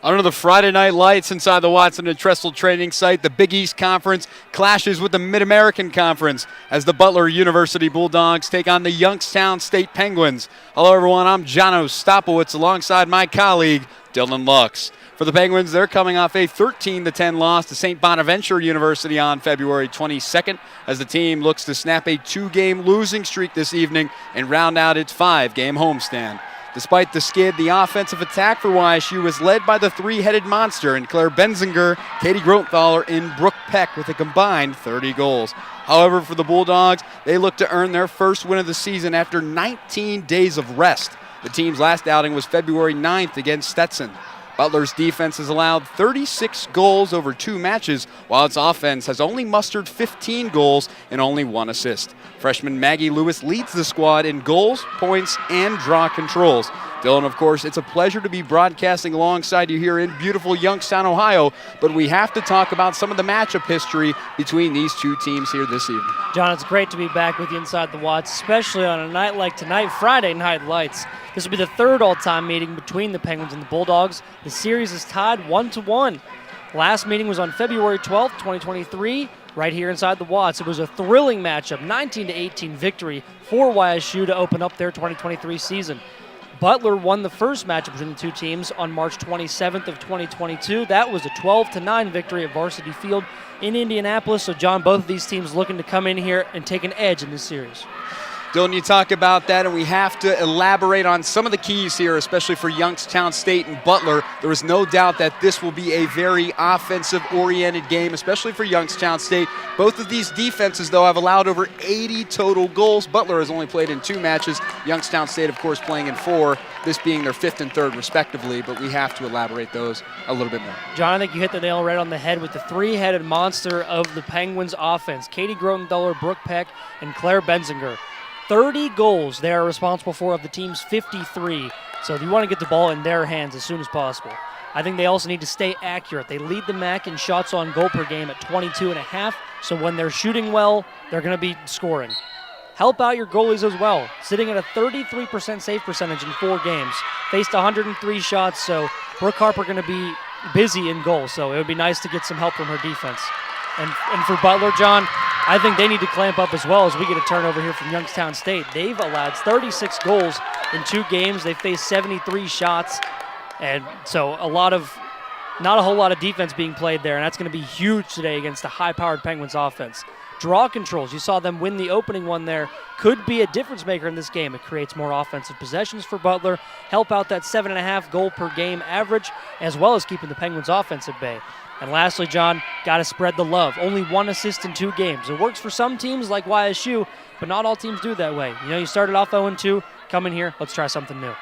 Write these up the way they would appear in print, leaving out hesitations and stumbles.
Under the Friday night lights inside the Watson and Tressel training site, the Big East Conference clashes with the Mid-American Conference as the Butler University Bulldogs take on the Youngstown State Penguins. Hello, everyone. I'm Jono Stopowitz alongside my colleague, Dylan Lux. For the Penguins, they're coming off a 13-10 loss to St. Bonaventure University on February 22nd as the team looks to snap a 2-game losing streak this evening and round out its 5-game homestand. Despite the skid, the offensive attack for YSU was led by the three-headed monster in Claire Benzinger, Katie Grotenthaler, and Brooke Peck with a combined 30 goals. However, for the Bulldogs, they look to earn their first win of the season after 19 days of rest. The team's last outing was February 9th against Stetson. Butler's defense has allowed 36 goals over 2 matches, while its offense has only mustered 15 goals and only 1 assist. Freshman Maggie Lewis leads the squad in goals, points, and draw controls. Dylan, of course, it's a pleasure to be broadcasting alongside you here in beautiful Youngstown, Ohio, but we have to talk about some of the matchup history between these two teams here this evening. John, it's great to be back with you inside the Watts, especially on a night like tonight, Friday Night Lights. This will be the third all-time meeting between the Penguins and the Bulldogs. The series is tied 1-1. Last meeting was on February 12th, 2023, right here inside the Watts. It was a thrilling matchup, 19-18 victory for YSU to open up their 2023 season. Butler won the first matchup between the two teams on March 27th of 2022. That was a 12-9 victory at Varsity Field in Indianapolis. So, John, both of these teams looking to come in here and take an edge in this series. Dylan, you talk about that, and we have to elaborate on some of the keys here, especially for Youngstown State and Butler. There is no doubt that this will be a very offensive-oriented game, especially for Youngstown State. Both of these defenses, though, have allowed over 80 total goals. Butler has only played in 2 matches. Youngstown State, of course, playing in 4, this being their 5th and 3rd, respectively, but we have to elaborate those a little bit more. John, I think you hit the nail right on the head with the three-headed monster of the Penguins' offense. Katie Grotenthaler, Brooke Peck, and Claire Benzinger. 30 goals they are responsible for of the team's 53, so you want to get the ball in their hands as soon as possible. I think they also need to stay accurate. They lead the MAC in shots on goal per game at 22.5, so when they're shooting well, they're going to be scoring. Help out your goalies as well. Sitting at a 33% save percentage in 4 games. Faced 103 shots, so Brooke Harper going to be busy in goal, so it would be nice to get some help from her defense. And for Butler, John, I think they need to clamp up as well as we get a turnover here from Youngstown State. They've allowed 36 goals in 2 games. They've faced 73 shots, and so not a whole lot of defense being played there, and that's going to be huge today against the high-powered Penguins offense. Draw controls, you saw them win the opening one there, could be a difference maker in this game. It creates more offensive possessions for Butler, help out that 7.5 goal per game average, as well as keeping the Penguins offense at bay. And lastly, John, got to spread the love. Only 1 assist in 2 games. It works for some teams like YSU, but not all teams do it that way. You know, you started off 0-2, come in here, let's try something new.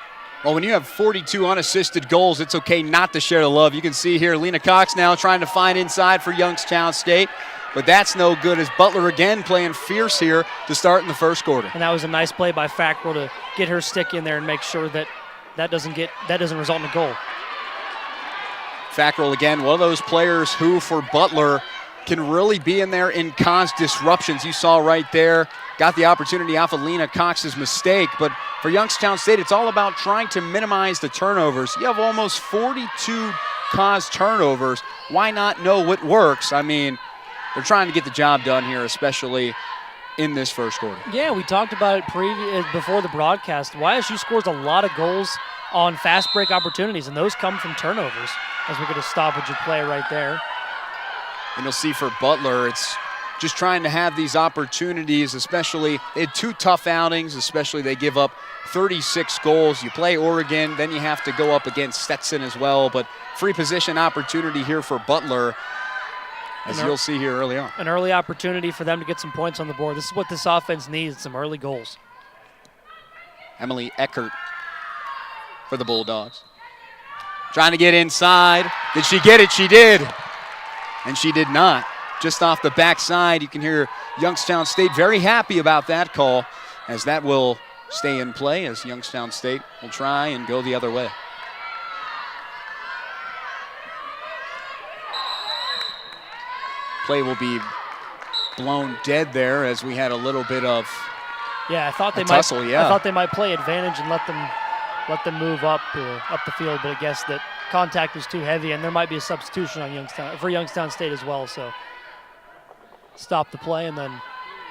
Well, when you have 42 unassisted goals, it's okay not to share the love. You can see here Lena Cox now trying to find inside for Youngstown State, but that's no good as Butler again playing fierce here to start in the first quarter. And that was a nice play by Fackrell to get her stick in there and make sure that doesn't result in a goal. Fackrell, again, one of those players who, for Butler, can really be in there and cause disruptions. You saw right there, got the opportunity off of Lena Cox's mistake. But for Youngstown State, it's all about trying to minimize the turnovers. You have almost 42 caused turnovers. Why not know what works? I mean, they're trying to get the job done here, especially in this first quarter. Yeah, we talked about it before the broadcast. YSU scores a lot of goals on fast break opportunities, and those come from turnovers. As we get a stoppage of play right there. And you'll see for Butler, it's just trying to have these opportunities, especially they had 2 tough outings, especially they give up 36 goals. You play Oregon, then you have to go up against Stetson as well, but free position opportunity here for Butler, as you'll see here early on. An early opportunity for them to get some points on the board. This is what this offense needs, some early goals. Emily Eckert for the Bulldogs. Trying to get inside. Did she get it? She did. And she did not. Just off the backside, you can hear Youngstown State very happy about that call, as that will stay in play as Youngstown State will try and go the other way. Play will be blown dead there as we had a little bit of I thought they might play advantage and let them move up the field, but I guess that contact was too heavy, and there might be a substitution on Youngstown State as well. So stop the play, and then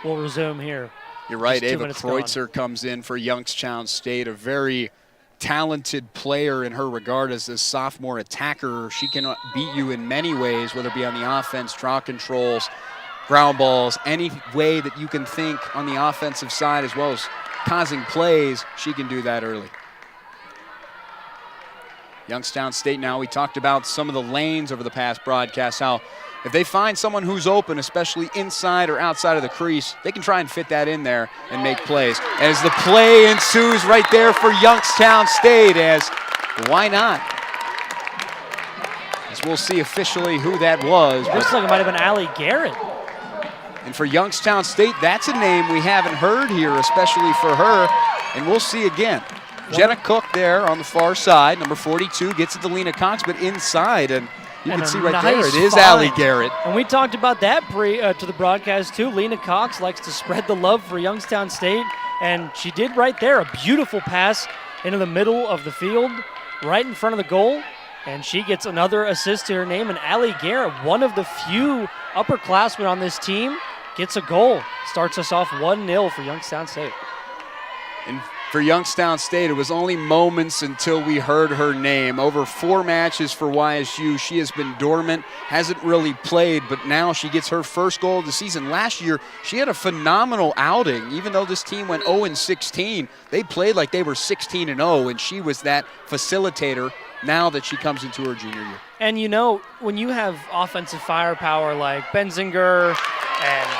we'll resume here. You're right. Ava Kreutzer comes in for Youngstown State, a very talented player in her regard as a sophomore attacker. She can beat you in many ways, whether it be on the offense, draw controls, ground balls, any way that you can think on the offensive side, as well as causing plays. She can do that early. Youngstown State now, we talked about some of the lanes over the past broadcast, how if they find someone who's open, especially inside or outside of the crease, they can try and fit that in there and make plays. As the play ensues right there for Youngstown State, as why not? As we'll see officially who that was. Looks like it might have been Allie Garrett. And for Youngstown State, that's a name we haven't heard here, especially for her. And we'll see again. Jenna Cook there on the far side, number 42, gets it to Lena Cox, but inside. And you can see right there, it is Allie Garrett. And we talked about that to the broadcast too. Lena Cox likes to spread the love for Youngstown State, and she did right there. A beautiful pass into the middle of the field, right in front of the goal. And she gets another assist to her name, and Allie Garrett, one of the few upperclassmen on this team, gets a goal. Starts us off 1-0 for Youngstown State. And for Youngstown State, it was only moments until we heard her name. Over 4 matches for YSU, she has been dormant, hasn't really played, but now she gets her first goal of the season. Last year, she had a phenomenal outing. Even though this team went 0-16, they played like they were 16-0, and she was that facilitator now that she comes into her junior year. And you know, when you have offensive firepower like Benzinger and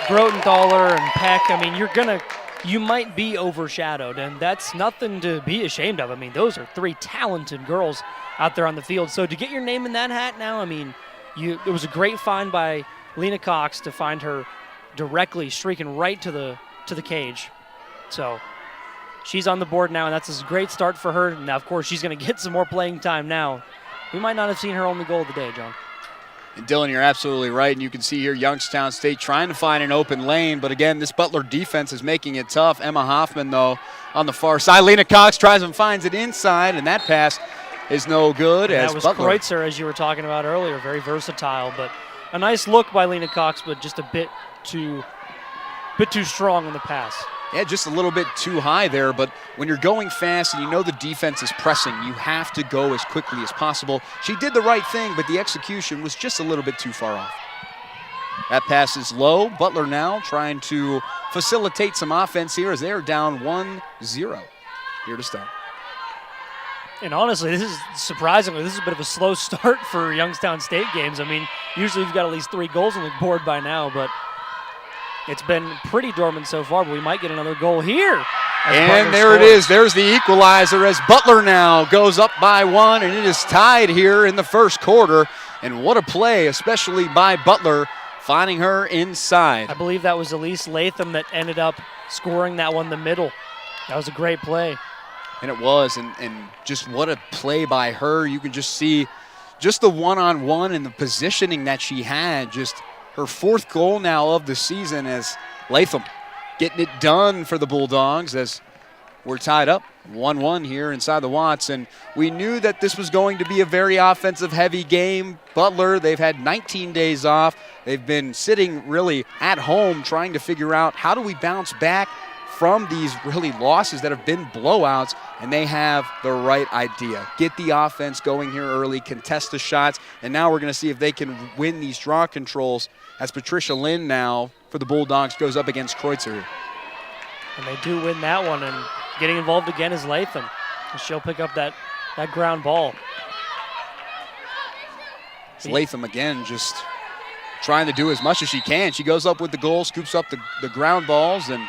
Grotenthaler and Peck, I mean, you might be overshadowed, and that's nothing to be ashamed of. I mean, those are 3 talented girls out there on the field. So to get your name in that hat now, I mean, it was a great find by Lena Cox to find her directly streaking right to the cage. So she's on the board now, and that's a great start for her. Now, of course, she's going to get some more playing time now. We might not have seen her only goal of the day, John. And Dylan, you're absolutely right, and you can see here Youngstown State trying to find an open lane, but again, this Butler defense is making it tough. Emma Hoffman, though, on the far side. Lena Cox tries and finds it inside, and that pass is no good. That was Butler. Kreutzer, as you were talking about earlier, very versatile, but a nice look by Lena Cox, but just a bit too strong in the pass. Yeah, just a little bit too high there, but when you're going fast and you know the defense is pressing, you have to go as quickly as possible. She did the right thing, but the execution was just a little bit too far off. That pass is low. Butler now trying to facilitate some offense here as they're down 1-0 here to start. And honestly, this is surprisingly, this is a bit of a slow start for Youngstown State games. I mean, usually you've got at least 3 goals on the board by now, but it's been pretty dormant so far, but we might get another goal here. And there it is. There's the equalizer as Butler now goes up by 1, and it is tied here in the first quarter. And what a play, especially by Butler, finding her inside. I believe that was Elise Latham that ended up scoring that one in the middle. That was a great play. And it was, and just what a play by her. You can just see just the one-on-one and the positioning that she had, just her 4th goal now of the season as Latham getting it done for the Bulldogs as we're tied up 1-1 here inside the Watts. And we knew that this was going to be a very offensive-heavy game. Butler, they've had 19 days off. They've been sitting really at home trying to figure out how do we bounce back from these really losses that have been blowouts, and they have the right idea. Get the offense going here early, contest the shots, and now we're going to see if they can win these draw controls as Patricia Lynn now for the Bulldogs goes up against Kreutzer. And they do win that one, and getting involved again is Latham. And she'll pick up that ground ball. It's Latham again just trying to do as much as she can. She goes up with the goal, scoops up the ground balls, and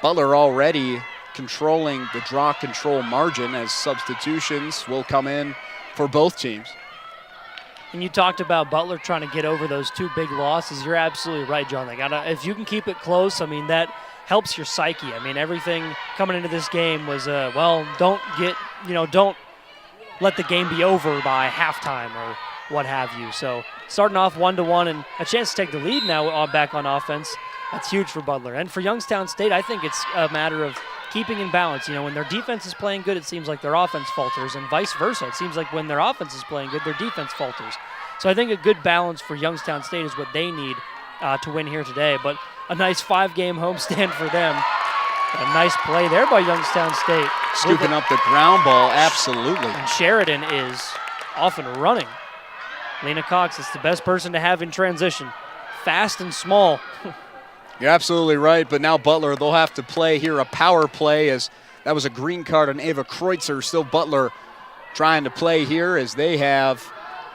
Butler already controlling the draw control margin as substitutions will come in for both teams. And you talked about Butler trying to get over those 2 big losses. You're absolutely right, John. If you can keep it close, I mean, that helps your psyche. I mean, everything coming into this game was, don't let the game be over by halftime or what have you. So starting off 1-1 and a chance to take the lead now back on offense. That's huge for Butler. And for Youngstown State, I think it's a matter of keeping in balance. You know, when their defense is playing good, it seems like their offense falters, and vice versa. It seems like when their offense is playing good, their defense falters. So I think a good balance for Youngstown State is what they need to win here today. But a nice 5-game homestand for them. A nice play there by Youngstown State. Scooping up the ground ball, absolutely. And Sheridan is off and running. Lena Cox is the best person to have in transition. Fast and small. You're absolutely right, but now Butler, they'll have to play here a power play, as that was a green card on Ava Kreutzer. Still Butler trying to play here as they have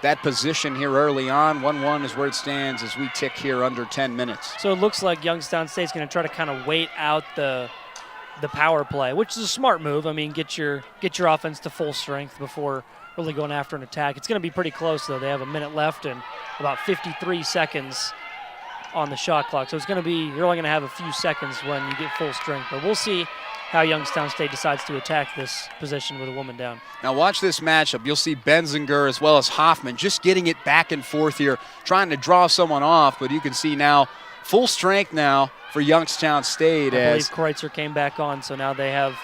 that position here early on. 1-1 is where it stands as we tick here under 10 minutes. So it looks like Youngstown State's going to try to kind of wait out the power play, which is a smart move. I mean, get your offense to full strength before really going after an attack. It's going to be pretty close, though. They have a minute left and about 53 seconds on the shot clock. So it's going to be, you're only going to have a few seconds when you get full strength. But we'll see how Youngstown State decides to attack this position with a woman down. Now watch this matchup. You'll see Benzinger as well as Hoffman just getting it back and forth here, trying to draw someone off, but you can see now full strength now for Youngstown State. I believe Kreutzer came back on, so now they have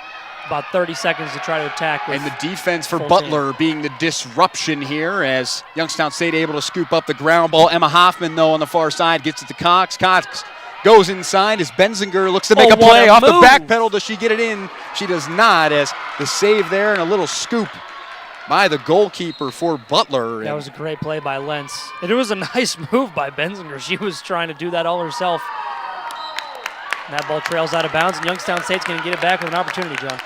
about 30 seconds to try to attack. And the defense for Butler being the disruption here as Youngstown State able to scoop up the ground ball. Emma Hoffman, though, on the far side gets it to Cox. Cox goes inside as Benzinger looks to make a play off the back pedal. Does she get it in? She does not, as the save there and a little scoop by the goalkeeper for Butler. That was a great play by Lentz. It was a nice move by Benzinger. She was trying to do that all herself. And that ball trails out of bounds, and Youngstown State's going to get it back with an opportunity, John.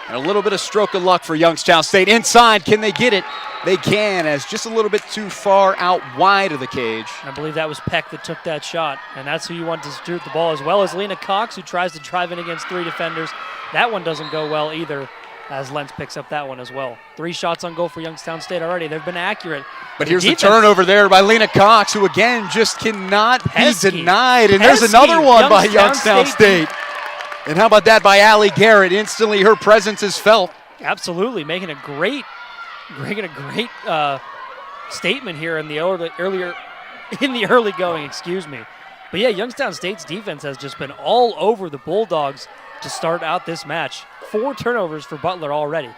And a little bit of stroke of luck for Youngstown State. Inside, can they get it? They can, as just a little bit too far out wide of the cage. I believe that was Peck that took that shot, and that's who you want to shoot the ball, as well as Lena Cox, who tries to drive in against 3 defenders. That one doesn't go well either, as Lentz picks up that one as well. 3 shots on goal for Youngstown State already. They've been accurate. But here's the turnover there by Lena Cox, who again just cannot be denied. And there's another one by Youngstown State. And how about that by Allie Garrett? Instantly her presence is felt. Absolutely, making a great statement here in the early going, excuse me. But yeah, Youngstown State's defense has just been all over the Bulldogs to start out this match. 4 turnovers for Butler already.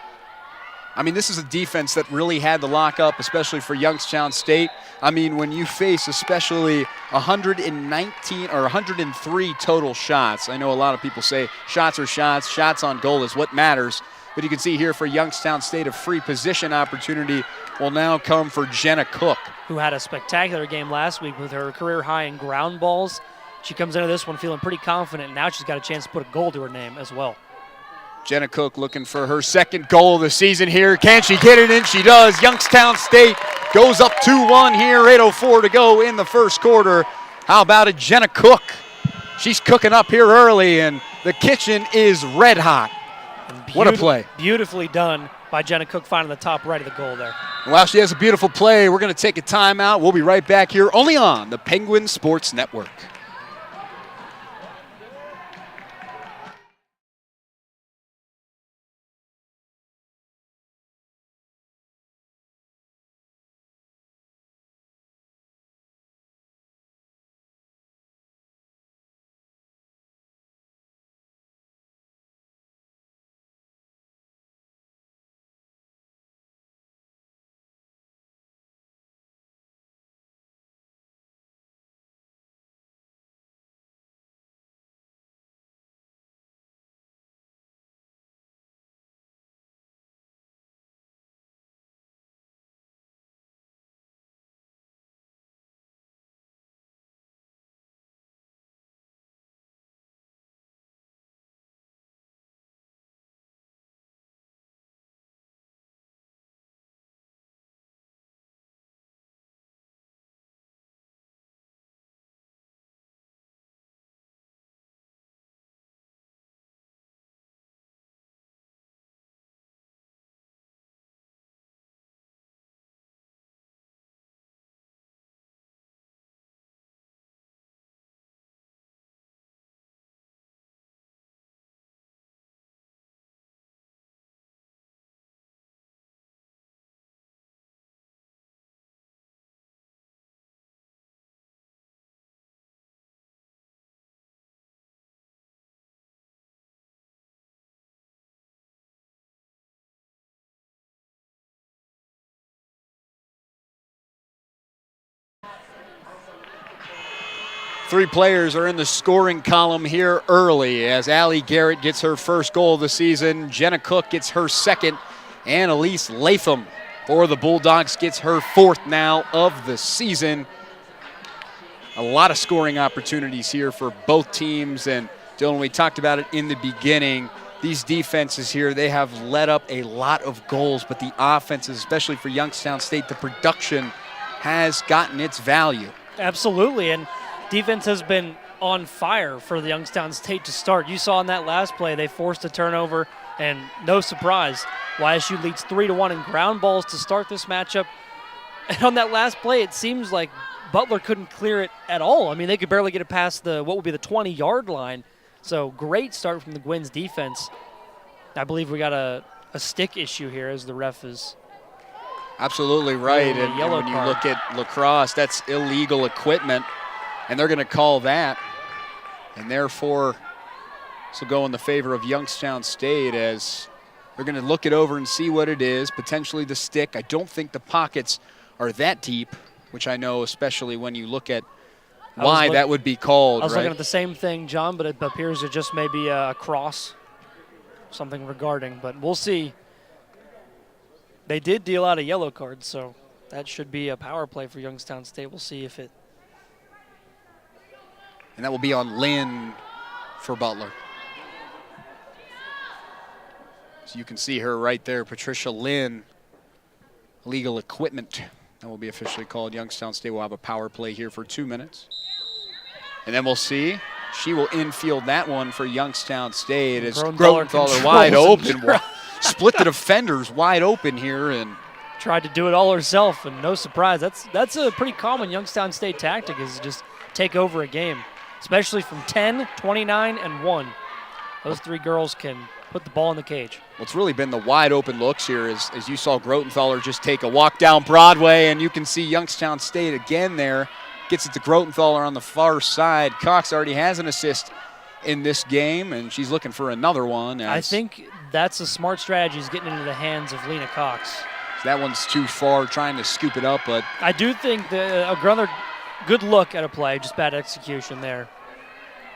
I mean, this is a defense that really had to lock up, especially for Youngstown State. I mean, when you face especially 119 or 103 total shots, I know a lot of people say shots are shots, shots on goal is what matters. But you can see here for Youngstown State, a free position opportunity will now come for Jenna Cook, who had a spectacular game last week with her career high in ground balls. She comes into this one feeling pretty confident, and now she's got a chance to put a goal to her name as well. Jenna Cook looking for her 2nd goal of the season here. Can she get it in? She does. Youngstown State goes up 2-1 here, 8:04 to go in the first quarter. How about it, Jenna Cook? She's cooking up here early, and the kitchen is red hot. What a play. Beautifully done by Jenna Cook, finding the top right of the goal there. While she has a beautiful play, we're going to take a timeout. We'll be right back here only on the Penguin Sports Network. Three players are in the scoring column here early as Allie Garrett gets her first goal of the season. Jenna Cook gets her second. And Elise Latham for the Bulldogs gets her fourth now of the season. A lot of scoring opportunities here for both teams. And Dylan, we talked about it in the beginning. These defenses here, they have let up a lot of goals, but the offenses, especially for Youngstown State, the production has gotten its value. Absolutely, and defense has been on fire for the Youngstown State to start. You saw in that last play, they forced a turnover, and no surprise, YSU leads 3-1 in ground balls to start this matchup. And on that last play, it seems like Butler couldn't clear it at all. I mean, they could barely get it past what would be the 20-yard line. So great start from the Gwyn's defense. I believe we got a stick issue here as the ref is. Absolutely right. And when you look at lacrosse, that's illegal equipment, and they're going to call that. And therefore, this will go in the favor of Youngstown State as they're going to look it over and see what it is, potentially the stick. I don't think the pockets are that deep, which I know especially when you look at why that would be called. I was looking at the same thing, John, but it appears it just may be a cross, something regarding, but we'll see. They did deal out a yellow card, so that should be a power play for Youngstown State. We'll see if it. And that will be on Lynn for Butler. So you can see her right there, Patricia Lynn, illegal equipment. That will be officially called. Youngstown State will have a power play here for 2 minutes. And then we'll see. She will infield that one for Youngstown State as Grotenthaler wide open. Split the defenders wide open here and tried to do it all herself, and no surprise. That's a pretty common Youngstown State tactic, is just take over a game, especially from 10, 29, and 1. Those three girls can put the ball in the cage. What's really been the wide open looks here is, as you saw Grotenthaler just take a walk down Broadway, and you can see Youngstown State again there. Gets it to Grotenthaler on the far side. Cox already has an assist in this game, and she's looking for another one. I think that's a smart strategy, is getting into the hands of Lena Cox. That one's too far, trying to scoop it up, but I do think another good look at a play, just bad execution there.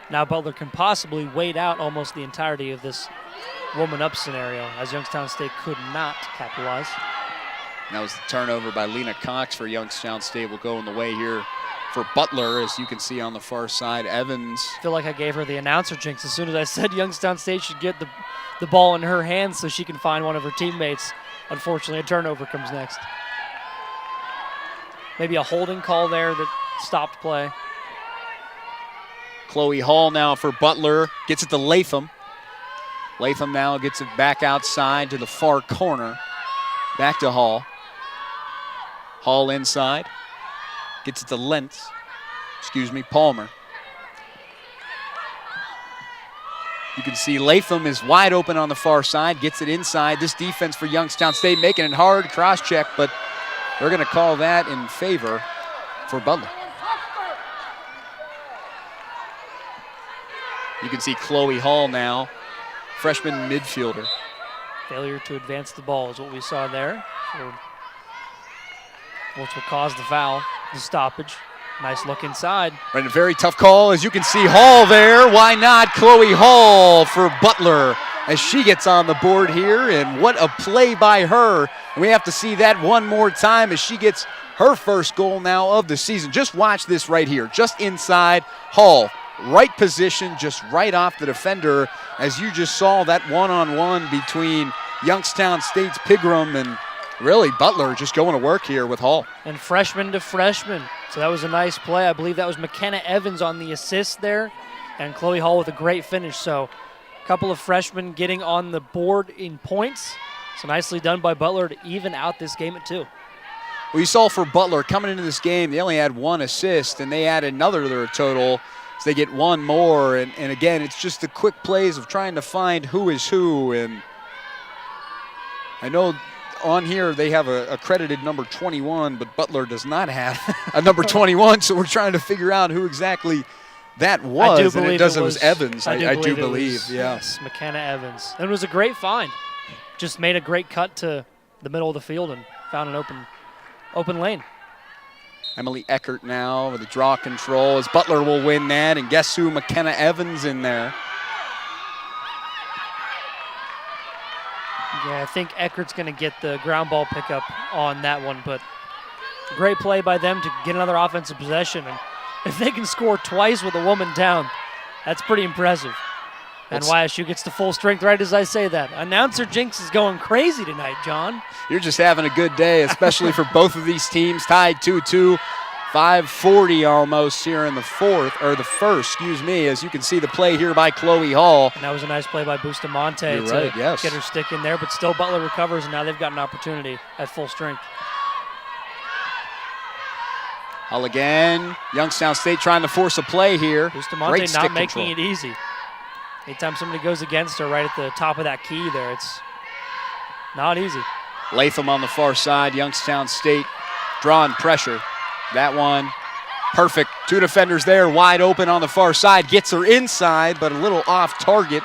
Now Butler can possibly wait out almost the entirety of this woman up scenario, as Youngstown State could not capitalize. That was the turnover by Lena Cox for Youngstown State. Will go in the way here for Butler, as you can see on the far side. Evans. I feel like I gave her the announcer jinx as soon as I said Youngstown State should get the ball in her hands so she can find one of her teammates. Unfortunately, a turnover comes next. Maybe a holding call there that stopped play. Chloe Hall now for Butler. Gets it to Latham. Latham now gets it back outside to the far corner. Back to Hall. Hall inside. Gets it to Lentz. Palmer. You can see Latham is wide open on the far side. Gets it inside. This defense for Youngstown State making it hard. Cross check, but they're going to call that in favor for Butler. You can see Chloe Hall now, freshman midfielder. Failure to advance the ball is what we saw there, which will cause the foul, the stoppage. Nice look inside. Right, a very tough call, as you can see Hall there. Why not Chloe Hall for Butler as she gets on the board here, and what a play by her. And we have to see that one more time as she gets her first goal now of the season. Just watch this right here, just inside Hall. Right position, just right off the defender, as you just saw that one-on-one between Youngstown State's Pigram and really Butler just going to work here with Hall. And freshman to freshman. So that was a nice play. I believe that was McKenna Evans on the assist there, and Chloe Hall with a great finish. So a couple of freshmen getting on the board in points. So nicely done by Butler to even out this game at 2. Well, you saw for Butler coming into this game, they only had 1 assist, and they add another to their total. So they get 1 more, and again, it's just the quick plays of trying to find who is who. And I know on here they have a accredited number 21, but Butler does not have a number 21, so we're trying to figure out who exactly that was. I do believe it was Evans. I do believe, yeah. Yes, McKenna Evans. And it was a great find. Just made a great cut to the middle of the field and found an open lane. Emily Eckert now with the draw control as Butler will win that. And guess who? McKenna Evans in there. Yeah, I think Eckert's going to get the ground ball pickup on that one, but great play by them to get another offensive possession. And if they can score twice with a woman down, that's pretty impressive. And YSU gets to full strength right as I say that. Announcer Jinx is going crazy tonight, John. You're just having a good day, especially for both of these teams. Tied 2-2, 5:40 almost here in the first, as you can see the play here by Chloe Hall. And that was a nice play by Bustamante You're right, yes. Get her stick in there, but still Butler recovers, and now they've got an opportunity at full strength. Hull again. Youngstown State trying to force a play here. Bustamante not making it easy. Anytime somebody goes against her right at the top of that key there, it's not easy. Latham on the far side. Youngstown State drawing pressure. That one, perfect. Two defenders there, wide open on the far side. Gets her inside, but a little off target.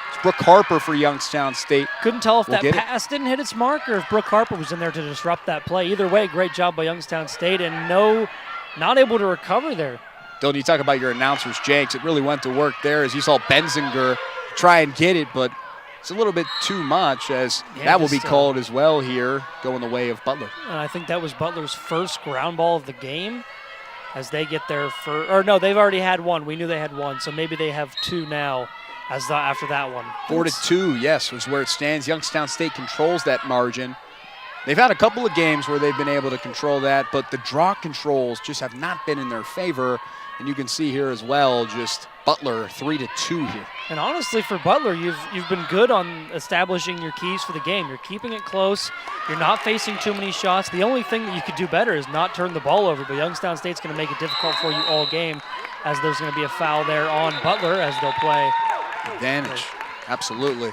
It's Brooke Harper for Youngstown State. Couldn't tell if that pass didn't hit its mark or if Brooke Harper was in there to disrupt that play. Either way, great job by Youngstown State, and not able to recover there. Don't you talk about your announcers, Jenks. It really went to work there as you saw Benzinger try and get it, but it's a little bit too much as that will be called as well here, going the way of Butler. And I think that was Butler's first ground ball of the game as they get their first, or no, they've already had one. We knew they had one, so maybe they have two now after that one. 4-2, yes, was where it stands. Youngstown State controls that margin. They've had a couple of games where they've been able to control that, but the draw controls just have not been in their favor. And you can see here as well, just Butler 3-2 here. And honestly, for Butler, you've been good on establishing your keys for the game. You're keeping it close. You're not facing too many shots. The only thing that you could do better is not turn the ball over. But Youngstown State's going to make it difficult for you all game, as there's going to be a foul there on Butler as they'll play. Advantage, absolutely.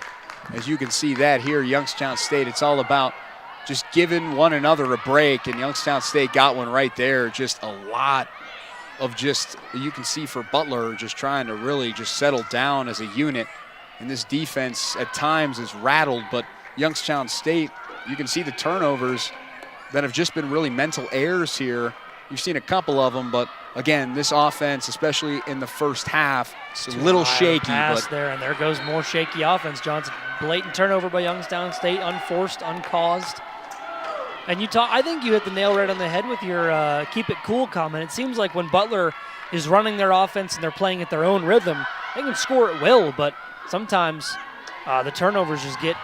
As you can see that here, Youngstown State, it's all about just giving one another a break. And Youngstown State got one right there. Just a lot of you can see for Butler just trying to really just settle down as a unit. And this defense at times is rattled, but Youngstown State, you can see the turnovers that have just been really mental errors here. You've seen a couple of them, but again, this offense, especially in the first half, it's a little shaky. But there, and there goes more shaky offense, Johnson. Blatant turnover by Youngstown State, unforced, uncaused. And I think you hit the nail right on the head with your keep it cool comment. It seems like when Butler is running their offense and they're playing at their own rhythm, they can score at will, but sometimes the turnovers just get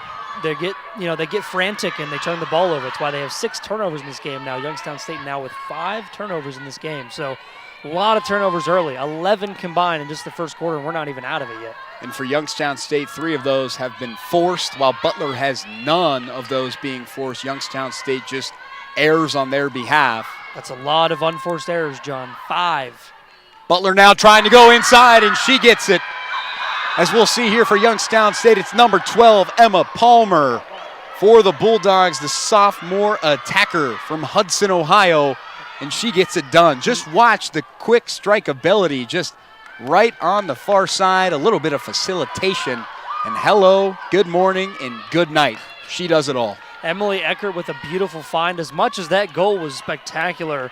frantic and they turn the ball over. It's why they have 6 turnovers in this game now. Youngstown State now with 5 turnovers in this game. So a lot of turnovers early, 11 combined in just the first quarter, and we're not even out of it yet. And for Youngstown State, 3 of those have been forced, while Butler has none of those being forced. Youngstown State just errors on their behalf. That's a lot of unforced errors, John. 5. Butler now trying to go inside, and she gets it. As we'll see here for Youngstown State, it's number 12, Emma Palmer. For the Bulldogs, the sophomore attacker from Hudson, Ohio, and she gets it done. Just watch the quick strike ability, just right on the far side, a little bit of facilitation, and hello, good morning, and good night. She does it all. Emily Eckert with a beautiful find. As much as that goal was spectacular,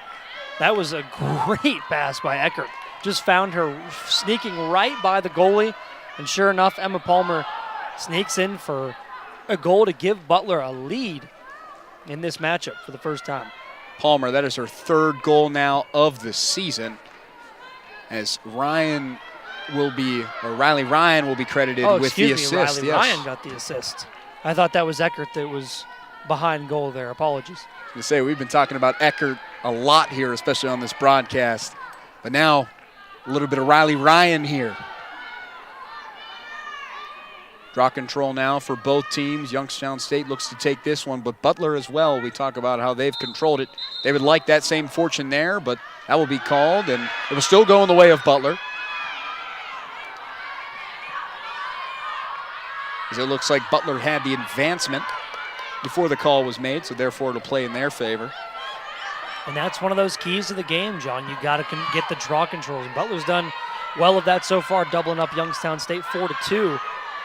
that was a great pass by Eckert. Just found her sneaking right by the goalie, and sure enough, Emma Palmer sneaks in for a goal to give Butler a lead in this matchup for the first time. Palmer, that is her 3rd goal now of the season, as Riley Ryan will be credited with the assist. Riley Ryan got the assist. I thought that was Eckert that was behind goal there. Apologies. I was going to say, we've been talking about Eckert a lot here, especially on this broadcast. But now, a little bit of Riley Ryan here. Draw control now for both teams. Youngstown State looks to take this one, but Butler as well. We talk about how they've controlled it. They would like that same fortune there, but that will be called, and it will still go in the way of Butler. As it looks like Butler had the advancement before the call was made, so therefore it'll play in their favor. And that's one of those keys to the game, John. You've got to get the draw controls, and Butler's done well of that so far, doubling up Youngstown State 4-2.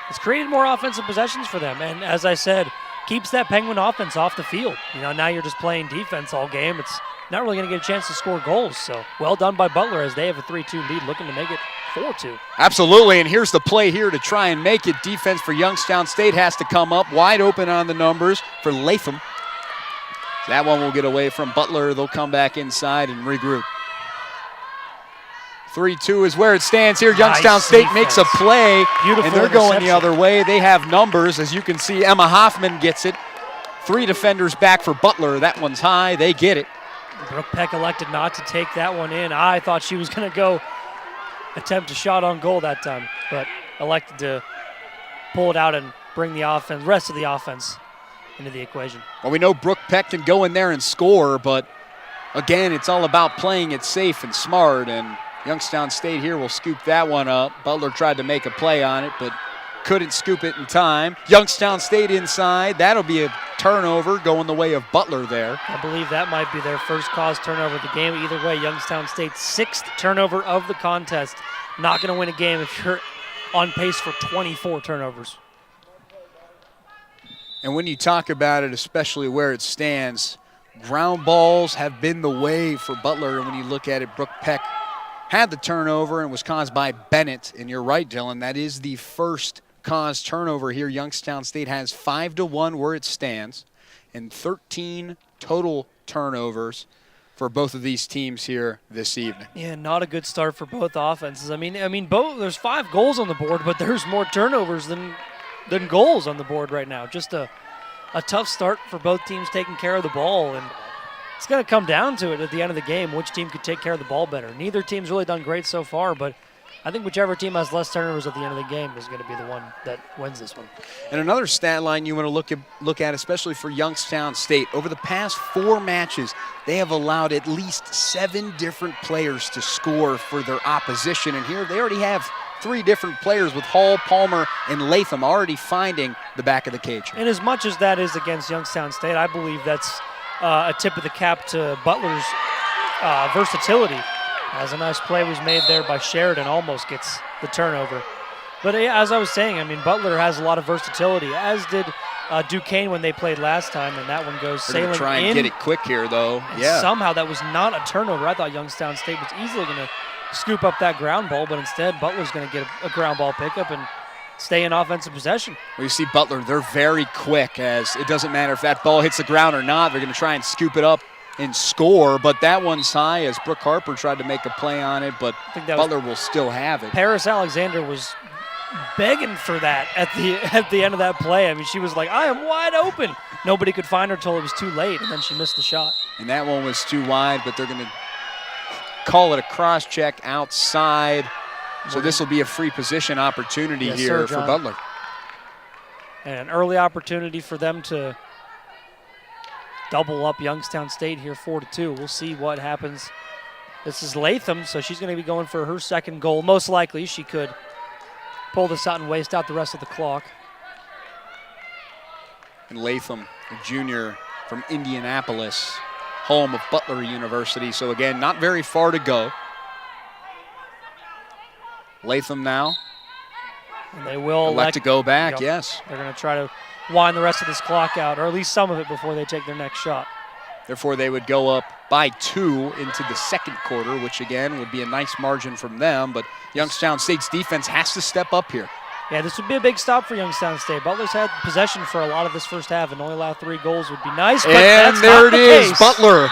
It's created more offensive possessions for them, and as I said, keeps that Penguin offense off the field. Now you're just playing defense all game. It's not really going to get a chance to score goals. So well done by Butler as they have a 3-2 lead, looking to make it 4-2. Absolutely, and here's the play here to try and make it. Defense for Youngstown State has to come up wide open on the numbers for Latham. That one will get away from Butler. They'll come back inside and regroup. 3-2 is where it stands here. Youngstown State makes a play, and they're going the other way. They have numbers. As you can see, Emma Hoffman gets it. 3 defenders back for Butler. That one's high. They get it. Brooke Peck elected not to take that one in. I thought she was going to go attempt a shot on goal that time, but elected to pull it out and bring the rest of the offense into the equation. Well, we know Brooke Peck can go in there and score, but again, it's all about playing it safe and smart, and Youngstown State here will scoop that one up. Butler tried to make a play on it, but couldn't scoop it in time. Youngstown State inside. That'll be a turnover going the way of Butler there. I believe that might be their first cause turnover of the game. Either way, Youngstown State's 6th turnover of the contest. Not going to win a game if you're on pace for 24 turnovers. And when you talk about it, especially where it stands, ground balls have been the way for Butler. And when you look at it, Brooke Peck had the turnover and was caused by Bennett. And you're right, Dylan, that is the first caused turnover here. Youngstown State has 5-1 where it stands and 13 total turnovers for both of these teams here this evening. Yeah, not a good start for both offenses. I mean, both there's 5 goals on the board, but there's more turnovers than goals on the board right now. Just a tough start for both teams taking care of the ball, and it's going to come down to it at the end of the game, which team could take care of the ball better. Neither team's really done great so far, but I think whichever team has less turnovers at the end of the game is going to be the one that wins this one. And another stat line you want to look at, especially for Youngstown State, over the past 4 matches, they have allowed at least 7 different players to score for their opposition. And here they already have 3 different players with Hall, Palmer, and Latham already finding the back of the cage. And as much as that is against Youngstown State, I believe that's a tip of the cap to Butler's versatility. As a nice play was made there by Sheridan, almost gets the turnover. But as I was saying, I mean, Butler has a lot of versatility, as did Duquesne when they played last time, and that one goes sailing in. They're going to try and get it quick here, though. And somehow that was not a turnover. I thought Youngstown State was easily going to scoop up that ground ball, but instead Butler's going to get a ground ball pickup and stay in offensive possession. Well, you see Butler, they're very quick, as it doesn't matter if that ball hits the ground or not. They're going to try and scoop it up and score, but that one's high as Brooke Harper tried to make a play on it, but Butler will still have it. Paris Alexander was begging for that at the end of that play. I mean, she was like, I am wide open. Nobody could find her until it was too late, and then she missed the shot. And that one was too wide, but they're going to call it a cross-check outside. So this will be a free position opportunity here for Butler. And an early opportunity for them to double up Youngstown State here 4-2. We'll see what happens. This is Latham, so she's going to be going for her second goal. Most likely she could pull this out and waste out the rest of the clock. And Latham, a junior from Indianapolis, home of Butler University. So again, not very far to go. Latham now. And they will elect to go back, yes. They're going to try to wind the rest of this clock out, or at least some of it, before they take their next shot. Therefore, they would go up by 2 into the second quarter, which again would be a nice margin from them, but Youngstown State's defense has to step up here. Yeah, this would be a big stop for Youngstown State. Butler's had possession for a lot of this first half, and only allow 3 goals would be nice, but and there it is, Butler.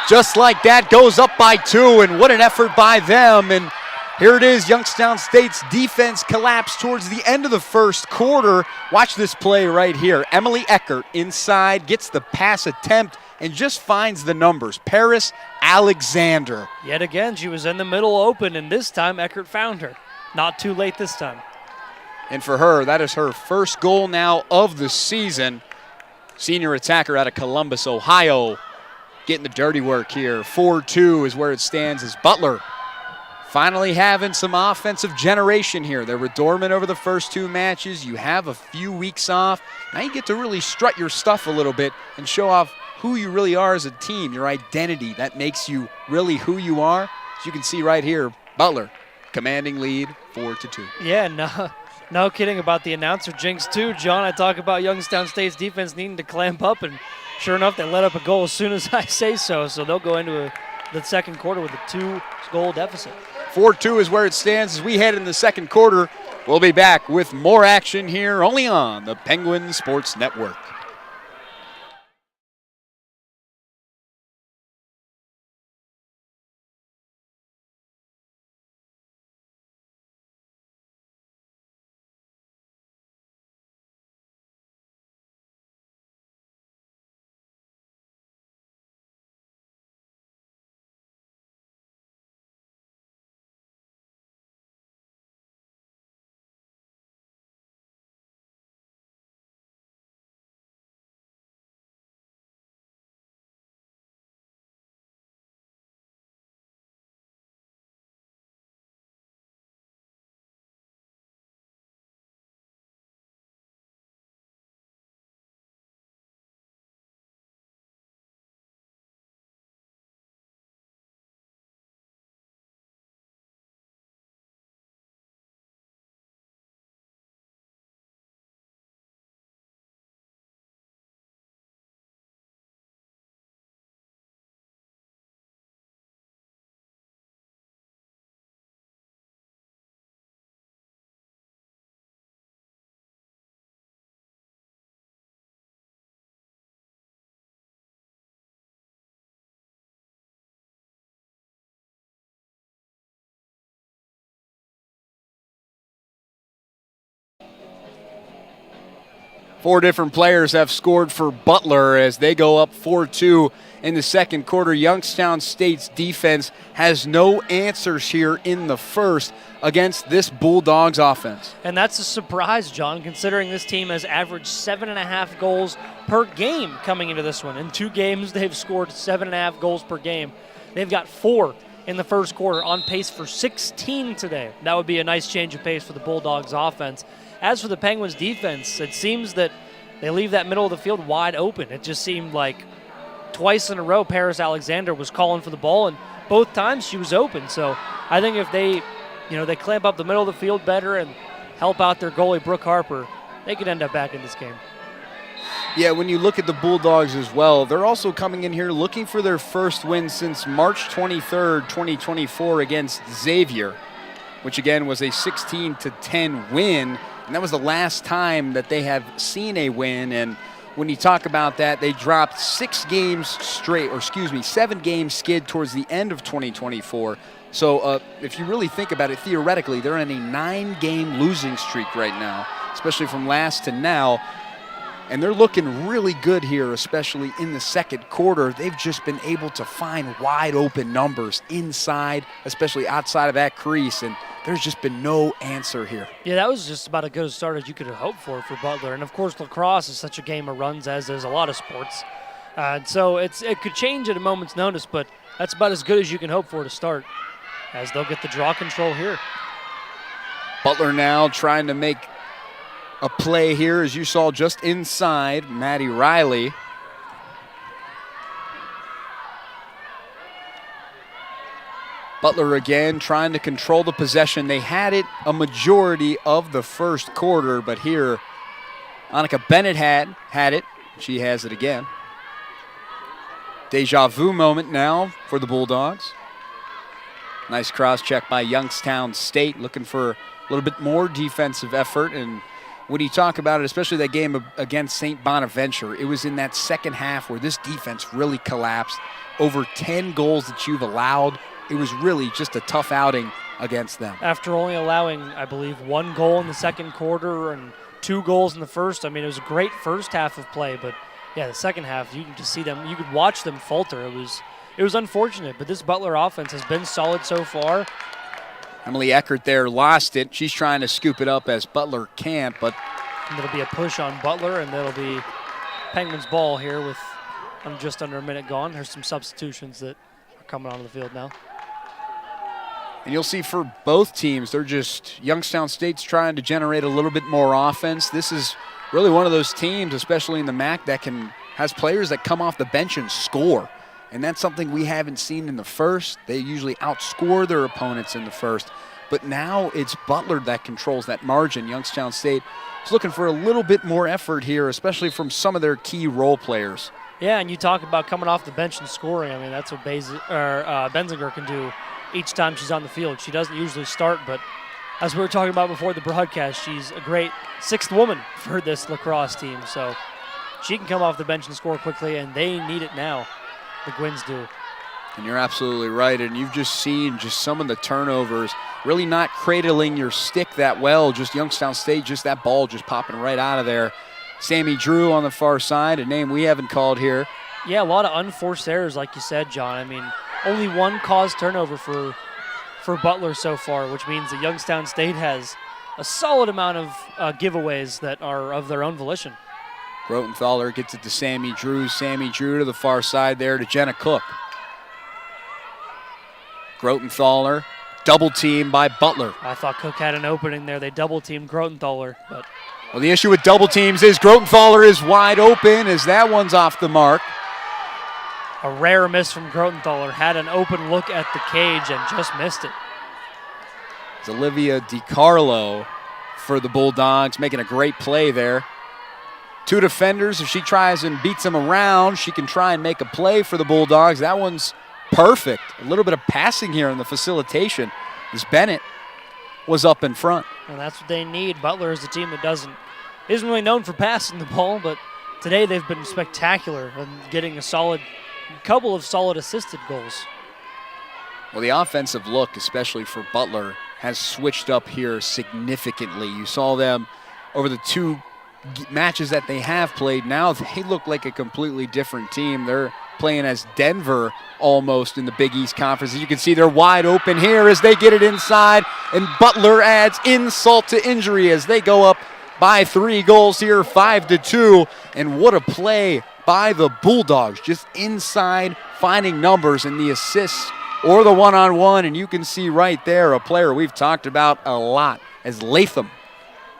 Just like that, goes up by 2, and what an effort by them. And here it is, Youngstown State's defense collapsed towards the end of the first quarter. Watch this play right here. Emily Eckert inside, gets the pass attempt, and just finds the numbers. Paris Alexander. Yet again, she was in the middle open, and this time Eckert found her. Not too late this time. And for her, that is her first goal now of the season. Senior attacker out of Columbus, Ohio, getting the dirty work here. 4-2 is where it stands as Butler finally having some offensive generation here. They were dormant over the first 2 matches. You have a few weeks off. Now you get to really strut your stuff a little bit and show off who you really are as a team, your identity. That makes you really who you are. As you can see right here, Butler commanding lead 4-2. Yeah, no kidding about the announcer jinx too, John. I talk about Youngstown State's defense needing to clamp up and Sure enough, they let up a goal as soon as I say so, so they'll go into the second quarter with a 2-goal deficit. 4-2 is where it stands as we head in the second quarter. We'll be back with more action here only on the Penguin Sports Network. Four different players have scored for Butler as they go up 4-2 in the second quarter. Youngstown State's defense has no answers here in the first against this Bulldogs offense. And that's a surprise, John, considering this team has averaged 7.5 goals per game coming into this one. In 2 games, they've scored 7.5 goals per game. They've got 4 in the first quarter, on pace for 16 today. That would be a nice change of pace for the Bulldogs offense. As for the Penguins defense, it seems that they leave that middle of the field wide open. It just seemed like twice in a row Paris Alexander was calling for the ball, and both times she was open. So I think if they clamp up the middle of the field better and help out their goalie Brooke Harper, they could end up back in this game. Yeah, when you look at the Bulldogs as well, they're also coming in here looking for their first win since March 23rd, 2024 against Xavier, which again was a 16-10 win. And that was the last time that they have seen a win. And when you talk about that, they dropped 7 games skid towards the end of 2024. So if you really think about it, theoretically, they're in a 9-game losing streak right now, especially from last to now. And they're looking really good here, especially in the second quarter. They've just been able to find wide open numbers inside, especially outside of that crease. And there's just been no answer here. Yeah, that was just about as good a start as you could have hoped for Butler. And, of course, lacrosse is such a game of runs, as is a lot of sports. So it could change at a moment's notice, but that's about as good as you can hope for to start, as they'll get the draw control here. Butler now trying to make a play here, as you saw just inside Maddie Riley. Butler again trying to control the possession. They had it a majority of the first quarter, but here Annika Bennett had it. She has it again. Deja vu moment now for the Bulldogs. Nice cross check by Youngstown State, looking for a little bit more defensive effort. And when you talk about it, especially that game against St. Bonaventure, it was in that second half where this defense really collapsed. Over 10 goals that you've allowed. It was really just a tough outing against them. After only allowing, I believe, 1 goal in the second quarter and 2 goals in the first. I mean, it was a great first half of play, but yeah, the second half, you can just see them. You could watch them falter. It was unfortunate, but this Butler offense has been solid so far. Emily Eckert there lost it. She's trying to scoop it up as Butler can't, but it'll be a push on Butler, and that'll be Penguins ball here with just under a minute gone. There's some substitutions that are coming onto the field now. And you'll see for both teams, they're just, Youngstown State's trying to generate a little bit more offense. This is really one of those teams, especially in the MAC, that has players that come off the bench and score. And that's something we haven't seen in the first. They usually outscore their opponents in the first. But now it's Butler that controls that margin. Youngstown State is looking for a little bit more effort here, especially from some of their key role players. Yeah, and you talk about coming off the bench and scoring. I mean, that's what Benzinger can do each time she's on the field. She doesn't usually start, but as we were talking about before the broadcast, she's a great sixth woman for this lacrosse team. So she can come off the bench and score quickly, and they need it now. The Gwins do. And you're absolutely right. And you've just seen just some of the turnovers, really not cradling your stick that well. Just Youngstown State, just that ball just popping right out of there. Sammy Drew on the far side, a name we haven't called here. Yeah, a lot of unforced errors, like you said, John. I mean, only one caused turnover for Butler so far, which means that Youngstown State has a solid amount of giveaways that are of their own volition. Grotenthaler gets it to Sammy Drew. Sammy Drew to the far side there to Jenna Cook. Grotenthaler, double team by Butler. I thought Cook had an opening there. They double teamed Grotenthaler, but well, the issue with double teams is Grotenthaler is wide open as that one's off the mark. a rare miss from Grotenthaler. Had an open look at the cage and just missed it. It's Olivia DiCarlo for the Bulldogs, making a great play there. Two defenders. If she tries and beats them around, she can try and make a play for the Bulldogs. That one's perfect. A little bit of passing here in the facilitation as Bennett was up in front. And that's what they need. Butler is a team that isn't really known for passing the ball, but today they've been spectacular and getting a couple of solid assisted goals. Well, the offensive look, especially for Butler, has switched up here significantly. You saw them over the two matches that they have played. Now they look like a completely different team. They're playing as Denver almost in the Big East Conference. As you can see, they're wide open here as they get it inside, and Butler adds insult to injury as they go up by 3 goals here, 5-2. And what a play by the Bulldogs, just inside finding numbers in the assists or the one-on-one. And you can see right there a player we've talked about a lot as Latham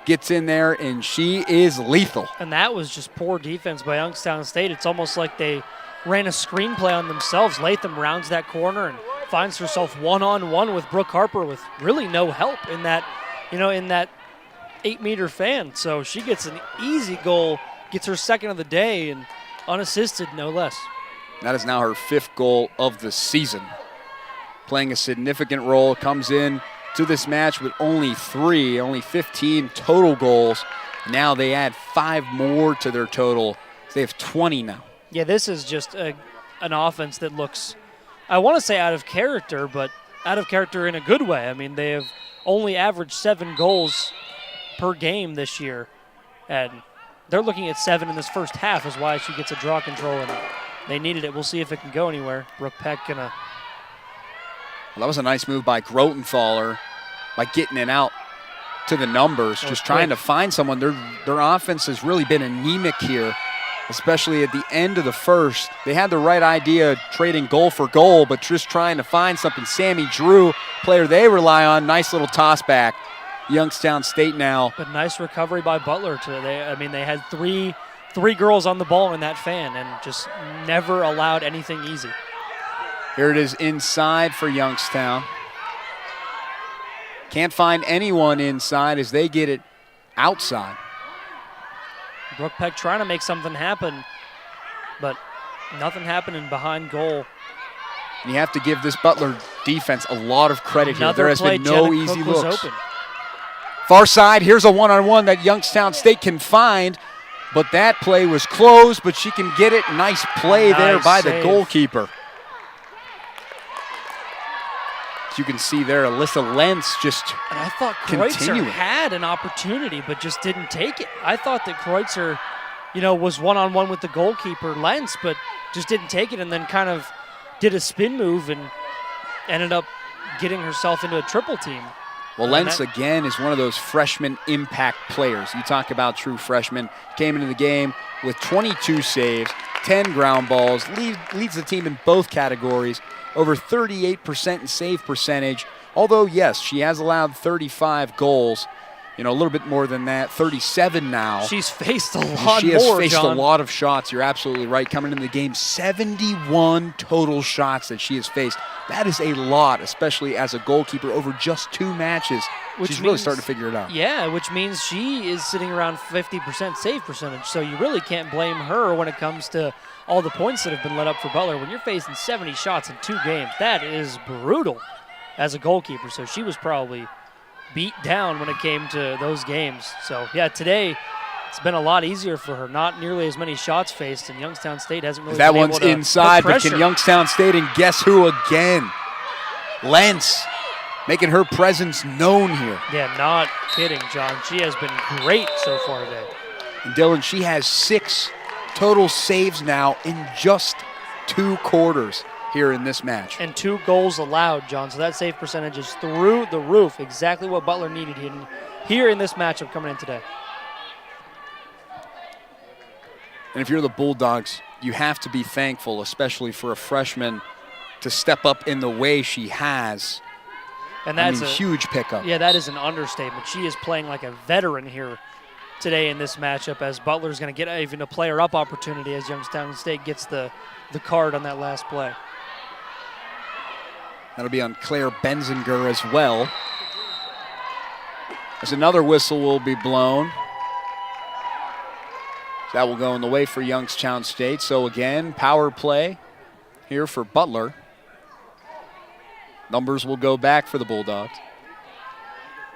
gets in there, and she is lethal. And that was just poor defense by Youngstown State. It's almost like they ran a screenplay on themselves. Latham rounds that corner and finds herself one-on-one with Brooke Harper with really no help in that 8-meter fan. So she gets an easy goal, gets her second of the day, and unassisted, no less. That is now her 5th goal of the season. Playing a significant role, comes in to this match with only 15 total goals. Now they add 5 more to their total. So they have 20 now. Yeah, this is just an offense that looks, I want to say out of character, but out of character in a good way. I mean, they have only averaged 7 goals per game this year, and they're looking at 7 in this first half is why she gets a draw control, and they needed it. We'll see if it can go anywhere. Brooke Peck gonna. Well, that was a nice move by Grotenthaler by getting it out to the numbers, just trying to find someone. Their offense has really been anemic here, especially at the end of the first. They had the right idea, trading goal for goal, but just trying to find something. Sammy Drew, player they rely on, nice little toss back. Youngstown State now. But nice recovery by Butler today. They had three girls on the ball in that fan and just never allowed anything easy. Here it is inside for Youngstown. Can't find anyone inside as they get it outside. Brooke Peck trying to make something happen, but nothing happening behind goal. And you have to give this Butler defense a lot of credit here. There has been no easy looks. Far side, here's a one-on-one that Youngstown State can find, but that play was closed, but she can get it. Nice play there by the goalkeeper. As you can see there, Alyssa Lentz just and I thought Kreutzer had an opportunity, but just didn't take it. I thought that Kreutzer, was one-on-one with the goalkeeper, Lentz, but just didn't take it and then kind of did a spin move and ended up getting herself into a triple team. Well, Lentz, again, is one of those freshman impact players. You talk about true freshmen. Came into the game with 22 saves, 10 ground balls, leads the team in both categories, over 38% in save percentage. Although, yes, she has allowed 35 goals, a little bit more than that, 37 now. She's faced a lot more, She has faced John. a lot of shots. You're absolutely right. Coming into the game, 71 total shots that she has faced. That is a lot, especially as a goalkeeper over just 2 matches. She's really starting to figure it out. Yeah, which means she is sitting around 50% save percentage, so you really can't blame her when it comes to all the points that have been let up for Butler. When you're facing 70 shots in 2 games, that is brutal as a goalkeeper, so she was probably beat down when it came to those games. So, yeah, today it's been a lot easier for her. Not nearly as many shots faced, and Youngstown State hasn't really that been one's able to inside, put but pressure. can Youngstown State, and guess who again? Lentz, making her presence known here. Yeah, not kidding, John. She has been great so far today. And Dylan, she has 6 total saves now in just 2 quarters here in this match. And 2 goals allowed, John. So that save percentage is through the roof. Exactly what Butler needed here in this matchup coming in today. And if you're the Bulldogs, you have to be thankful, especially for a freshman, to step up in the way she has. And that's a huge pickup. Yeah, that is an understatement. She is playing like a veteran here today in this matchup, as Butler's going to get even a player-up opportunity as Youngstown State gets the card on that last play. That'll be on Claire Benzinger as well. As another whistle will be blown. That will go in the way for Youngstown State. So again, power play here for Butler. Numbers will go back for the Bulldogs.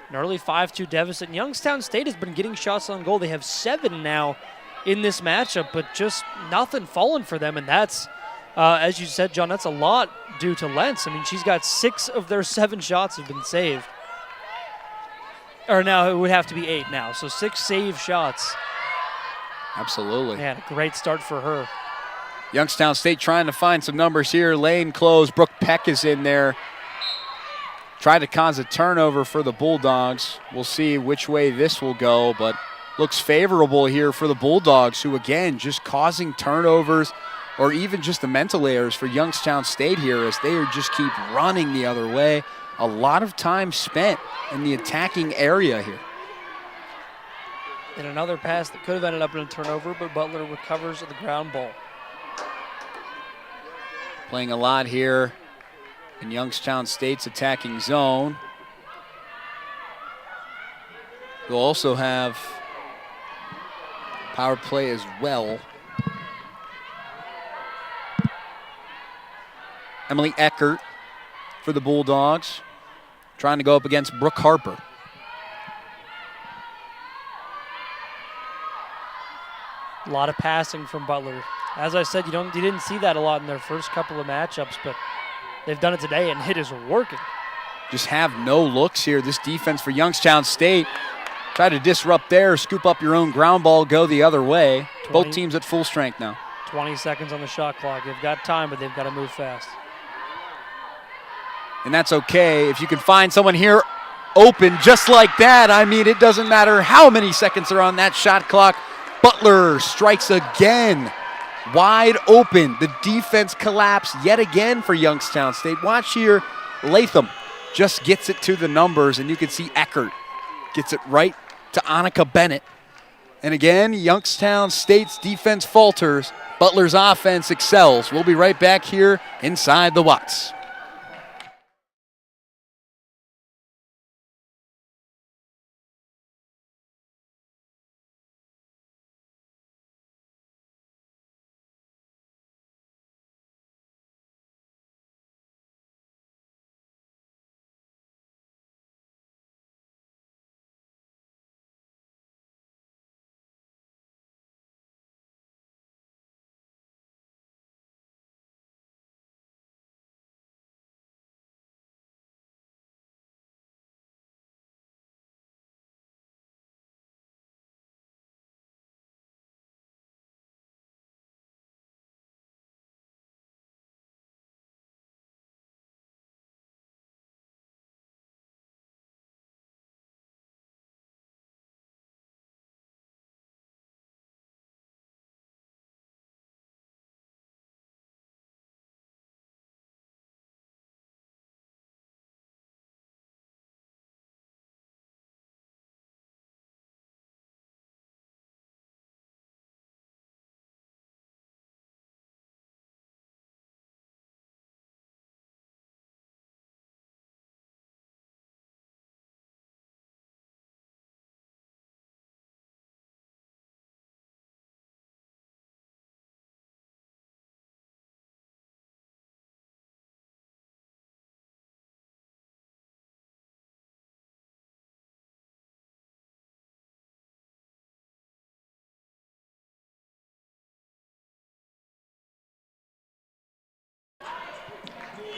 An early 5-2 deficit. And Youngstown State has been getting shots on goal. They have 7 now in this matchup, but just nothing falling for them. And that's, as you said, John, that's a lot due to Lentz. I mean, she's got 6 of their 7 shots have been saved. Or now it would have to be 8 now. So 6 save shots. Absolutely. Man, a great start for her. Youngstown State trying to find some numbers here. Lane closed. Brooke Peck is in there. Tried to cause a turnover for the Bulldogs. We'll see which way this will go, but looks favorable here for the Bulldogs, who, again, just causing turnovers or even just the mental errors for Youngstown State here as they just keep running the other way. A lot of time spent in the attacking area here. And another pass that could have ended up in a turnover, but Butler recovers the ground ball. Playing a lot here in Youngstown State's attacking zone. We'll also have power play as well. Emily Eckert for the Bulldogs, trying to go up against Brooke Harper. A lot of passing from Butler. As I said, you didn't see that a lot in their first couple of matchups, but they've done it today, and it is working. Just have no looks here. This defense for Youngstown State. Try to disrupt there, scoop up your own ground ball, go the other way. Both teams at full strength now. 20 seconds on the shot clock. They've got time, but they've got to move fast. And that's okay. If you can find someone here open just like that, I mean, it doesn't matter how many seconds are on that shot clock. Butler strikes again. Wide open. The defense collapsed yet again for Youngstown State. Watch here. Latham just gets it to the numbers, and you can see Eckert gets it right to Annika Bennett. And again, Youngstown State's defense falters. Butler's offense excels. We'll be right back here inside the WLAX.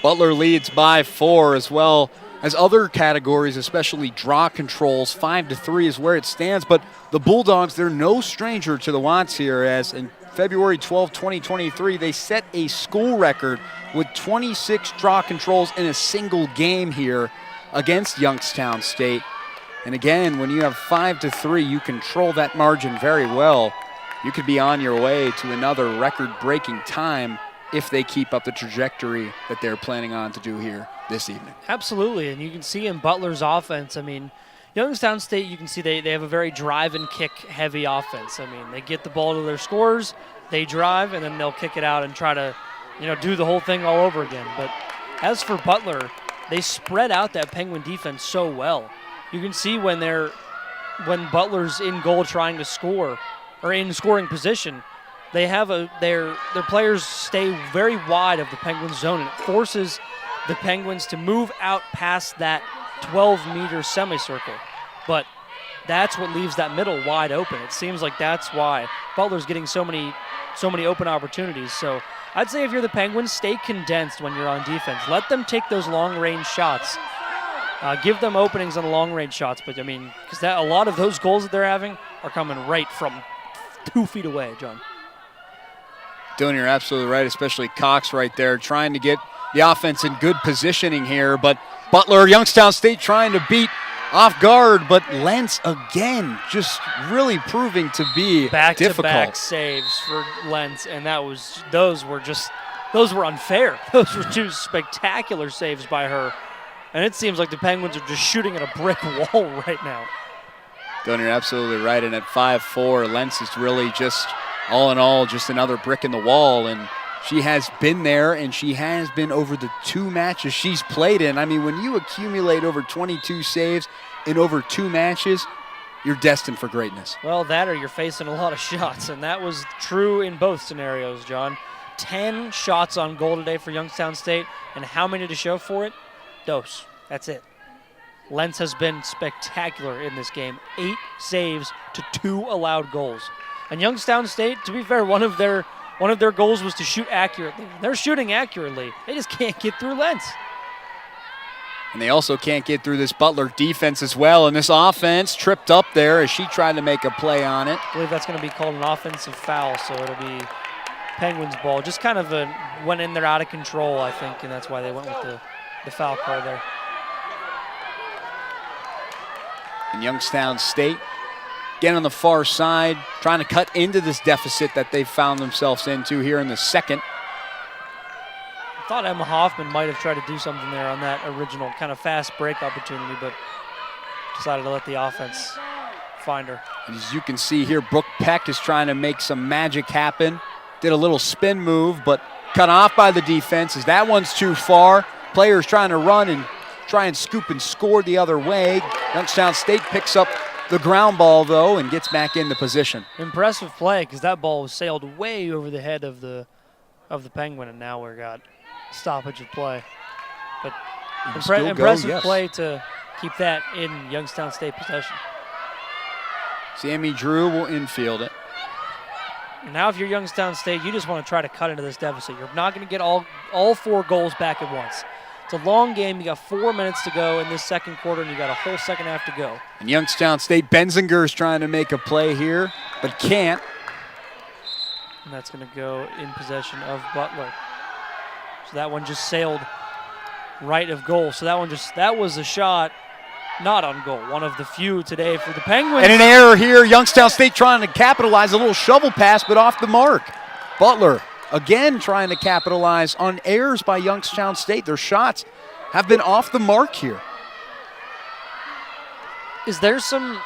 Butler leads by 4 as well as other categories, especially draw controls. 5-3 is where it stands, but the Bulldogs, they're no stranger to the Watts here, as in February 12, 2023, they set a school record with 26 draw controls in a single game here against Youngstown State. And again, when you have 5-3, you control that margin very well. You could be on your way to another record-breaking time if they keep up the trajectory that they're planning on to do here this evening. Absolutely, and you can see in Butler's offense, I mean, Youngstown State, you can see they have a very drive and kick heavy offense. I mean, they get the ball to their scorers, they drive, and then they'll kick it out and try to, do the whole thing all over again. But as for Butler, they spread out that Penguin defense so well. You can see when Butler's in goal trying to score or in scoring position, they have their players stay very wide of the Penguins zone, and it forces the Penguins to move out past that 12-meter semicircle. But that's what leaves that middle wide open. It seems like that's why Butler's getting so many open opportunities. So I'd say if you're the Penguins, stay condensed when you're on defense. Let them take those long-range shots. Give them openings on the long-range shots. But, because a lot of those goals that they're having are coming right from 2 feet away, John. Dylan, you're absolutely right, especially Cox right there trying to get the offense in good positioning here. But Butler, Youngstown State trying to beat off guard, but Lentz again just really proving to be back-to-back saves for Lentz, and those were unfair. Those were 2 spectacular saves by her. And it seems like the Penguins are just shooting at a brick wall right now. Dylan, you're absolutely right. And at 5'4", Lentz is really just, all in all, just another brick in the wall. And she has been there, and she has been over the 2 matches she's played in. I mean, when you accumulate over 22 saves in over 2 matches, you're destined for greatness. Well, that or you're facing a lot of shots, and that was true in both scenarios, John. 10 shots on goal today for Youngstown State, and how many to show for it? Dose. That's it. Lentz has been spectacular in this game. 8 saves to 2 allowed goals. And Youngstown State, to be fair, one of their goals was to shoot accurately. They're shooting accurately. They just can't get through Lentz. And they also can't get through this Butler defense as well. And this offense tripped up there as she tried to make a play on it. I believe that's going to be called an offensive foul, so it'll be Penguins ball. Just kind of went in there out of control, I think, and that's why they went with the foul call there. And Youngstown State, again on the far side, trying to cut into this deficit that they've found themselves into here in the second. I thought Emma Hoffman might have tried to do something there on that original kind of fast break opportunity, but decided to let the offense find her. And as you can see here, Brooke Peck is trying to make some magic happen. Did a little spin move, but cut off by the defense as that one's too far. Players trying to run and try and scoop and score the other way. Youngstown State picks up the ground ball, though, and gets back into position. Impressive play, because that ball was sailed way over the head of the Penguin, and now we've got stoppage of play. But impressive play to keep that in Youngstown State possession. Sammy Drew will infield it. Now if you're Youngstown State, you just want to try to cut into this deficit. You're not going to get all 4 goals back at once. It's a long game. You got 4 minutes to go in this second quarter, and you got a whole second half to go. And Youngstown State, Benzinger is trying to make a play here, but can't. And that's going to go in possession of Butler. So that one just sailed right of goal. So that was a shot not on goal. One of the few today for the Penguins. And an error here. Youngstown State trying to capitalize. A little shovel pass, but off the mark. Butler again trying to capitalize on errors by Youngstown State. Their shots have been off the mark here. Is there some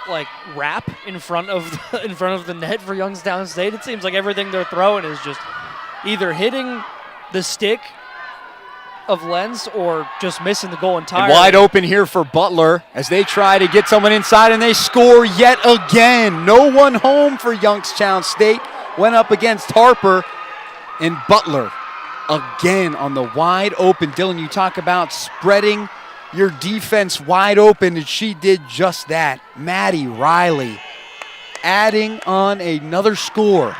wrap in front of the net for Youngstown State? It seems like everything they're throwing is just either hitting the stick of Lentz or just missing the goal entirely. And wide open here for Butler as they try to get someone inside, and they score yet again. No one home for Youngstown State. Went up against Harper, and Butler again on the wide open. Dylan, you talk about spreading your defense wide open, and she did just that. Maddie Riley adding on another score.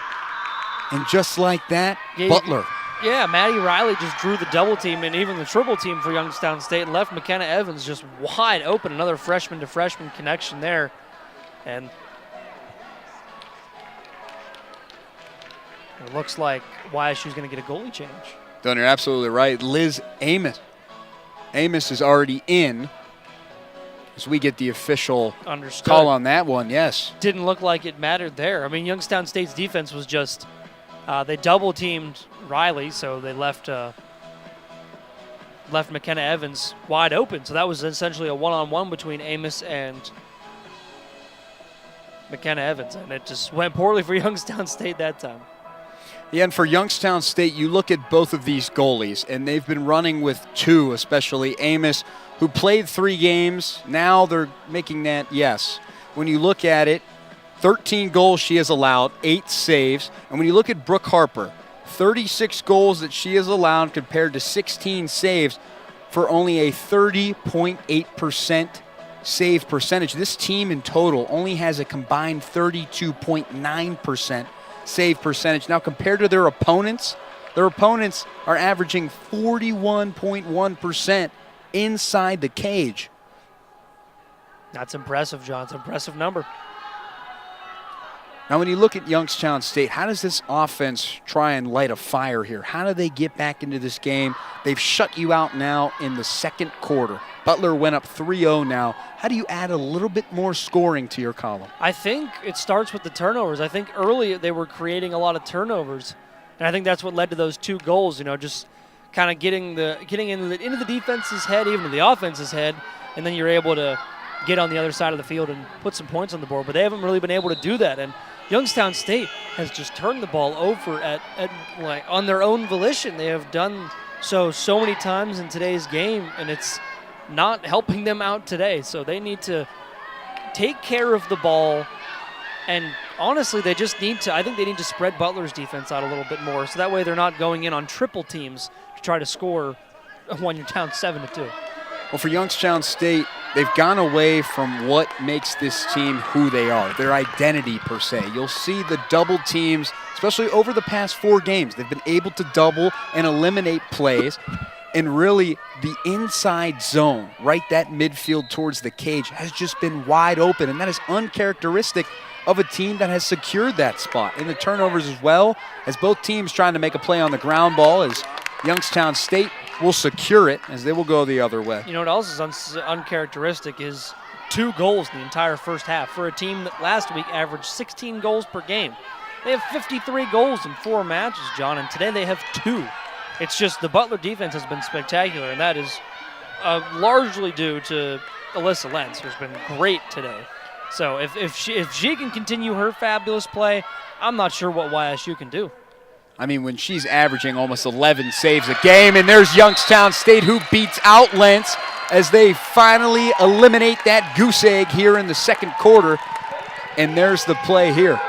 And just like that, Butler Yeah, Maddie Riley just drew the double team and even the triple team for Youngstown State and left McKenna Evans just wide open. Another freshman to freshman connection there. And it looks like YSU's going to get a goalie change. Don, you're absolutely right. Liz Amos is already in. As we get the official call on that one, yes. Didn't look like it mattered there. I mean, Youngstown State's defense was just, they double-teamed Riley, so they left McKenna Evans wide open. So that was essentially a one-on-one between Amos and McKenna Evans, and it just went poorly for Youngstown State that time. Yeah, and for Youngstown State, you look at both of these goalies, and they've been running with two, especially Amos, who played 3 games. Now they're making that, yes. When you look at it, 13 goals she has allowed, 8 saves. And when you look at Brooke Harper, 36 goals that she has allowed compared to 16 saves for only a 30.8% save percentage. This team in total only has a combined 32.9% save percentage. Now compared to their opponents are averaging 41.1% inside the cage. That's impressive, John. It's an impressive number. Now, when you look at Youngstown State, how does this offense try and light a fire here? How do they get back into this game? They've shut you out now in the second quarter. Butler went up 3-0 now. How do you add a little bit more scoring to your column? I think it starts with the turnovers. I think early they were creating a lot of turnovers, and I think that's what led to those 2 goals, just kind of getting into the defense's head, even to the offense's head, and then you're able to get on the other side of the field and put some points on the board. But they haven't really been able to do that, and Youngstown State has just turned the ball over on their own volition. They have done so many times in today's game, and it's not helping them out today. So they need to take care of the ball, and honestly, I think they need to spread Butler's defense out a little bit more, so that way they're not going in on triple teams to try to score when you're down 7-2. Well, for Youngstown State, they've gone away from what makes this team who they are, their identity per se. You'll see the double teams, especially over the past 4 games. They've been able to double and eliminate plays. And really, the inside zone, right, that midfield towards the cage, has just been wide open. And that is uncharacteristic of a team that has secured that spot. In the turnovers as well, as both teams trying to make a play on the ground ball, as Youngstown State will secure it as they will go the other way. You know what else is uncharacteristic is 2 goals in the entire first half for a team that last week averaged 16 goals per game. They have 53 goals in 4 matches, John, and today they have 2. It's just the Butler defense has been spectacular, and that is largely due to Alyssa Lentz, who's been great today. So if she can continue her fabulous play, I'm not sure what YSU can do. I mean, when she's averaging almost 11 saves a game, and there's Youngstown State who beats out Lentz as they finally eliminate that goose egg here in the second quarter. And there's the play here.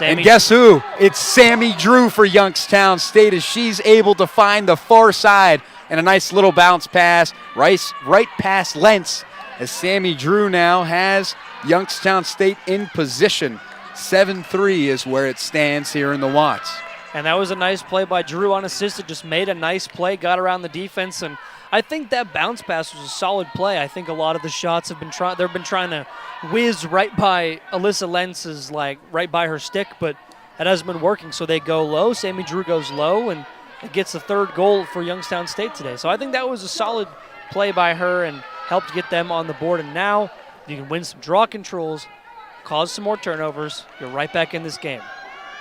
And guess who? It's Sammy Drew for Youngstown State as she's able to find the far side and a nice little bounce pass right past Lentz as Sammy Drew now has Youngstown State in position. 7-3 is where it stands here in the Watts. And that was a nice play by Drew unassisted, just made a nice play, got around the defense, and I think that bounce pass was a solid play. I think a lot of the shots have been trying to whiz right by Alyssa Lentz's, right by her stick, but that hasn't been working, so they go low. Sammy Drew goes low, and it gets the 3rd goal for Youngstown State today. So I think that was a solid play by her and helped get them on the board, and now you can win some draw controls, cause some more turnovers, you're right back in this game.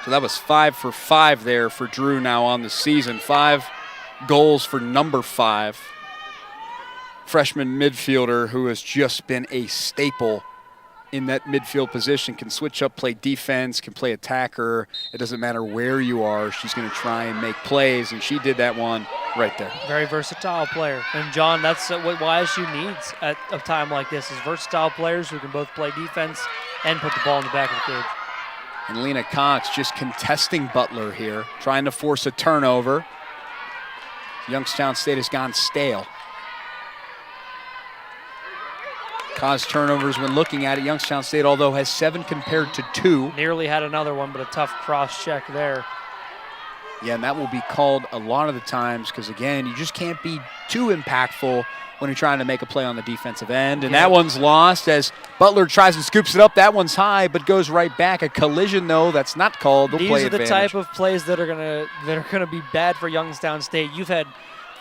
So that was 5 for 5 there for Drew now on the season. 5 goals for number 5. Freshman midfielder who has just been a staple in that midfield position, can switch up, play defense, can play attacker. It doesn't matter where you are. She's going to try and make plays, and she did that one right there. Very versatile player. And, John, that's what YSU needs at a time like this, is versatile players who can both play defense and put the ball in the back of the cage. And Lena Cox just contesting Butler here, trying to force a turnover. Youngstown State has gone stale. Caused turnovers when looking at it. Youngstown State, although, has 7 compared to 2. Nearly had another one, but a tough cross check there. Yeah, and that will be called a lot of the times because, again, you just can't be too impactful when you're trying to make a play on the defensive end. And that one's lost as Butler tries and scoops it up. That one's high, but goes right back. A collision, though, that's not called. They'll play These are the type of plays that are gonna be bad for Youngstown State. You've had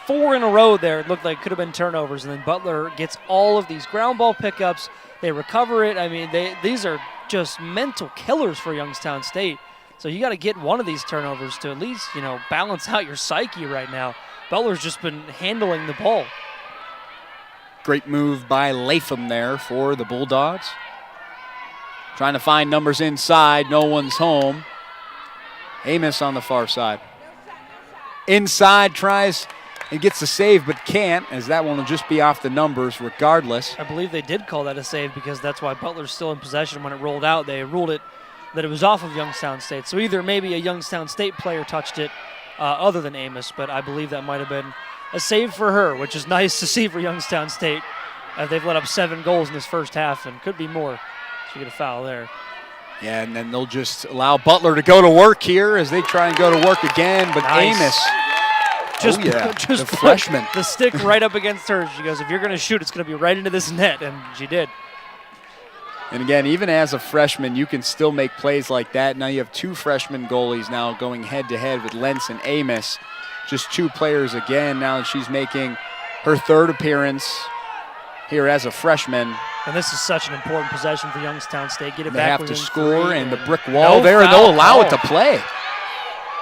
4 in a row there. It looked like could have been turnovers, and then Butler gets all of these ground ball pickups. They recover it. I mean, these are just mental killers for Youngstown State. So you got to get one of these turnovers to at least, balance out your psyche right now. Butler's just been handling the ball. Great move by Latham there for the Bulldogs. Trying to find numbers inside. No one's home. Amos on the far side. Inside, tries and gets the save, but can't, as that one will just be off the numbers regardless. I believe they did call that a save because that's why Butler's still in possession. When it rolled out, they ruled it that it was off of Youngstown State. So either maybe a Youngstown State player touched it other than Amos, but I believe that might have been a save for her, which is nice to see for Youngstown State. They've let up 7 goals in this first half and could be more. So you get a foul there. Yeah, and then they'll just allow Butler to go to work here as they try and go to work again, but nice. Amos. Just the freshman. The stick right up against her. She goes, if you're going to shoot, it's going to be right into this net, and she did. And again, even as a freshman, you can still make plays like that. Now you have 2 freshman goalies now going head-to-head with Lentz and Amos. Just 2 players again now that she's making her 3rd appearance here as a freshman. And this is such an important possession for Youngstown State. Get it they back have within to score, 3, and the brick wall there, and they'll allow it to play.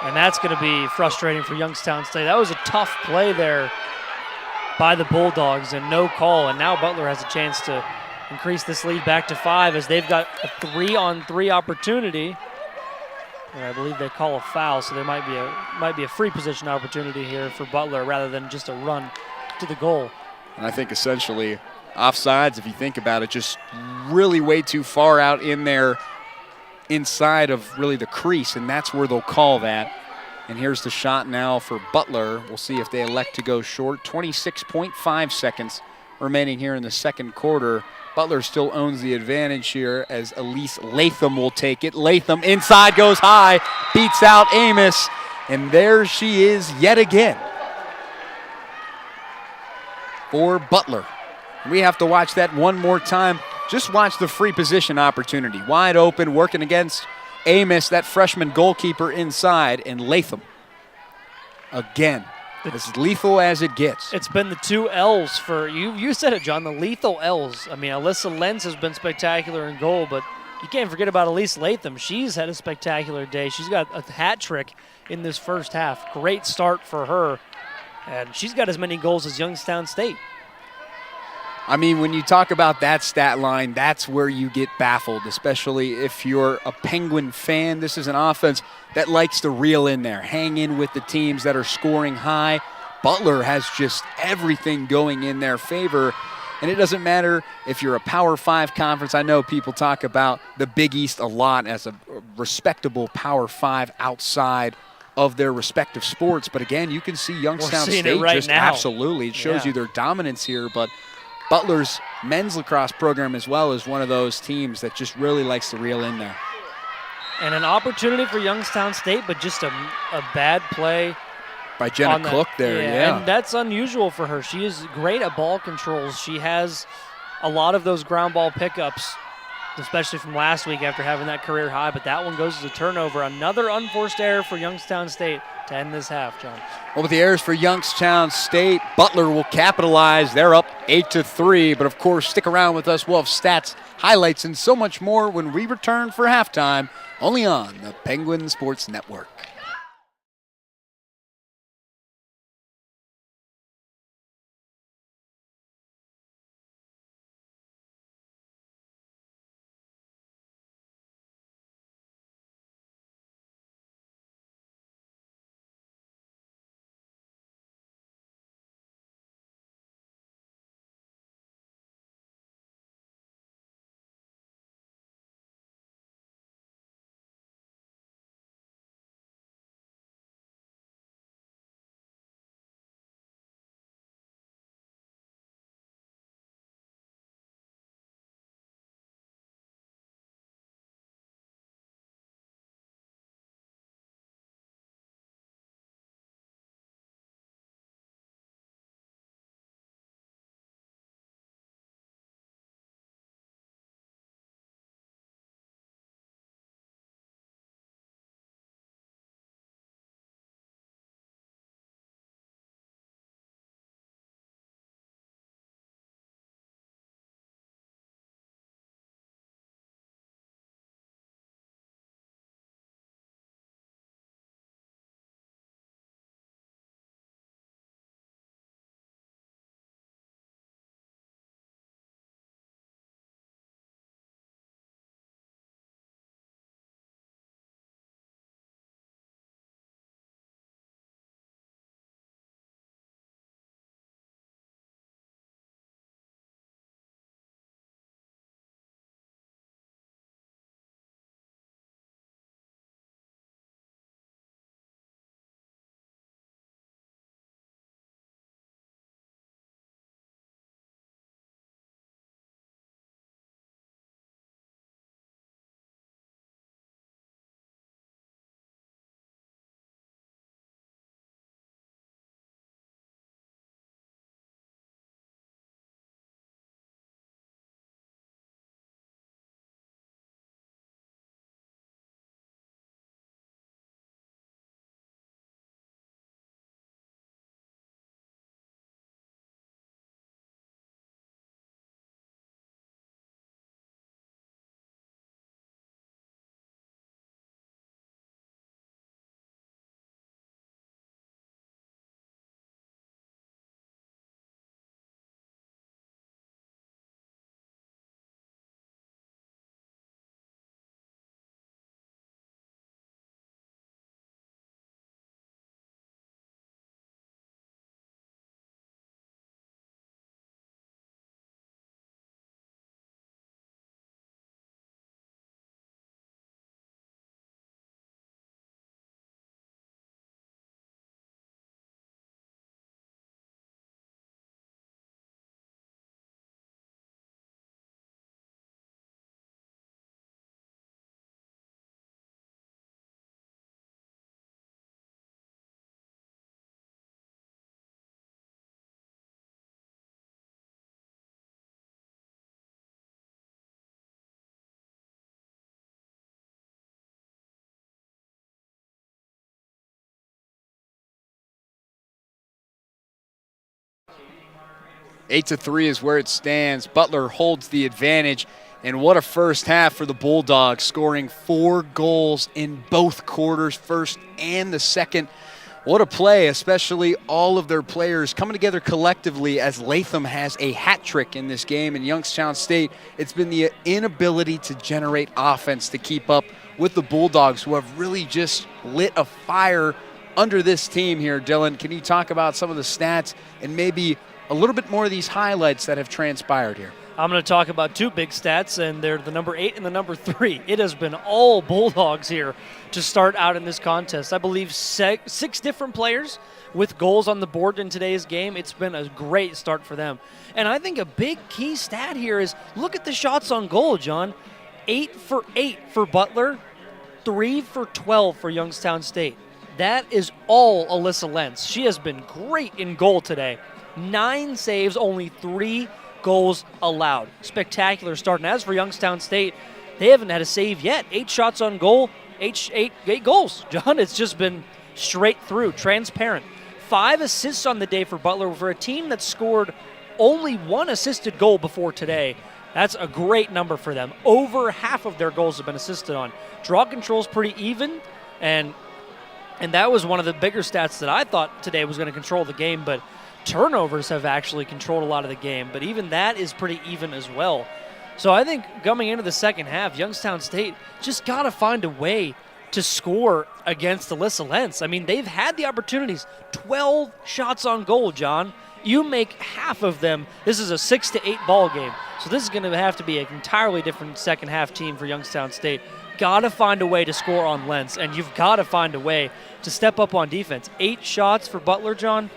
And that's going to be frustrating for Youngstown State. That was a tough play there by the Bulldogs and no call. And now Butler has a chance to increase this lead back to 5 as they've got a 3-on-3 opportunity. And I believe they call a foul, so there might be a free position opportunity here for Butler rather than just a run to the goal. And I think essentially offsides, if you think about it, just really way too far out in there inside of really the crease, and that's where they'll call that. And here's the shot now for Butler. We'll see if they elect to go short. 26.5 seconds remaining here in the second quarter. Butler still owns the advantage here as Elise Latham will take it. Latham inside goes high, beats out Amos, and there she is yet again for Butler. We have to watch that one more time. Just watch the free position opportunity. Wide open, working against Amos, that freshman goalkeeper inside, and Latham again. As lethal as it gets. It's been the 2 L's for you. You said it, John, the lethal L's. I mean, Alyssa Lentz has been spectacular in goal, but you can't forget about Elise Latham. She's had a spectacular day. She's got a hat trick in this first half. Great start for her, and she's got as many goals as Youngstown State. I mean, when you talk about that stat line, that's where you get baffled, especially if you're a Penguin fan. This is an offense that likes to reel in there, hang in with the teams that are scoring high. Butler has just everything going in their favor, and it doesn't matter if you're a Power 5 conference. I know people talk about the Big East a lot as a respectable Power 5 outside of their respective sports, but again, you can see Youngstown State right just now. Absolutely. It shows you their dominance here, but Butler's men's lacrosse program as well is one of those teams that just really likes to reel in there. And an opportunity for Youngstown State, but just a bad play. By Jenna Cook there, yeah. And that's unusual for her. She is great at ball controls. She has a lot of those ground ball pickups, especially from last week after having that career high, but that one goes as a turnover. Another unforced error for Youngstown State to end this half, John. Well, with the errors for Youngstown State, Butler will capitalize. They're up 8-3, but of course, stick around with us. We'll have stats, highlights, and so much more when we return for halftime, only on the Penguin Sports Network. 8-3 is where it stands. Butler holds the advantage. And what a first half for the Bulldogs, scoring 4 goals in both quarters, first and the second. What a play, especially all of their players coming together collectively as Latham has a hat trick in this game. And Youngstown State, it's been the inability to generate offense to keep up with the Bulldogs, who have really just lit a fire under this team here. Dylan, can you talk about some of the stats and maybe a little bit more of these highlights that have transpired here? I'm going to talk about 2 big stats, and they're the number 8 and the number 3. It has been all Bulldogs here to start out in this contest. I believe 6 different players with goals on the board in today's game. It's been a great start for them. And I think a big key stat here is look at the shots on goal, John. 8 for 8 for Butler, 3 for 12 for Youngstown State. That is all Alyssa Lentz. She has been great in goal today. 9 saves, only 3 goals allowed. Spectacular start. And as for Youngstown State, they haven't had a save yet. 8 shots on goal, 8 goals. John, it's just been straight through, transparent. 5 assists on the day for Butler for a team that scored only 1 assisted goal before today. That's a great number for them. Over half of their goals have been assisted on. Draw control's pretty even, and that was one of the bigger stats that I thought today was going to control the game, but turnovers have actually controlled a lot of the game, but even that is pretty even as well. So I think coming into the second half, Youngstown State just got to find a way to score against Alyssa Lentz. I mean, they've had the opportunities. 12 shots on goal, John. You make half of them. This is a 6-8 ball game. So this is going to have to be an entirely different second half team for Youngstown State. Got to find a way to score on Lentz, and you've got to find a way to step up on defense. 8 shots for Butler, John.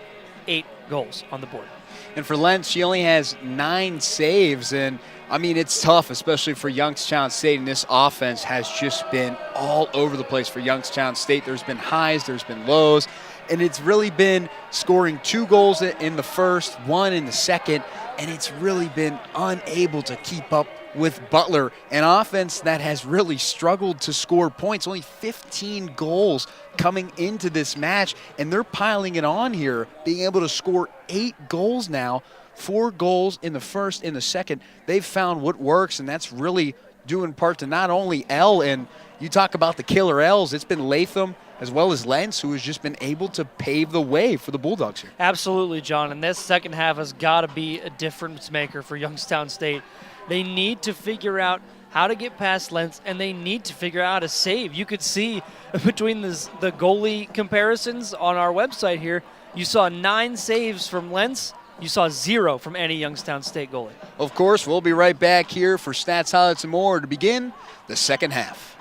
8 goals on the board. And for Lentz, she only has 9 saves. And, I mean, it's tough, especially for Youngstown State. And this offense has just been all over the place for Youngstown State. There's been highs, there's been lows. And it's really been scoring 2 goals in the first, 1 in the second. And it's really been unable to keep up with Butler, an offense that has really struggled to score points. Only 15 goals coming into this match, and they're piling it on here, being able to score 8 goals now, 4 goals in the first, in the second. They've found what works, and that's really due in part to not only Elle, and you talk about the killer L's, it's been Latham as well as Lentz, who has just been able to pave the way for the Bulldogs here. Absolutely, John, and this second half has got to be a difference maker for Youngstown State. They need to figure out how to get past Lentz, and they need to figure out a save. You could see between the goalie comparisons on our website here, you saw 9 saves from Lentz. You saw 0 from any Youngstown State goalie. Of course, we'll be right back here for stats, highlights, and more to begin the second half.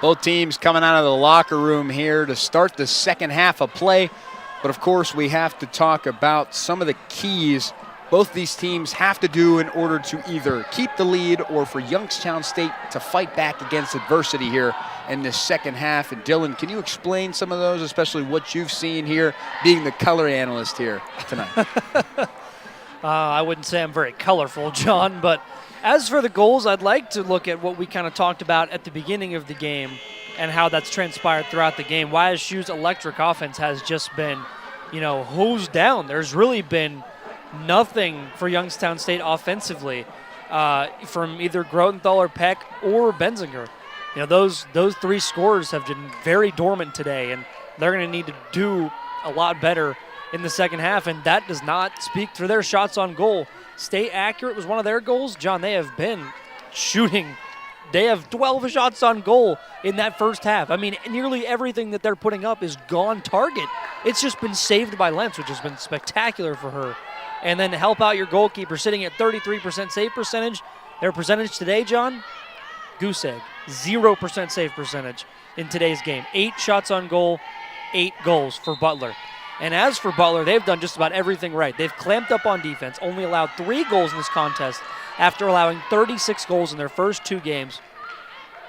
Both teams coming out of the locker room here to start the second half of play. But of course, we have to talk about some of the keys both these teams have to do in order to either keep the lead or for Youngstown State to fight back against adversity here in this second half. And Dylan, can you explain some of those, especially what you've seen here, being the color analyst here tonight? I wouldn't say I'm very colorful, John, but as for the goals, I'd like to look at what we kind of talked about at the beginning of the game and how that's transpired throughout the game. YSU's electric offense has just been, hosed down. There's really been nothing for Youngstown State offensively from either Grotenthaler, Peck, or Benzinger. Those three scorers have been very dormant today, and they're going to need to do a lot better in the second half, and that does not speak for their shots on goal. Stay accurate was one of their goals. John, they have been shooting. They have 12 shots on goal in that first half. I mean, nearly everything that they're putting up is gone target. It's just been saved by Lentz, which has been spectacular for her. And then help out your goalkeeper sitting at 33% save percentage. Their percentage today, John, goose egg, 0% save percentage in today's game. 8 shots on goal, 8 goals for Butler. And as for Butler, they've done just about everything right. They've clamped up on defense, only allowed 3 goals in this contest after allowing 36 goals in their first 2 games.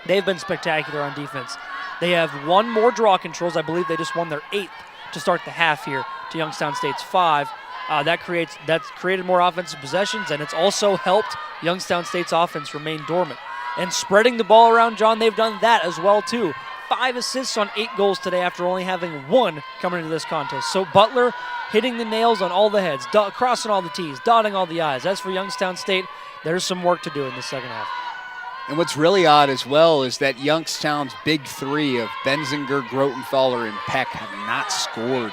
They've been spectacular on defense. They have 1 more draw controls. I believe they just won their 8th to start the half here to Youngstown State's 5. That's created more offensive possessions, and it's also helped Youngstown State's offense remain dormant. And spreading the ball around, John, they've done that as well, too. 5 assists on 8 goals today after only having 1 coming into this contest. So Butler hitting the nails on all the heads, crossing all the T's, dotting all the I's. As for Youngstown State, there's some work to do in the second half. And what's really odd as well is that Youngstown's big 3 of Benzinger, Grotenthaler, and Peck have not scored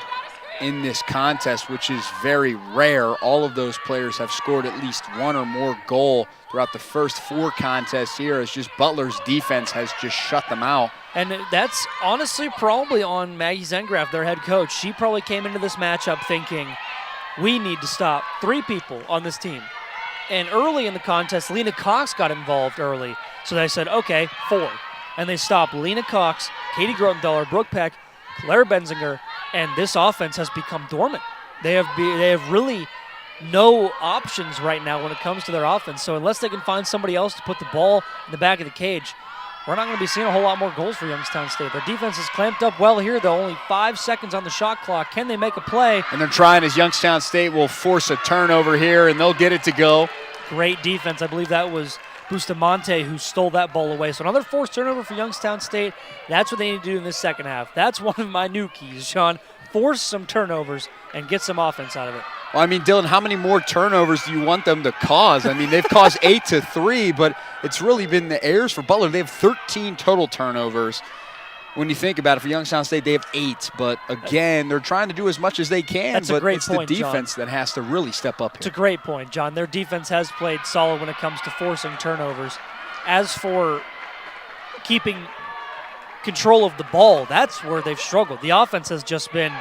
in this contest, which is very rare. All of those players have scored at least 1 or more goal throughout the first 4 contests here. It's just Butler's defense has just shut them out. And that's honestly probably on Maggie Zengraf, their head coach. She probably came into this matchup thinking, we need to stop 3 people on this team. And early in the contest, Lena Cox got involved early. So they said, okay, 4. And they stopped Lena Cox, Katie Grotenthaler, Brooke Peck, Claire Benzinger, and this offense has become dormant. They have really no options right now when it comes to their offense. So unless they can find somebody else to put the ball in the back of the cage, we're not going to be seeing a whole lot more goals for Youngstown State. Their defense is clamped up well here, though. Only 5 seconds on the shot clock. Can they make a play? And they're trying as Youngstown State will force a turnover here, and they'll get it to go. Great defense. I believe that was Bustamante who stole that ball away. So another forced turnover for Youngstown State. That's what they need to do in this second half. That's one of my new keys, Sean. Force some turnovers and get some offense out of it. Well, I mean, Dylan, how many more turnovers do you want them to cause? I mean, they've caused 8 to 3, but it's really been the errors for Butler. They have 13 total turnovers. When you think about it, for Youngstown State, they have 8. But again, they're trying to do as much as they can. That's a great point, the defense John. That has to really step up here. It's a great point, John. Their defense has played solid when it comes to forcing turnovers. As for keeping control of the ball, that's where they've struggled. The offense has just been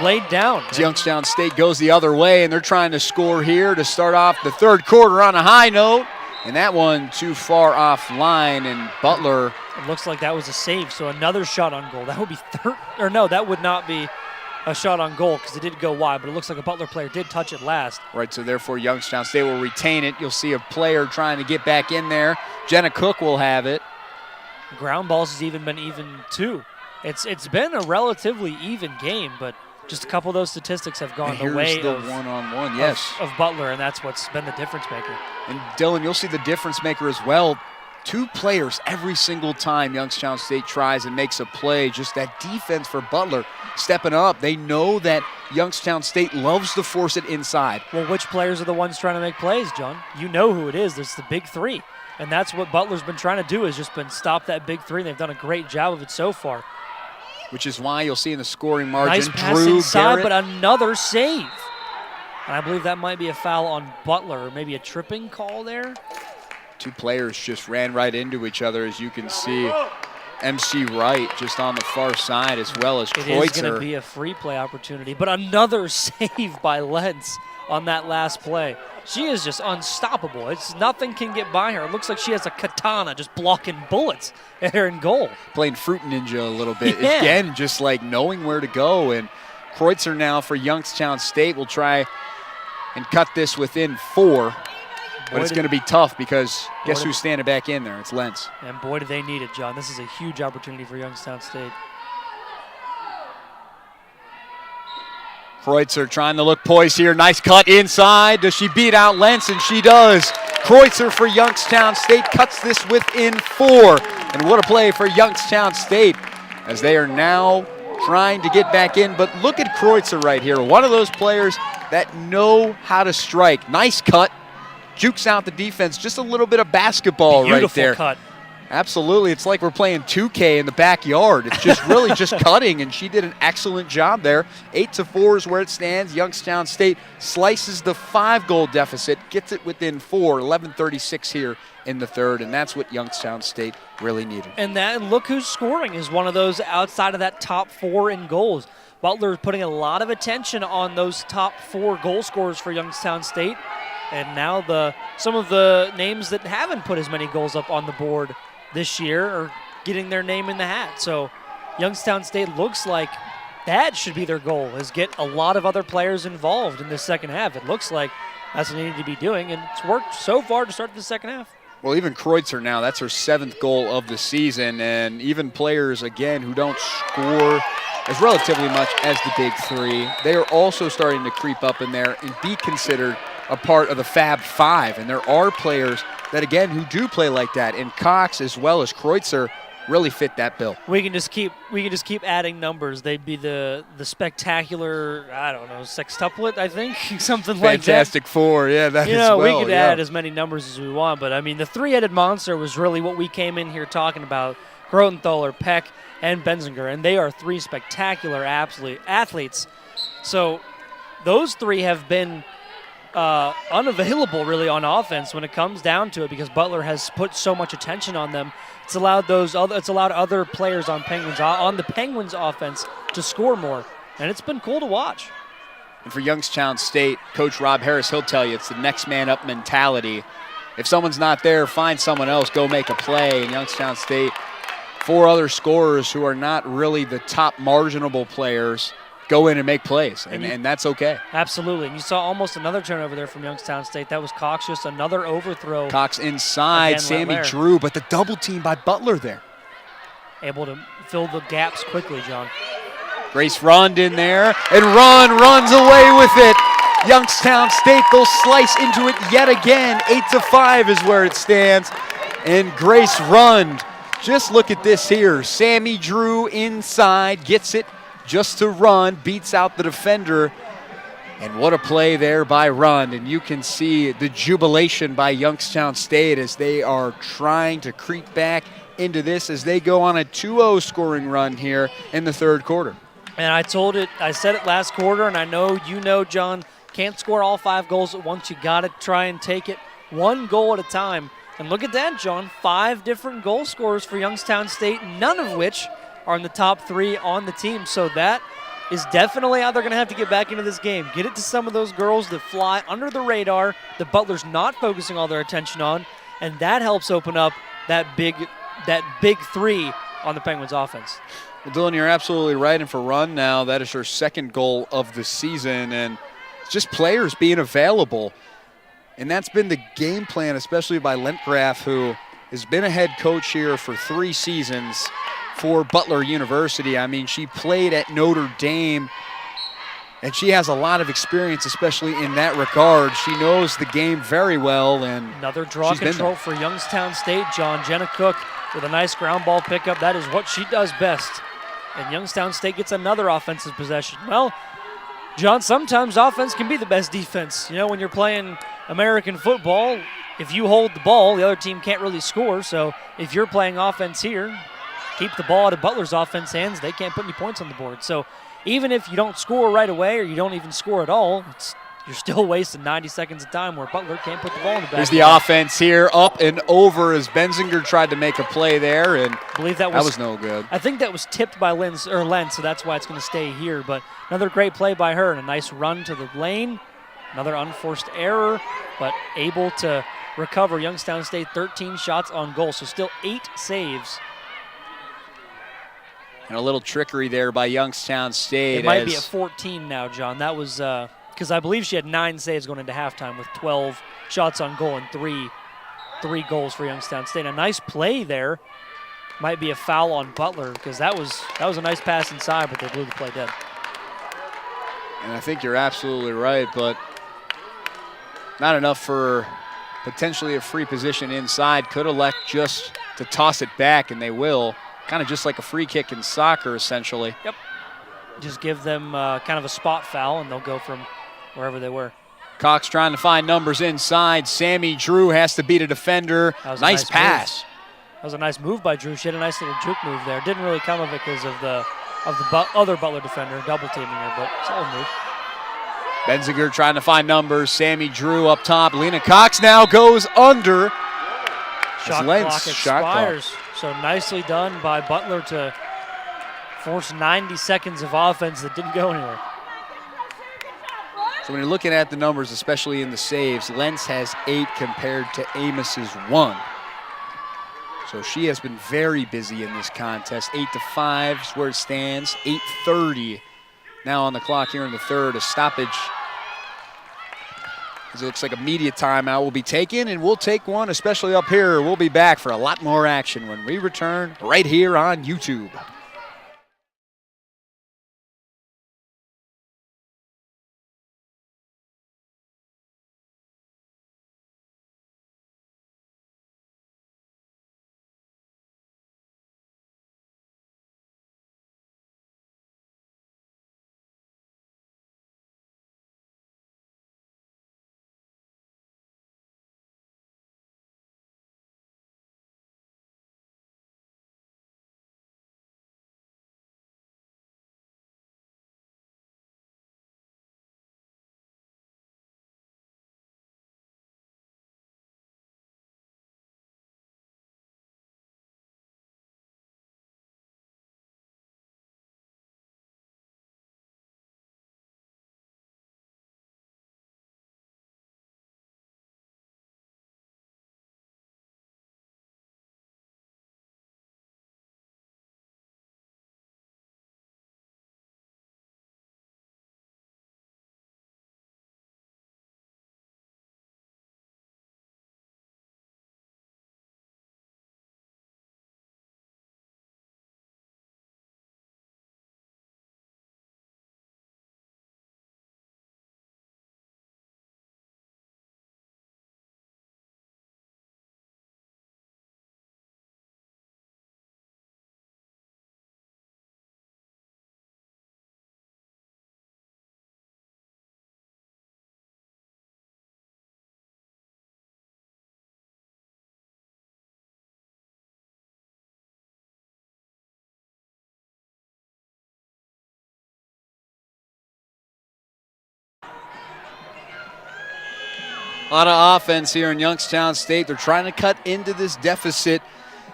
laid down. Youngstown State goes the other way, and they're trying to score here to start off the third quarter on a high note. And that one too far offline, and Butler. It looks like that was a save, so another shot on goal. That would be that would not be a shot on goal because it did go wide, but it looks like a Butler player did touch it last. Right, so therefore Youngstown State will retain it. You'll see a player trying to get back in there. Jenna Cook will have it. Ground balls has even been even too. It's been a relatively even game, but just a couple of those statistics have gone the way of one-on-one, yes, of Butler, and that's what's been the difference maker. And Dylan, you'll see the difference maker as well. 2 players every single time Youngstown State tries and makes a play. Just that defense for Butler stepping up. They know that Youngstown State loves to force it inside. Well, which players are the ones trying to make plays, John? You know who it is. It's the big 3. And that's what Butler's been trying to do, is just been stop that big 3. And they've done a great job of it so far. Which is why you'll see in the scoring margin, nice pass Drew inside, Garrett. But another save. And I believe that might be a foul on Butler, or maybe a tripping call there. 2 players just ran right into each other, as you can see. MC Wright just on the far side, as well as Kreutzer. It is going to be a free play opportunity, but another save by Lentz on that last play. She is just unstoppable. Nothing can get by her. It looks like she has a katana just blocking bullets at her in goal. Playing Fruit Ninja a little bit. Yeah. Again, just like knowing where to go. And Kreutzer now for Youngstown State will try and cut this within 4. But it's going to be tough because guess who's standing back in there? It's Lentz. And boy, do they need it, John. This is a huge opportunity for Youngstown State. Kreutzer trying to look poised here. Nice cut inside. Does she beat out Lentz? And she does. Kreutzer for Youngstown State cuts this within 4. And what a play for Youngstown State as they are now trying to get back in. But look at Kreutzer right here. One of those players that know how to strike. Nice cut. Jukes out the defense. Just a little bit of basketball right there. Beautiful cut. Absolutely. It's like we're playing 2K in the backyard. It's just really just cutting, and she did an excellent job there. 8-4 is where it stands. Youngstown State slices the 5-goal deficit, gets it within 4, 11:36 here in the third, and that's what Youngstown State really needed. And look who's scoring is one of those outside of that top 4 in goals. Butler is putting a lot of attention on those top 4 goal scorers for Youngstown State. And now some of the names that haven't put as many goals up on the board this year are getting their name in the hat. So Youngstown State looks like that should be their goal, is get a lot of other players involved in the second half. It looks like that's what they need to be doing, and it's worked so far to start the second half. Well, even Kreutzer now, that's her 7th goal of the season, and even players, again, who don't score as relatively much as the big 3, they are also starting to creep up in there and be considered a part of the Fab 5. And there are players that, again, who do play like that, and Cox as well as Kreutzer really fit that bill. We can just keep adding numbers. They'd be the spectacular, I don't know, sextuplet, I think, something like that. Fantastic Four, yeah, that as well. We could add as many numbers as we want, but I mean, the 3-headed monster was really what we came in here talking about. Grotenthaler, Peck, and Benzinger, and they are 3 spectacular athletes. So those 3 have been unavailable really on offense when it comes down to it, because Butler has put so much attention on them. It's allowed other players on the Penguins offense to score more, and it's been cool to watch. And for Youngstown State, Coach Rob Harris, he'll tell you it's the next man up mentality. If someone's not there, find someone else, go make a play. And Youngstown State, 4 other scorers who are not really the top marginable players go in and make plays, and that's okay. Absolutely. And you saw almost another turnover there from Youngstown State. That was Cox, just another overthrow. Cox inside, Sammy Drew, but the double team by Butler there. Able to fill the gaps quickly, John. Grace Rund in there, and runs away with it. Youngstown State, they'll slice into it yet again. 8-5 is where it stands. And Grace Rund, just look at this here. Sammy Drew inside, gets it just to run, beats out the defender. And what a play there by Rund. And you can see the jubilation by Youngstown State as they are trying to creep back into this as they go on a 2-0 scoring run here in the third quarter. And I said it last quarter, and I know you know, John, can't score all 5 goals at once. You got to try and take it 1 goal at a time. And look at that, John, 5 different goal scorers for Youngstown State, none of which are in the top 3 on the team. So that is definitely how they're going to have to get back into this game. Get it to some of those girls that fly under the radar, that Butler's not focusing all their attention on, and that helps open up that big 3 on the Penguins offense. Well, Dylan, you're absolutely right. And for Rund now, that is her 2nd goal of the season. And it's just players being available. And that's been the game plan, especially by Lentgraf, who has been a head coach here for 3 seasons for Butler University. I mean, she played at Notre Dame, and she has a lot of experience, especially in that regard. She knows the game very well, and another draw control for Youngstown State. Jenna Cook with a nice ground ball pickup. That is what she does best. And Youngstown State gets another offensive possession. Well, John, sometimes offense can be the best defense. You know, when you're playing American football, if you hold the ball, the other team can't really score. So if you're playing offense here, keep the ball out of Butler's offense hands, they can't put any points on the board. So even if you don't score right away or you don't even score at all, you're still wasting 90 seconds of time where Butler can't put the ball in the back. There's the offense here, up and over as Benzinger tried to make a play there, and I believe that was no good. I think that was tipped by Lentz, so that's why it's going to stay here. But another great play by her and a nice run to the lane. Another unforced error, but able to recover. Youngstown State 13 shots on goal, so still 8 saves. And a little trickery there by Youngstown State. It might be at 14 now, John. That was because I believe she had 9 saves going into halftime with 12 shots on goal and three goals for Youngstown State. A nice play there. Might be a foul on Butler because that was a nice pass inside, but they blew the play dead. And I think you're absolutely right, but not enough for potentially a free position inside. Could elect just to toss it back, and they will. Kind of just like a free kick in soccer, essentially. Yep. Just give them kind of a spot foul, and they'll go from wherever they were. Cox trying to find numbers inside. Sammy Drew has to beat a defender. Nice pass. That was a nice move by Drew. She had a nice little juke move there. Didn't really come of it because of the other Butler defender double teaming her, but solid move. Benziger trying to find numbers. Sammy Drew up top. Lena Cox now goes under. Shot clock expires. So nicely done by Butler to force 90 seconds of offense that didn't go anywhere. So when you're looking at the numbers, especially in the saves, Lentz has 8 compared to Amos's 1. So she has been very busy in this contest. 8-5 is where it stands. 8:30 now on the clock here in the third. A stoppage, as it looks like a media timeout will be taken, and we'll take one, especially up here. We'll be back for a lot more action when we return right here on YouTube. A lot of offense here in Youngstown State. They're trying to cut into this deficit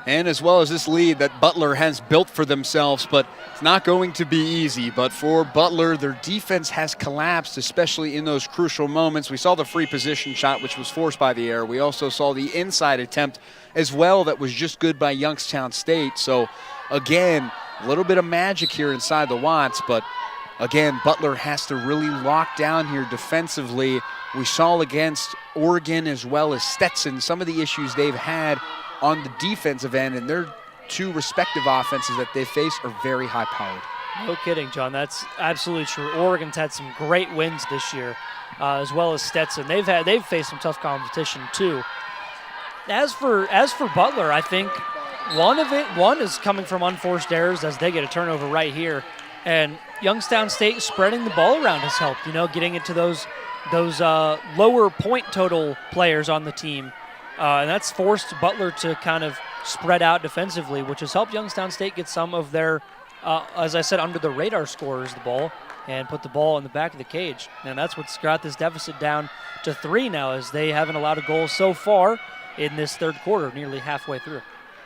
and as well as this lead that Butler has built for themselves, but it's not going to be easy. But for Butler, their defense has collapsed, especially in those crucial moments. We saw the free position shot, which was forced by the error. We also saw the inside attempt as well that was just good by Youngstown State. So, again, a little bit of magic here inside the Watts, but again, Butler has to really lock down here defensively. We saw against Oregon as well as Stetson some of the issues they've had on the defensive end, and their 2 respective offenses that they face are very high-powered. No kidding, John. That's absolutely true. Oregon's had some great wins this year, as well as Stetson. They've faced some tough competition too. As for Butler, I think one is coming from unforced errors as they get a turnover right here, and Youngstown State spreading the ball around has helped. Getting into those lower point total players on the team. And that's forced Butler to kind of spread out defensively, which has helped Youngstown State get some of their, as I said, under the radar scorers the ball and put the ball in the back of the cage. And that's what's got this deficit down to 3 now, as they haven't allowed a goal so far in this third quarter, nearly halfway through.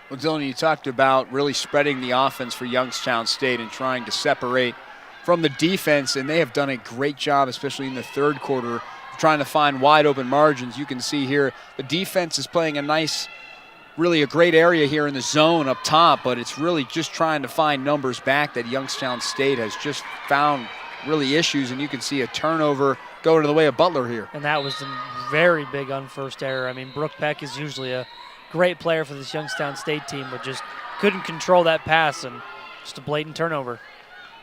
Well, Dylan, you talked about really spreading the offense for Youngstown State and trying to separate from the defense, and they have done a great job, especially in the third quarter, trying to find wide open margins. You can see here the defense is playing really a great area here in the zone up top, but it's really just trying to find numbers back that Youngstown State has just found really issues, and you can see a turnover going to the way of Butler here. And that was a very big unforced error. I mean, Brooke Peck is usually a great player for this Youngstown State team, but just couldn't control that pass, and just a blatant turnover.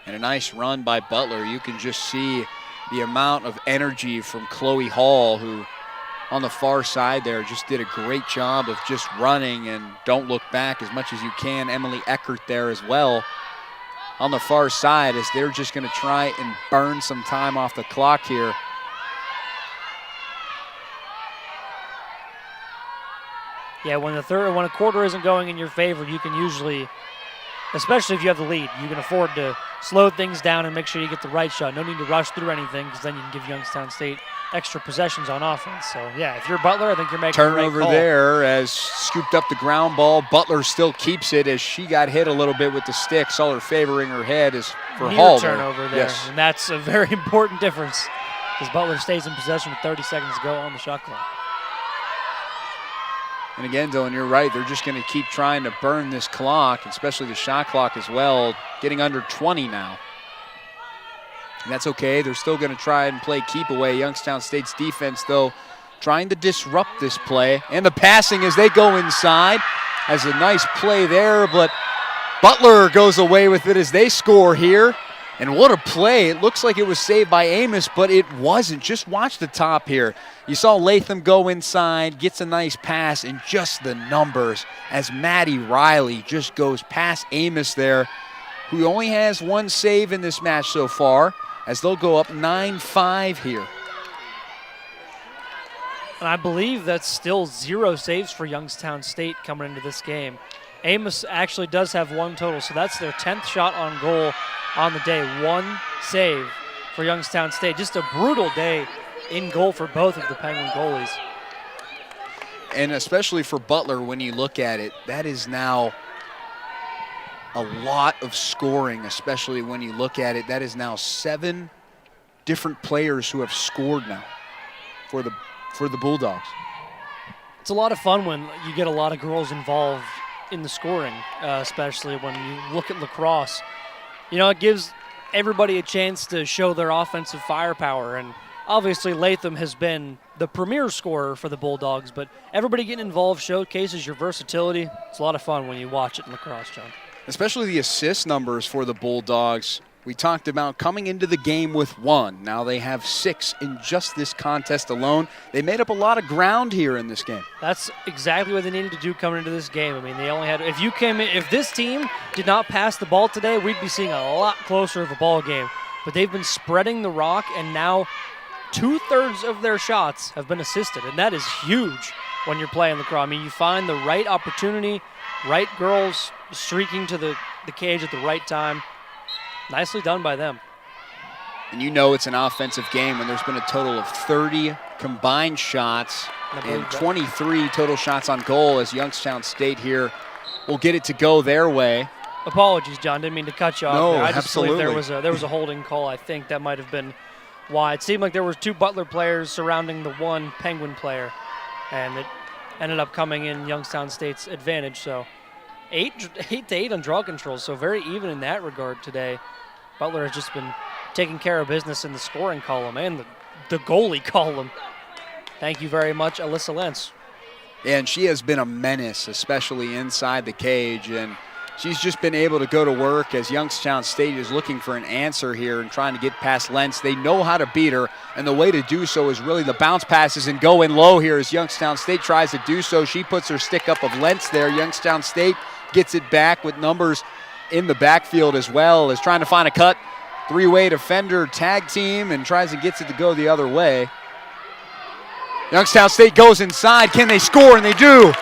And a nice run by Butler. You can just see the amount of energy from Chloe Hall, who on the far side there just did a great job of just running and don't look back as much as you can. Emily Eckert there as well on the far side, as they're just going to try and burn some time off the clock here. Yeah, when a quarter isn't going in your favor, you can usually, especially if you have the lead, you can afford to slow things down and make sure you get the right shot. No need to rush through anything, because then you can give Youngstown State extra possessions on offense. So, yeah, if you're Butler, I think you're making turnover the right call. there as scooped up the ground ball. Butler still keeps it as she got hit a little bit with the stick. Saw her favoring her head as for Near Hall turnover there. Yes. And that's a very important difference, because Butler stays in possession with 30 seconds to go on the shot clock. And again, Dylan, you're right. They're just going to keep trying to burn this clock, especially the shot clock as well, getting under 20 now. And that's okay. They're still going to try and play keep away. Youngstown State's defense, though, trying to disrupt this play. And the passing as they go inside. Has a nice play there, but Butler goes away with it as they score here. And what a play. It looks like it was saved by Amos, but it wasn't. Just watch the top here. You saw Latham go inside, gets a nice pass, and just the numbers as Maddie Riley just goes past Amos there, who only has one save in this match so far, as they'll go up 9-5 here. And I believe that's still 0 saves for Youngstown State coming into this game. Amos actually does have 1 total, so that's their 10th shot on goal on the day. 1 save for Youngstown State. Just a brutal day in goal for both of the Penguin goalies. And especially for Butler, when you look at it, that is now a lot of scoring, especially when you look at it. That is now 7 different players who have scored now for the Bulldogs. It's a lot of fun when you get a lot of girls involved in the scoring, especially when you look at lacrosse. You know, it gives everybody a chance to show their offensive firepower, and obviously Latham has been the premier scorer for the Bulldogs, but everybody getting involved showcases your versatility. It's a lot of fun when you watch it in lacrosse, John. Especially the assist numbers for the Bulldogs. We talked about coming into the game with 1. Now they have 6 in just this contest alone. They made up a lot of ground here in this game. That's exactly what they needed to do coming into this game. I mean, they only had, if this team did not pass the ball today, we'd be seeing a lot closer of a ball game. But they've been spreading the rock, and now 2/3 of their shots have been assisted, and that is huge when you're playing lacrosse. I mean, you find the right opportunity, right girls streaking to the cage at the right time. Nicely done by them. And you know it's an offensive game when there's been a total of 30 combined shots and 23 total shots on goal, as Youngstown State here will get it to go their way. Apologies, John. Didn't mean to cut you off No, there. I just absolutely. believe there was a holding call. I think that might have been why. It seemed like there were 2 Butler players surrounding the 1 Penguin player, and it ended up coming in Youngstown State's advantage. So 8-8 on draw control, so very even in that regard today. Butler has just been taking care of business in the scoring column and the goalie column. Thank you very much, Alyssa Lentz. And she has been a menace, especially inside the cage, and she's just been able to go to work as Youngstown State is looking for an answer here and trying to get past Lentz. They know how to beat her, and the way to do so is really the bounce passes and go in low here as Youngstown State tries to do so. She puts her stick up of Lentz there. Youngstown State gets it back with numbers in the backfield as well, as trying to find a cut. 3-way defender tag team and tries and gets it to go the other way. Youngstown State goes inside. Can they score? And they do.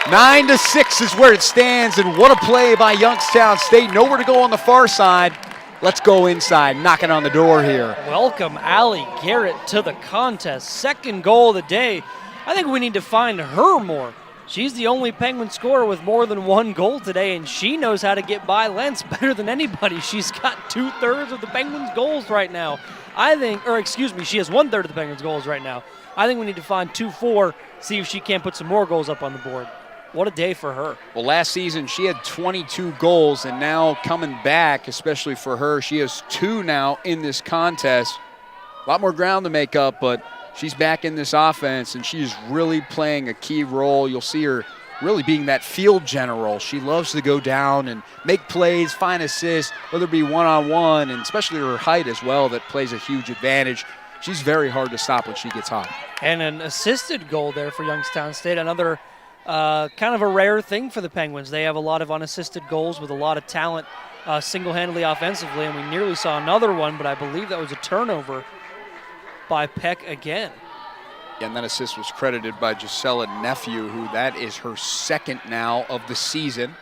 9-6 is where it stands, and what a play by Youngstown State. Nowhere to go on the far side. Let's go inside, knocking on the door here. Welcome Allie Garrett to the contest. 2nd goal of the day. I think we need to find her more. She's the only Penguin scorer with more than 1 goal today, and she knows how to get by Lentz better than anybody. She's got 2/3 of the Penguins' goals right now. She has 1/3 of the Penguins' goals right now. I think we need to find 2-4, see if she can't put some more goals up on the board. What a day for her. Well, last season she had 22 goals, and now coming back, especially for her, she has 2 now in this contest. A lot more ground to make up, but she's back in this offense, and she's really playing a key role. You'll see her really being that field general. She loves to go down and make plays, find assists, whether it be one-on-one, and especially her height as well, that plays a huge advantage. She's very hard to stop when she gets hot. And an assisted goal there for Youngstown State, another kind of a rare thing for the Penguins. They have a lot of unassisted goals with a lot of talent single-handedly offensively, and we nearly saw another one, but I believe that was a turnover by Peck again. And that assist was credited by Gisela Nephew, who that is her 2nd now of the season.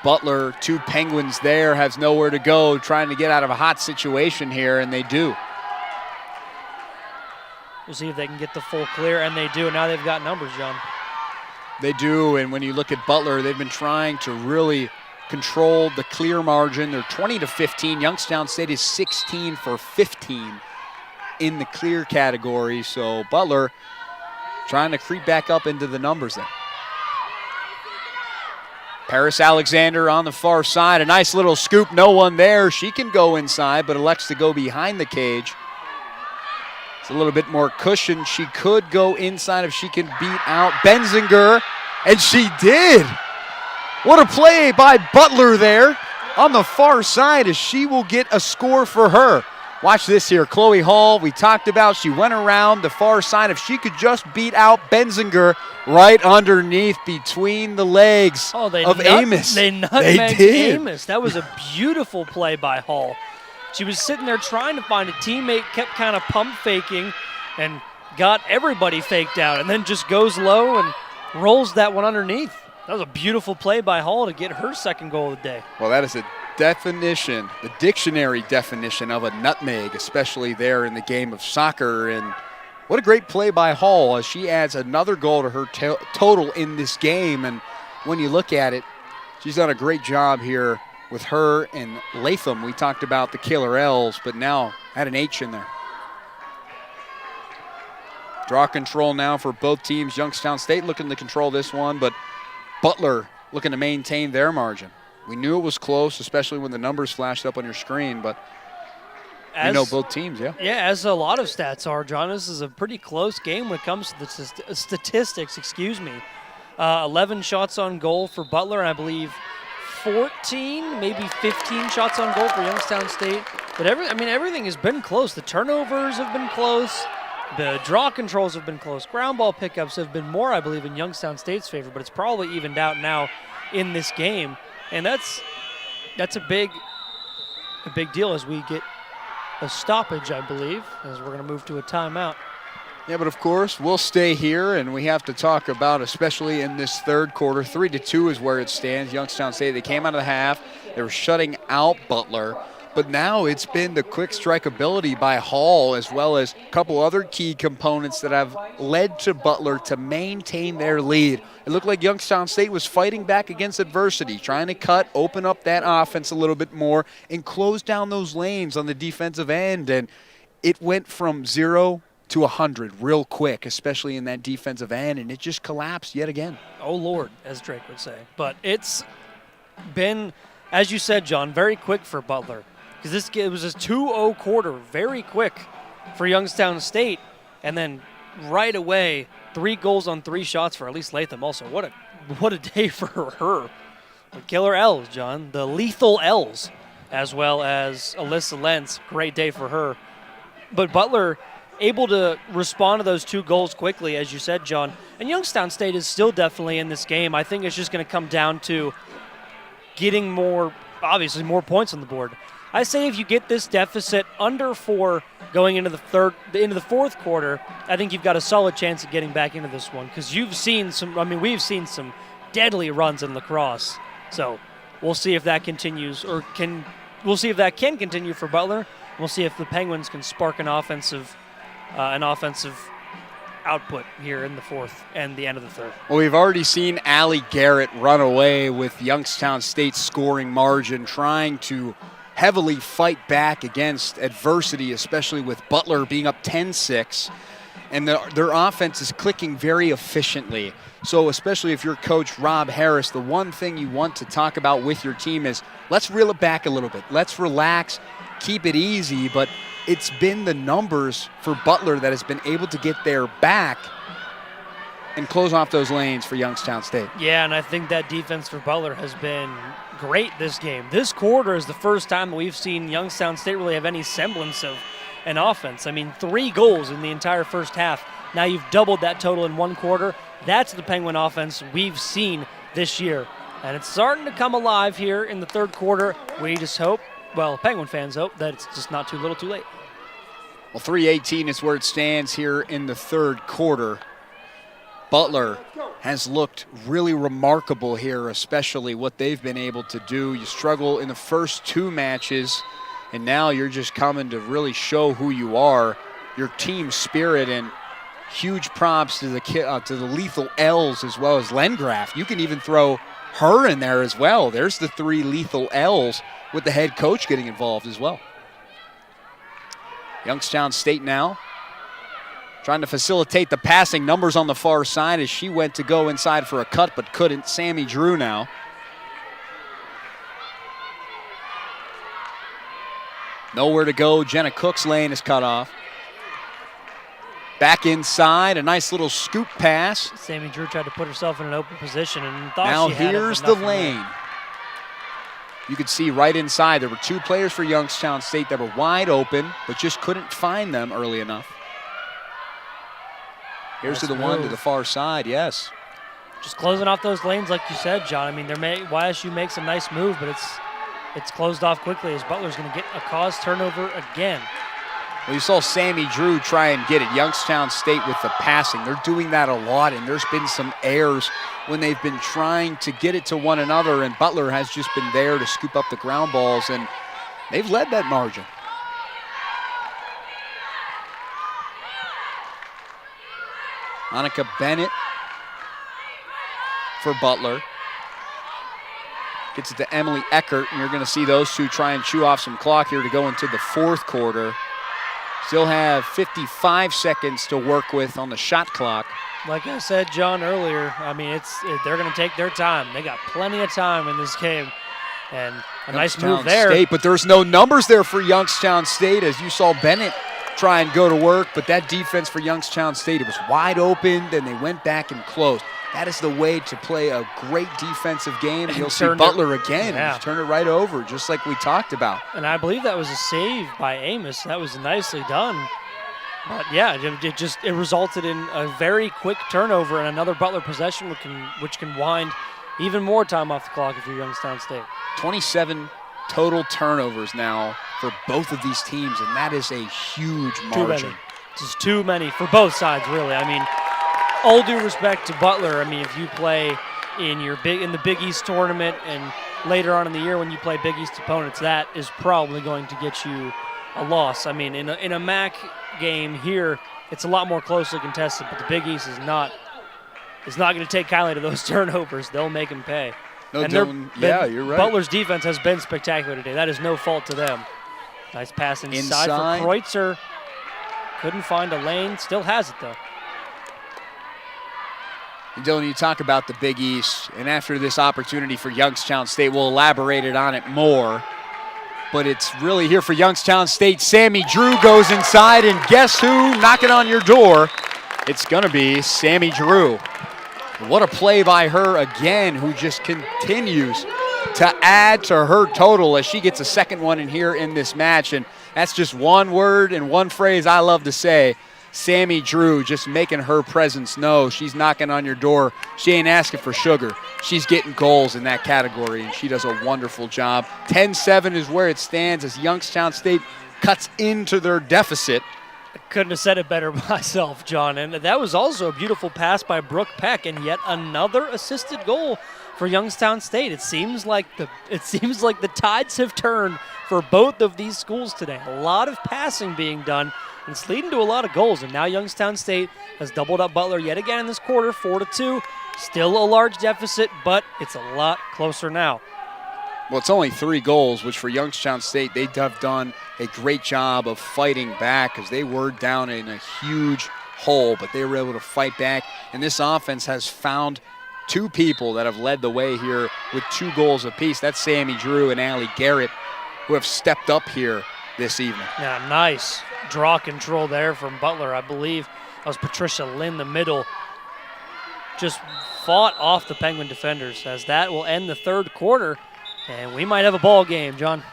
Butler, 2 Penguins there, has nowhere to go, trying to get out of a hot situation here, and they do. We'll see if they can get the full clear, and they do. Now they've got numbers, John. They do, and when you look at Butler, they've been trying to really control the clear margin. They're 20-15. Youngstown State is 16 for 15 in the clear category, so Butler trying to creep back up into the numbers there. Paris Alexander on the far side, a nice little scoop, no one there. She can go inside, but elects to go behind the cage. It's a little bit more cushion. She could go inside if she can beat out Benzinger, and she did. What a play by Butler there on the far side, as she will get a score for her. Watch this here. Chloe Hall, we talked about, she went around the far side. If she could just beat out Benzinger right underneath between the legs of Amos. They nutmegged Amos. That was a beautiful play by Hall. She was sitting there trying to find a teammate, kept kind of pump faking, and got everybody faked out, and then just goes low and rolls that one underneath. That was a beautiful play by Hall to get her 2nd goal of the day. Well, that is a definition, the dictionary definition of a nutmeg, especially there in the game of soccer. And what a great play by Hall, as she adds another goal to her total in this game. And when you look at it, she's done a great job here with her and Latham. We talked about the killer L's, but now add an H in there. Draw control now for both teams. Youngstown State looking to control this one, but Butler looking to maintain their margin. We knew it was close, especially when the numbers flashed up on your screen, but you know both teams, yeah? Yeah, as a lot of stats are, John, this is a pretty close game when it comes to the statistics, 11 shots on goal for Butler, and I believe 14, maybe 15 shots on goal for Youngstown State. But everything has been close. The turnovers have been close. The draw controls have been close. Ground ball pickups have been more, I believe, in Youngstown State's favor, but it's probably evened out now in this game. And that's a big deal as we get a stoppage, I believe, as we're going to move to a timeout. Yeah, but of course, we'll stay here, and we have to talk about, especially in this 3rd quarter, 3-2 is where it stands. Youngstown State, they came out of the half. They were shutting out Butler. But now it's been the quick strike ability by Hall, as well as a couple other key components that have led to Butler to maintain their lead. It looked like Youngstown State was fighting back against adversity, trying to cut, open up that offense a little bit more, and close down those lanes on the defensive end. And it went from 0 to 100 real quick, especially in that defensive end, and it just collapsed yet again. Oh, Lord, as Drake would say. But it's been, as you said, John, very quick for Butler. Because it was a 2-0 quarter, very quick for Youngstown State. And then right away, 3 goals on 3 shots for Elise Latham also. What a day for her. The killer L's, John. The lethal L's, as well as Alyssa Lentz. Great day for her. But Butler able to respond to those 2 goals quickly, as you said, John. And Youngstown State is still definitely in this game. I think it's just going to come down to getting more points on the board. I say if you get this deficit under 4 going into the 4th quarter, I think you've got a solid chance of getting back into this one, because we've seen some deadly runs in lacrosse. So we'll see if that continues, we'll see if that can continue for Butler. We'll see if the Penguins can spark an offensive output here in the 4th and the end of the 3rd. Well, we've already seen Allie Garrett run away with Youngstown State's scoring margin, trying to heavily fight back against adversity, especially with Butler being up 10-6. And their offense is clicking very efficiently. So especially if you're Coach Rob Harris, the one thing you want to talk about with your team is let's reel it back a little bit. Let's relax, keep it easy. But it's been the numbers for Butler that has been able to get their back and close off those lanes for Youngstown State. Yeah, and I think that defense for Butler has been great this game. This quarter is the first time that we've seen Youngstown State really have any semblance of an offense. I mean, 3 goals in the entire first half. Now you've doubled that total in 1 quarter. That's the Penguin offense we've seen this year. And it's starting to come alive here in the third quarter. We just hope, well, Penguin fans hope, that it's just not too little too late. Well, 3:18 is where it stands here in the third quarter. Butler has looked really remarkable here, especially what they've been able to do. You struggle in the first 2 matches, and now you're just coming to really show who you are, your team spirit, and huge props to the lethal L's as well as Lengraf. You can even throw her in there as well. There's the 3 lethal L's with the head coach getting involved as well. Youngstown State now trying to facilitate the passing. Numbers on the far side as she went to go inside for a cut but couldn't. Sammy Drew now. Nowhere to go. Jenna Cook's lane is cut off. Back inside, a nice little scoop pass. Sammy Drew tried to put herself in an open position and thought now she had it, here's but the nothing lane. there. You could see right inside there were 2 players for Youngstown State that were wide open, but just couldn't find them early enough. Here's Nice to the one to move. the far side, yes. Just closing off those lanes, like you said, John. I mean, YSU makes a nice move, but it's closed off quickly as Butler's going to get a cause turnover again. Well, you saw Sammy Drew try and get it. Youngstown State with the passing. They're doing that a lot, and there's been some errors when they've been trying to get it to one another, and Butler has just been there to scoop up the ground balls, and they've led that margin. Monica Bennett for Butler. Gets it to Emily Eckert, and you're going to see those 2 try and chew off some clock here to go into the 4th quarter. Still have 55 seconds to work with on the shot clock. Like I said, John, earlier, I mean, they're going to take their time. They got plenty of time in this game. And a nice move there. State, but there's no numbers there for Youngstown State, as you saw Bennett try and go to work. But that defense for Youngstown State, it was wide open, then they went back and closed. That is the way to play a great defensive game. And you'll see Butler again. Yeah. Just turn it right over, just like we talked about. And I believe that was a save by Amos. That was nicely done. But yeah, it resulted in a very quick turnover and another Butler possession, which can wind even more time off the clock if you're Youngstown State. 27 total turnovers now for both of these teams, and that is a huge margin. Too many. Just too many for both sides, really. I mean, all due respect to Butler, I mean, if you play in the Big East tournament and later on in the year when you play Big East opponents, that is probably going to get you a loss. I mean, in a MAC game here, it's a lot more closely contested, but the Big East is not going to take kindly to those turnovers. They'll make them pay. No, And Dylan, yeah, you're right. Butler's defense has been spectacular today. That is no fault to them. Nice pass inside for Kreutzer. Couldn't find a lane. Still has it, though. And Dylan, you talk about the Big East, and after this opportunity for Youngstown State, we'll elaborate on it more. But it's really here for Youngstown State. Sammy Drew goes inside, and guess who knocking on your door? It's going to be Sammy Drew. What a play by her again, who just continues to add to her total as she gets a second one in here in this match. And that's just one word and one phrase I love to say. Sammy Drew just making her presence known. She's knocking on your door. She ain't asking for sugar. She's getting goals in that category, and she does a wonderful job. 10-7 is where it stands as Youngstown State cuts into their deficit. I couldn't have said it better myself, John. And that was also a beautiful pass by Brooke Peck, and yet another assisted goal for Youngstown State. It seems like the tides have turned for both of these schools today. A lot of passing being done, and it's leading to a lot of goals. And now Youngstown State has doubled up Butler yet again in this quarter, 4-2. Still a large deficit, but it's a lot closer now. Well, it's only 3 goals, which for Youngstown State, they have done a great job of fighting back because they were down in a huge hole, but they were able to fight back. And this offense has found 2 people that have led the way here with 2 goals apiece. That's Sammy Drew and Allie Garrett, who have stepped up here this evening. Yeah, nice draw control there from Butler. I believe that was Patricia Lynn, the middle. Just fought off the Penguin defenders, as that will end the 3rd quarter. And we might have a ball game, John.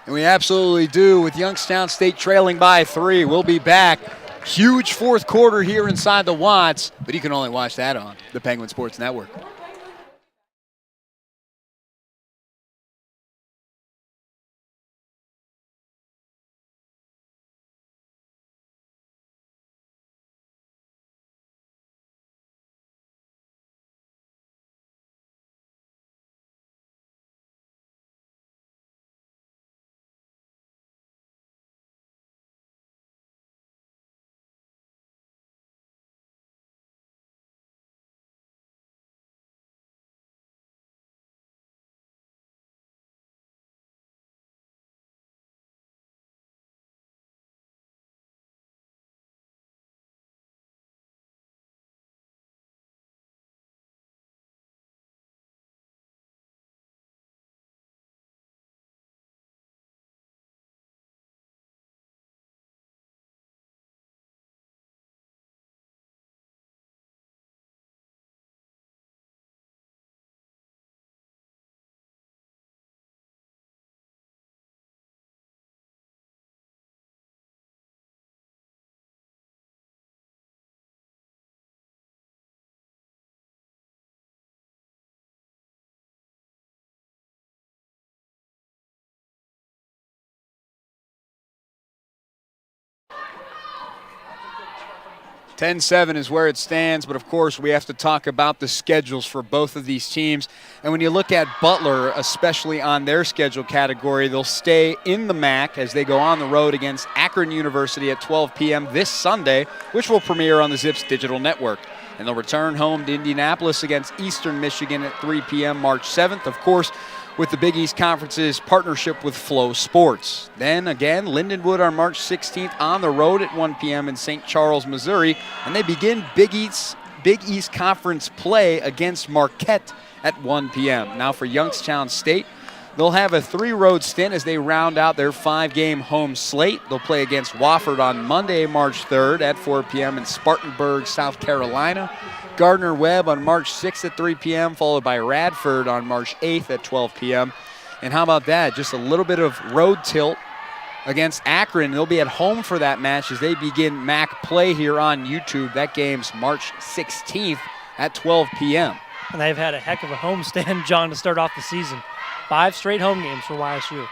And we absolutely do, with Youngstown State trailing by 3. We'll be back. Huge 4th quarter here inside the Watts, but you can only watch that on the Penguin Sports Network. (10-7) is where it stands, but of course we have to talk about the schedules for both of these teams. And when you look at Butler, especially on their schedule category, they'll stay in the MAC as they go on the road against Akron University at 12 p.m. this Sunday, which will premiere on the Zips digital network. And they'll return home to Indianapolis against Eastern Michigan at 3 p.m. March 7th, of course, with the Big East Conference's partnership with Flow Sports. Then again, Lindenwood on March 16th on the road at 1 p.m. in St. Charles, Missouri, and they begin Big East Conference play against Marquette at 1 p.m. Now for Youngstown State, they'll have a 3-road stint as they round out their 5-game home slate. They'll play against Wofford on Monday, March 3rd at 4 p.m. in Spartanburg, South Carolina. Gardner-Webb on March 6th at 3 p.m., followed by Radford on March 8th at 12 p.m. And how about that? Just a little bit of road tilt against Akron. They'll be at home for that match as they begin MAC play here on YouTube. That game's March 16th at 12 p.m. And they've had a heck of a homestand, John, to start off the season. 5 straight home games for YSU.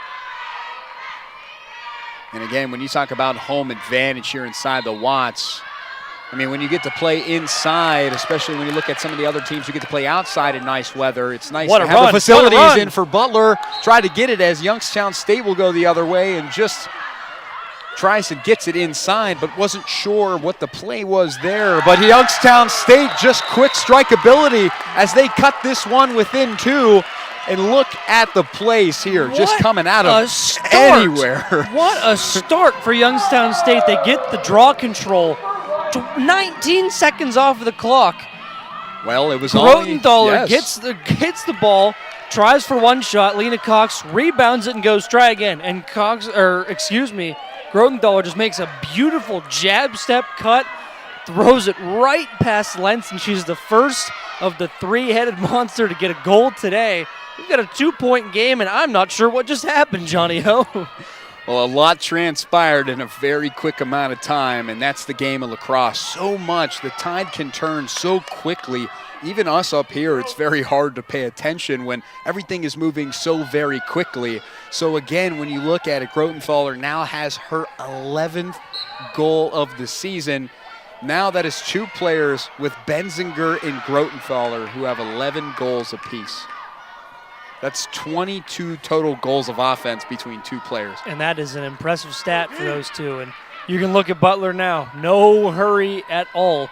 And again, when you talk about home advantage here inside the Watts, I mean, when you get to play inside, especially when you look at some of the other teams who get to play outside in nice weather, it's nice to have the facilities in for Butler. Try to get it as Youngstown State will go the other way and just tries and gets it inside, but wasn't sure what the play was there. But Youngstown State just quick strikeability as they cut this one within 2. And look at the plays here, just coming out of anywhere. What a start for Youngstown State. They get the draw control. 19 seconds off of the clock. Well, it was Grotenthaler gets the ball, tries for one shot. Lena Cox rebounds it and goes, try again. And Grotenthaler just makes a beautiful jab step cut, throws it right past Lentz, and she's the first of the 3-headed monster to get a goal today. We've got a 2-point game, and I'm not sure what just happened, Johnny Ho. Well, a lot transpired in a very quick amount of time, and that's the game of lacrosse. So much, the tide can turn so quickly. Even us up here, it's very hard to pay attention when everything is moving so very quickly. So again, when you look at it, Grotenthaler now has her 11th goal of the season. Now that is 2 players with Benzinger and Grotenthaler who have 11 goals apiece. That's 22 total goals of offense between 2 players. And that is an impressive stat for those 2. And you can look at Butler now. No hurry at all.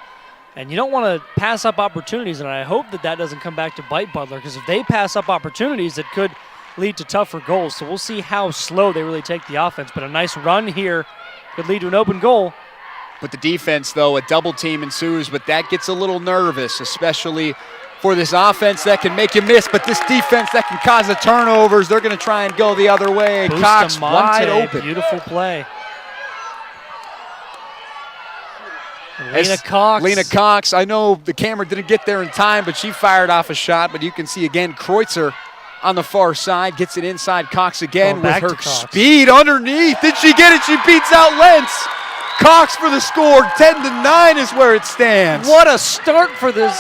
And you don't want to pass up opportunities, and I hope that doesn't come back to bite Butler, because if they pass up opportunities, it could lead to tougher goals. So we'll see how slow they really take the offense. But a nice run here could lead to an open goal. But the defense, though, a double team ensues, but that gets a little nervous, especially for this offense that can make you miss, but this defense that can cause the turnovers. They're going to try and go the other way. Cox wide open. Beautiful play. Lena Cox, I know the camera didn't get there in time, but she fired off a shot. But you can see again, Kreutzer on the far side gets it inside. Cox again with her speed underneath. Did she get it? She beats out Lentz. Cox for the score. 10-9 is where it stands. What a start for this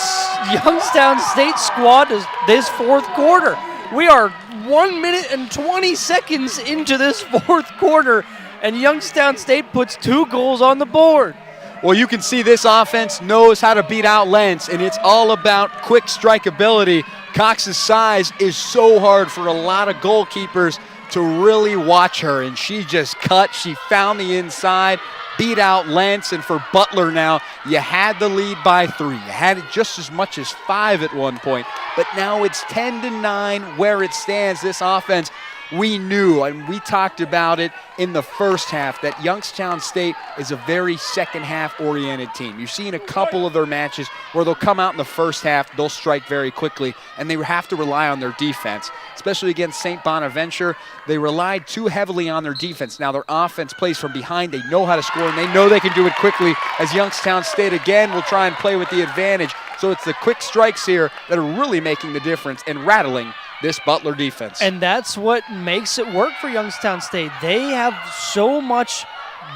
Youngstown State squad this fourth quarter. We are 1 minute and 20 seconds into this fourth quarter, and Youngstown State puts 2 goals on the board. Well, you can see this offense knows how to beat out Lentz, and it's all about quick strike ability. Cox's size is so hard for a lot of goalkeepers to really watch her, and she just cut. She found the inside, beat out Lentz, and for Butler now, you had the lead by 3. You had it just as much as 5 at one point, but now it's 10-9 where it stands. This offense, we knew, and we talked about it in the first half, that Youngstown State is a very second-half oriented team. You've seen a couple of their matches where they'll come out in the first half, they'll strike very quickly, and they have to rely on their defense. Especially against St. Bonaventure, they relied too heavily on their defense. Now their offense plays from behind. They know how to score, and they know they can do it quickly, as Youngstown State again will try and play with the advantage. So it's the quick strikes here that are really making the difference and rattling this Butler defense. And that's what makes it work for Youngstown State. They have so much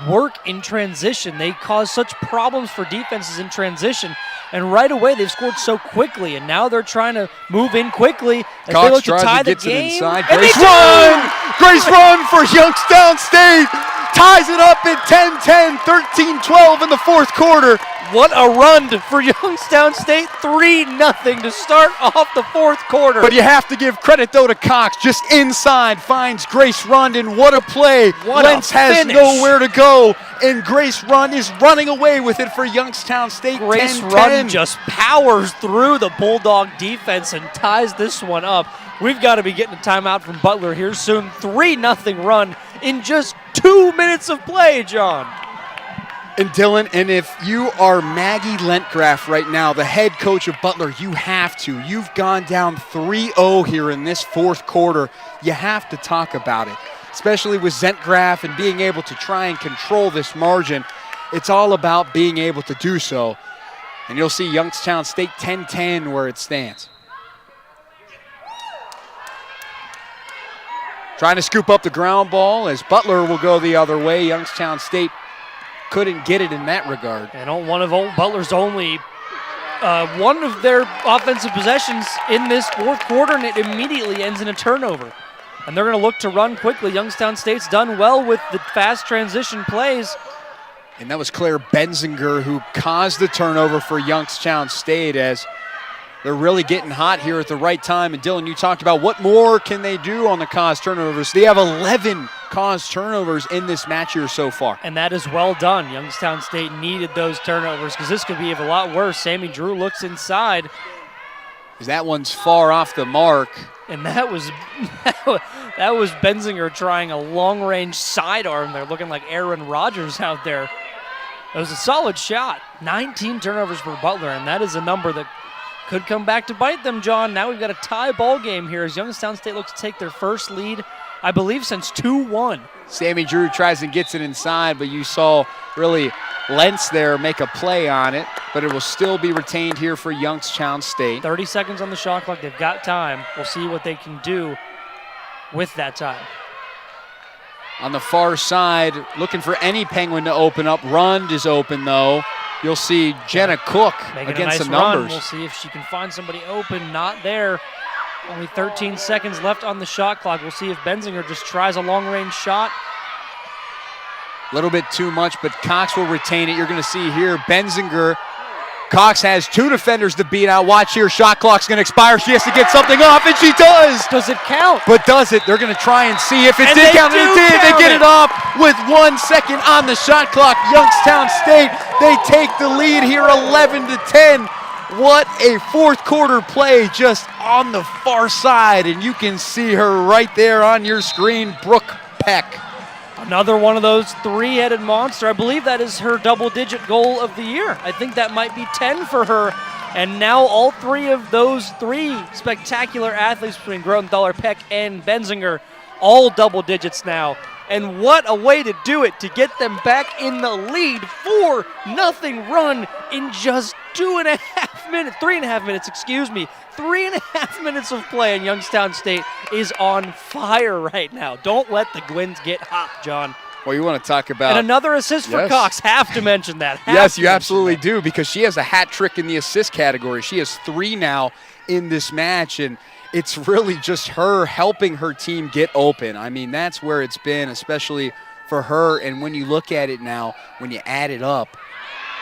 work in transition. They cause such problems for defenses in transition. And right away, they've scored so quickly. And now they're trying to move in quickly as they look to tie the game. Grace run! Grace run for Youngstown State! Ties it up at 10-10, 13-12 in the fourth quarter. What a run for Youngstown State, 3-0 to start off the fourth quarter. But you have to give credit, though, to Cox. Just inside, finds Grace Rundon. What a play. Lentz has nowhere to go, and Grace Rund is running away with it for Youngstown State. Grace Rund just powers through the Bulldog defense and ties this one up. We've got to be getting a timeout from Butler here soon. 3-0 run in just 2 minutes of play, John. And Dylan, and if you are Maggie Lentgraf right now, the head coach of Butler, you have to. You've gone down 3-0 here in this fourth quarter. You have to talk about it, especially with Zentgraf and being able to try and control this margin. It's all about being able to do so. And you'll see Youngstown State 10-10 where it stands. Trying to scoop up the ground ball as Butler will go the other way. Youngstown State couldn't get it in that regard. And one of Butler's only one of their offensive possessions in this fourth quarter, and it immediately ends in a turnover. And they're going to look to run quickly. Youngstown State's done well with the fast transition plays. And that was Claire Benzinger who caused the turnover for Youngstown State, as they're really getting hot here at the right time. And Dylan, you talked about what more can they do on the caused turnovers. They have 11 caused turnovers in this match here so far. And that is well done. Youngstown State needed those turnovers because this could be a lot worse. Sammy Drew looks inside. That one's far off the mark. And that was Benzinger trying a long-range sidearm there, looking like Aaron Rodgers out there. It was a solid shot. 19 turnovers for Butler, and that is a number that could come back to bite them, John. Now we've got a tie ball game here as Youngstown State looks to take their first lead, I believe, since 2-1. Sammy Drew tries and gets it inside, but you saw really Lentz there make a play on it, but it will still be retained here for Youngstown State. 30 seconds on the shot clock. They've got time. We'll see what they can do with that time. On the far side, looking for any Penguin to open up. Rund is open, though. You'll see Jenna Cook against the numbers. We'll see if she can find somebody open. Not there. Only 13 seconds left on the shot clock. We'll see if Benzinger just tries a long-range shot. A little bit too much, but Cox will retain it. You're going to see here Benzinger. Cox has 2 defenders to beat out. Watch here, shot clock's going to expire. She has to get something off, and she does. Does it count? But does it? They're going to try and see if it did count, and it did. They get it off with 1 second on the shot clock. Youngstown State, they take the lead here 11-10. What a fourth quarter play just on the far side, and you can see her right there on your screen, Brooke Peck. Another one of those three-headed monster. I believe that is her double-digit goal of the year. I think that might be 10 for her. And now all three of those three spectacular athletes between Grothendollar, Peck, and Benzinger, all double digits now. And what a way to do it, to get them back in the lead. 4-0 run in just 3.5 minutes, 3.5 minutes of play, and Youngstown State is on fire right now. Don't let the Gwins get hot, John. Well, you want to talk about... And another assist for Cox. Have to mention that. Yes, you absolutely do, because she has a hat trick in the assist category. She has 3 now in this match, and it's really just her helping her team get open. I mean, that's where it's been, especially for her. And when you look at it now, when you add it up,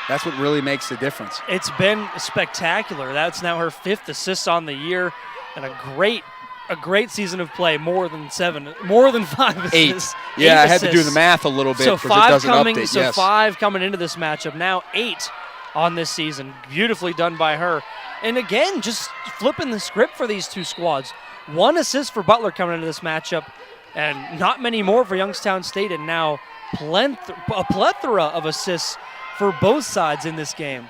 that's what really makes the difference. It's been spectacular. That's now her 5th assist on the year, and a great season of play. More than 5 assists. 8. Yeah, I had to do the math a little bit because it doesn't update. So 5 coming into this matchup. Now 8 on this season. Beautifully done by her. And again, just flipping the script for these two squads. 1 assist for Butler coming into this matchup, and not many more for Youngstown State, and now a plethora of assists for both sides in this game.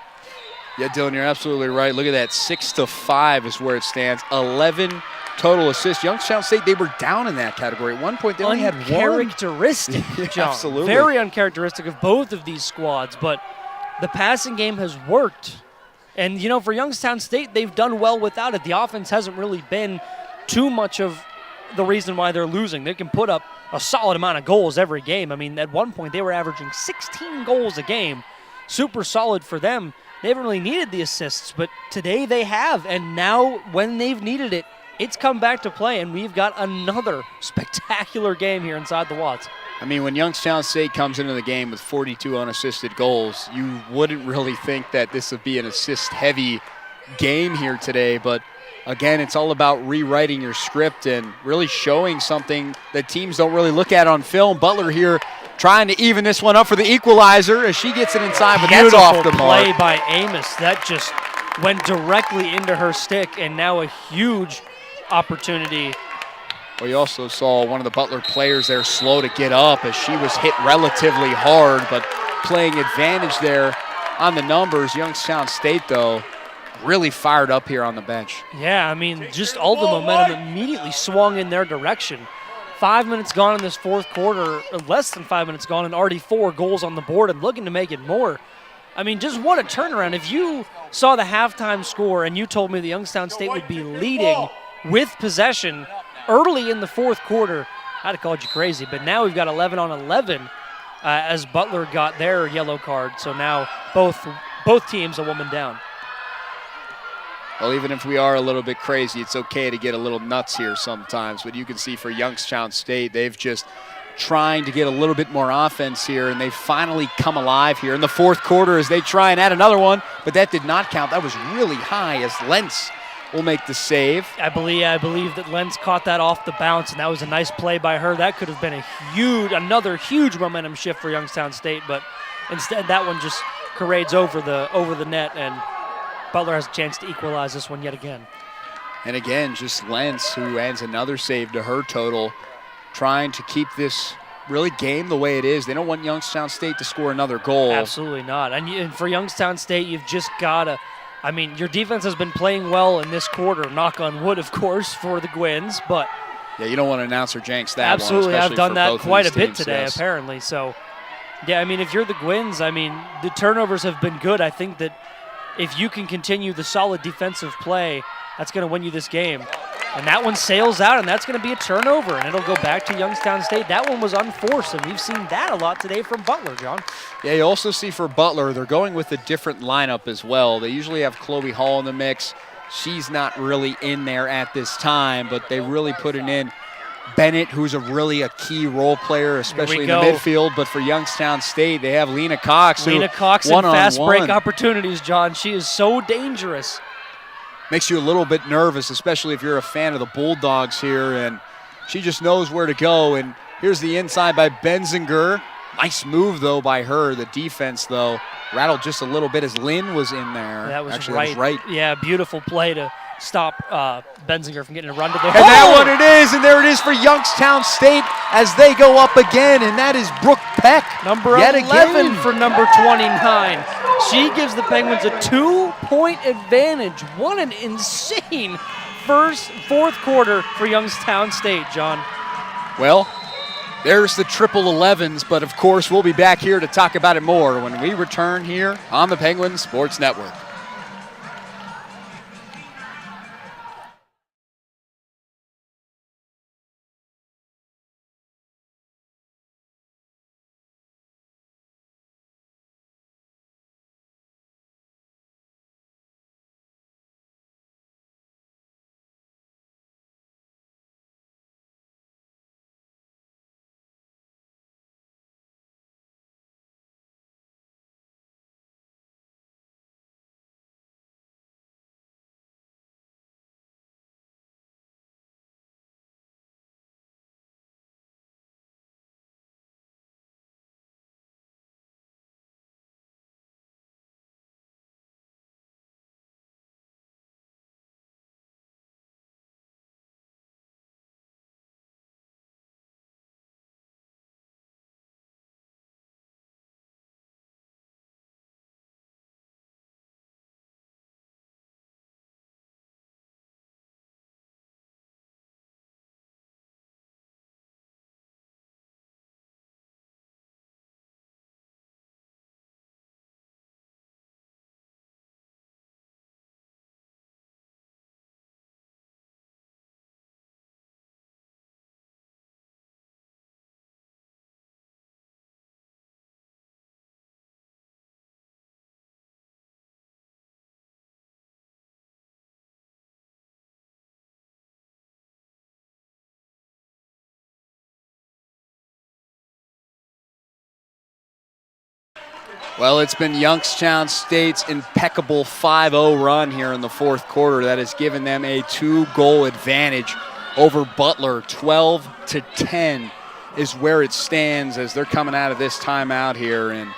Yeah, Dylan, you're absolutely right. Look at that. 6-5 is where it stands. 11 total assists. Youngstown State, they were down in that category. At one point, they only had 1. Uncharacteristic, John. Absolutely. Very uncharacteristic of both of these squads, but the passing game has worked. And, you know, for Youngstown State, they've done well without it. The offense hasn't really been too much of the reason why they're losing. They can put up a solid amount of goals every game. I mean, at one point, they were averaging 16 goals a game. Super solid for them. They haven't really needed the assists, but today they have. And now, when they've needed it, it's come back to play, and we've got another spectacular game here inside the Watts. I mean, when Youngstown State comes into the game with 42 unassisted goals, you wouldn't really think that this would be an assist-heavy game here today. But, again, it's all about rewriting your script and really showing something that teams don't really look at on film. Butler here trying to even this one up for the equalizer as she gets it inside, but that's off the mark. Play by Amos. That just went directly into her stick, and now a huge opportunity. Well, you also saw one of the Butler players there slow to get up as she was hit relatively hard, but playing advantage there on the numbers. Youngstown State, though, really fired up here on the bench. Yeah, I mean, just all the momentum immediately swung in their direction. 5 minutes gone in this fourth quarter, or less than 5 minutes gone, and already 4 goals on the board and looking to make it more. I mean, just what a turnaround. If you saw the halftime score and you told me the Youngstown State would be leading with possession early in the fourth quarter, I'd have called you crazy. But now we've got 11 on 11 as Butler got their yellow card. So now both teams a woman down. Well, even if we are a little bit crazy, it's okay to get a little nuts here sometimes. But you can see for Youngstown State, they've just trying to get a little bit more offense here, and they finally come alive here in the fourth quarter as they try and add another one, but that did not count. That was really high as Lentz will make the save. I believe that Lentz caught that off the bounce, and that was a nice play by her. That could have been another huge momentum shift for Youngstown State, but instead that one just parades over the net, and Butler has a chance to equalize this one yet again. And again, just Lentz, who adds another save to her total, trying to keep this really game the way it is. They don't want Youngstown State to score another goal. Absolutely not. And for Youngstown State, you've just got to, I mean, your defense has been playing well in this quarter, knock on wood, of course, for the Gwins, but yeah, you don't want to announce or jinx that absolutely, one. I've done that quite a bit teams, today, yes. Apparently. So, yeah, I mean, if you're the Gwins, I mean, the turnovers have been good. I think that if you can continue the solid defensive play, that's going to win you this game. And that one sails out, and that's going to be a turnover, and it'll go back to Youngstown State. That one was unforced, and we've seen that a lot today from Butler, John. Yeah, you also see for Butler, they're going with a different lineup as well. They usually have Chloe Hall in the mix. She's not really in there at this time, but they really put it in Bennett, who's a key role player, especially in the midfield. But for Youngstown State, they have Lena Cox. Lena Cox in fast break opportunities, John. She is so dangerous. Makes you a little bit nervous, especially if you're a fan of the Bulldogs here, and she just knows where to go. And here's the inside by Benzinger. Nice move, though, by her. The defense, though, rattled just a little bit as Lynn was in there. That was Actually, right. That was right. Yeah, beautiful play to stop Benzinger from getting a run to the And that one it is, and there it is for Youngstown State as they go up again, and that is Brooke Peck. Number yet 11 again. for number 29. She gives the Penguins a 2-point advantage. What an insane fourth quarter for Youngstown State, John. Well, there's the triple 11s, but of course we'll be back here to talk about it more when we return here on the Penguin Sports Network. Well, it's been Youngstown State's impeccable 5-0 run here in the fourth quarter that has given them a 2-goal advantage over Butler. 12-10 is where it stands as they're coming out of this timeout here. And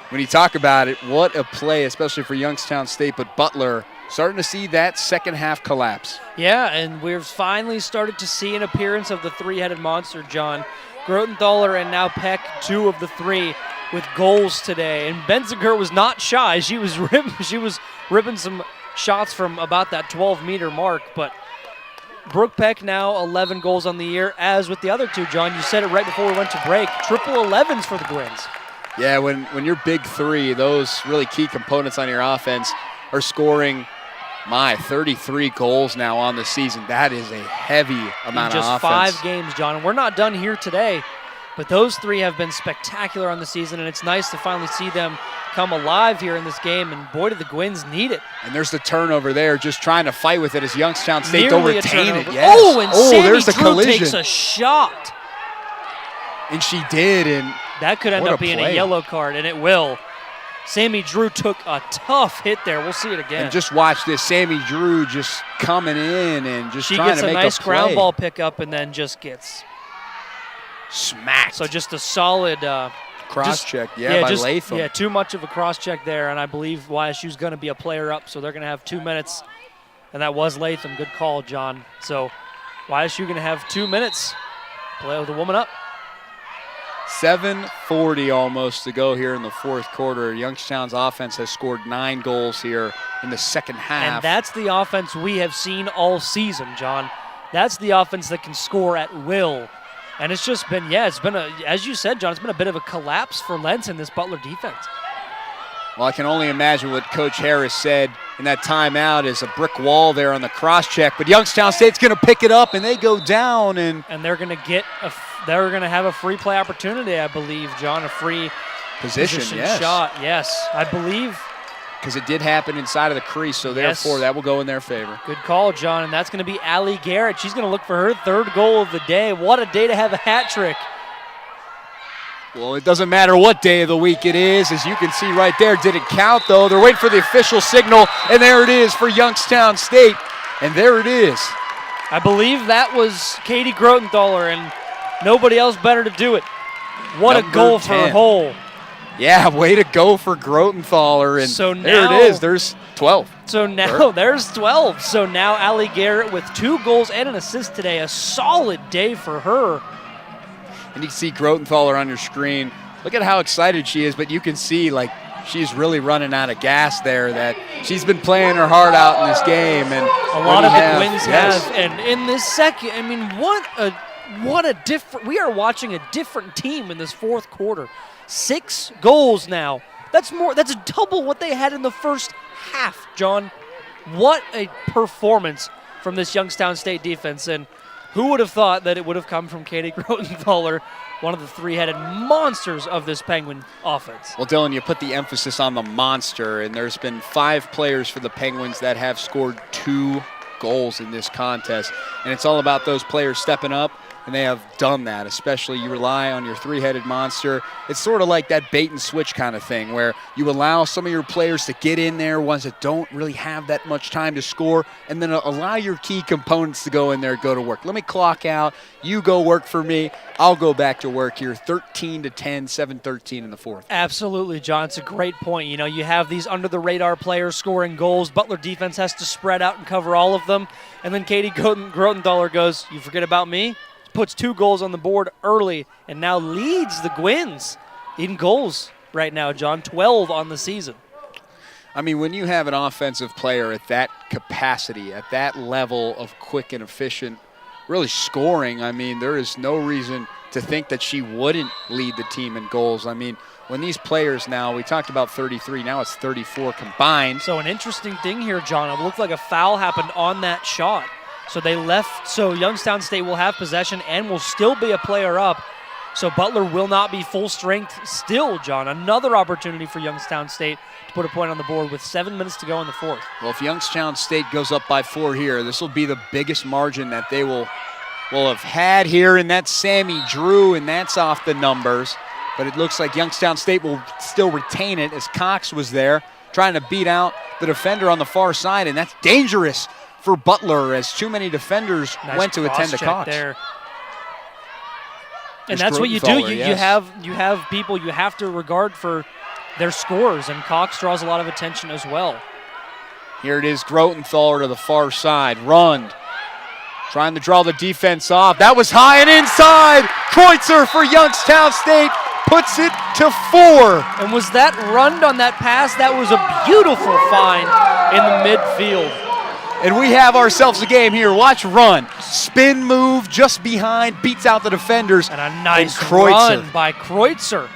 when you talk about it, what a play, especially for Youngstown State, but Butler starting to see that second half collapse. Yeah, and we've finally started to see an appearance of the three-headed monster, John. Grotenthaler and now Peck, 2 of the 3 with goals today. And Benzinger was not shy. She was ripping some shots from about that 12-meter mark. But Brooke Peck now 11 goals on the year, as with the other 2, John. You said it right before we went to break. Triple 11s for the Gwins. Yeah, when you're big 3, those really key components on your offense are scoring 33 goals now on the season. That is a heavy amount of offense. Just 5 games, John. And we're not done here today, but those 3 have been spectacular on the season, and it's nice to finally see them come alive here in this game, and boy, do the Gwins need it. And there's the turnover there, just trying to fight with it as Youngstown State Nearly don't retain it. Yes. Oh, and Sammy there's the Drew collision. takes a shot. And she did, and that could end up being play. A yellow card, and it will. Sammy Drew took a tough hit there. We'll see it again. And just watch this. Sammy Drew just coming in and just trying to make a play. She gets a nice ground ball pickup and then just gets smacked. So just a solid cross-check, by Latham. Yeah, too much of a cross-check there, and I believe YSU's going to be a player up, so they're going to have 2 minutes. And that was Latham. Good call, John. So YSU going to have 2 minutes. Play with the woman up. 7:40 almost to go here in the fourth quarter. Youngstown's offense has scored 9 goals here in the second half. And that's the offense we have seen all season, John. That's the offense that can score at will. And it's just been, as you said, John, it's been a bit of a collapse for Lentz in this Butler defense. Well, I can only imagine what Coach Harris said in that timeout is a brick wall there on the cross-check. But Youngstown State's going to pick it up, and they go down. And they're going to have a free play opportunity, I believe, John, a free position shot. Yes, I believe. Because it did happen inside of the crease, so therefore that will go in their favor. Good call, John, and that's going to be Allie Garrett. She's going to look for her 3rd goal of the day. What a day to have a hat trick. Well, it doesn't matter what day of the week it is. As you can see right there, did it count, though? They're waiting for the official signal, and there it is for Youngstown State, and there it is. I believe that was Katie Grotenthaler, and nobody else better to do it. What a goal for Hull. Yeah, way to go for Grotenthaler. And so there now, it is. There's 12. So now there's 12. So now Allie Garrett with 2 goals and an assist today. A solid day for her. And you can see Grotenthaler on your screen. Look at how excited she is, but you can see, like, she's really running out of gas there, that she's been playing her heart out in this game. And a lot of the Gwynns yes. have. And in this second, I mean, what a different, we are watching a different team in this fourth quarter. 6 goals now. That's double what they had in the first half, John. What a performance from this Youngstown State defense. And who would have thought that it would have come from Katie Grotenthaler, one of the 3-headed monsters of this Penguin offense? Well, Dylan, you put the emphasis on the monster, and there's been 5 players for the Penguins that have scored 2 goals in this contest. And it's all about those players stepping up, and they have done that. Especially you rely on your 3-headed monster. It's sort of like that bait and switch kind of thing where you allow some of your players to get in there, ones that don't really have that much time to score, and then allow your key components to go in there, go to work. Let me clock out. You go work for me. I'll go back to work here. 13-10, 7-13 in the fourth. Absolutely, John. It's a great point. You know, you have these under-the-radar players scoring goals. Butler defense has to spread out and cover all of them. And then Katie Grotenthaler goes, you forget about me? Puts 2 goals on the board early and now leads the Gwynns in goals right now, John. 12 on the season. I mean, when you have an offensive player at that capacity, at that level of quick and efficient, really scoring, I mean, there is no reason to think that she wouldn't lead the team in goals. I mean, when these players now, we talked about 33, now it's 34 combined. So an interesting thing here, John. It looked like a foul happened on that shot. So they left, so Youngstown State will have possession and will still be a player up. So Butler will not be full strength still, John. Another opportunity for Youngstown State to put a point on the board with 7 minutes to go in the fourth. Well, if Youngstown State goes up by 4 here, this will be the biggest margin that they will have had here, and that's Sammy Drew, and that's off the numbers. But it looks like Youngstown State will still retain it as Cox was there trying to beat out the defender on the far side, and that's dangerous for Butler as too many defenders went to attend to Cox. There. And that's what you do. You have people you have to regard for their scores, and Cox draws a lot of attention as well. Here it is, Grotenthaler to the far side. Rund trying to draw the defense off. That was high and inside. Kreutzer for Youngstown State puts it to 4. And was that Rund on that pass? That was a beautiful find in the midfield. And we have ourselves a game here. Watch Run. Spin move just behind, beats out the defenders. And a nice run by Kreutzer.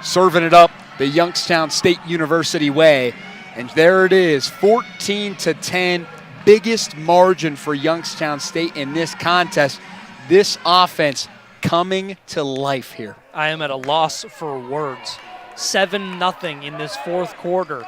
Serving it up the Youngstown State University way. And there it is, 14-10. Biggest margin for Youngstown State in this contest. This offense coming to life here. I am at a loss for words. 7-0 in this fourth quarter.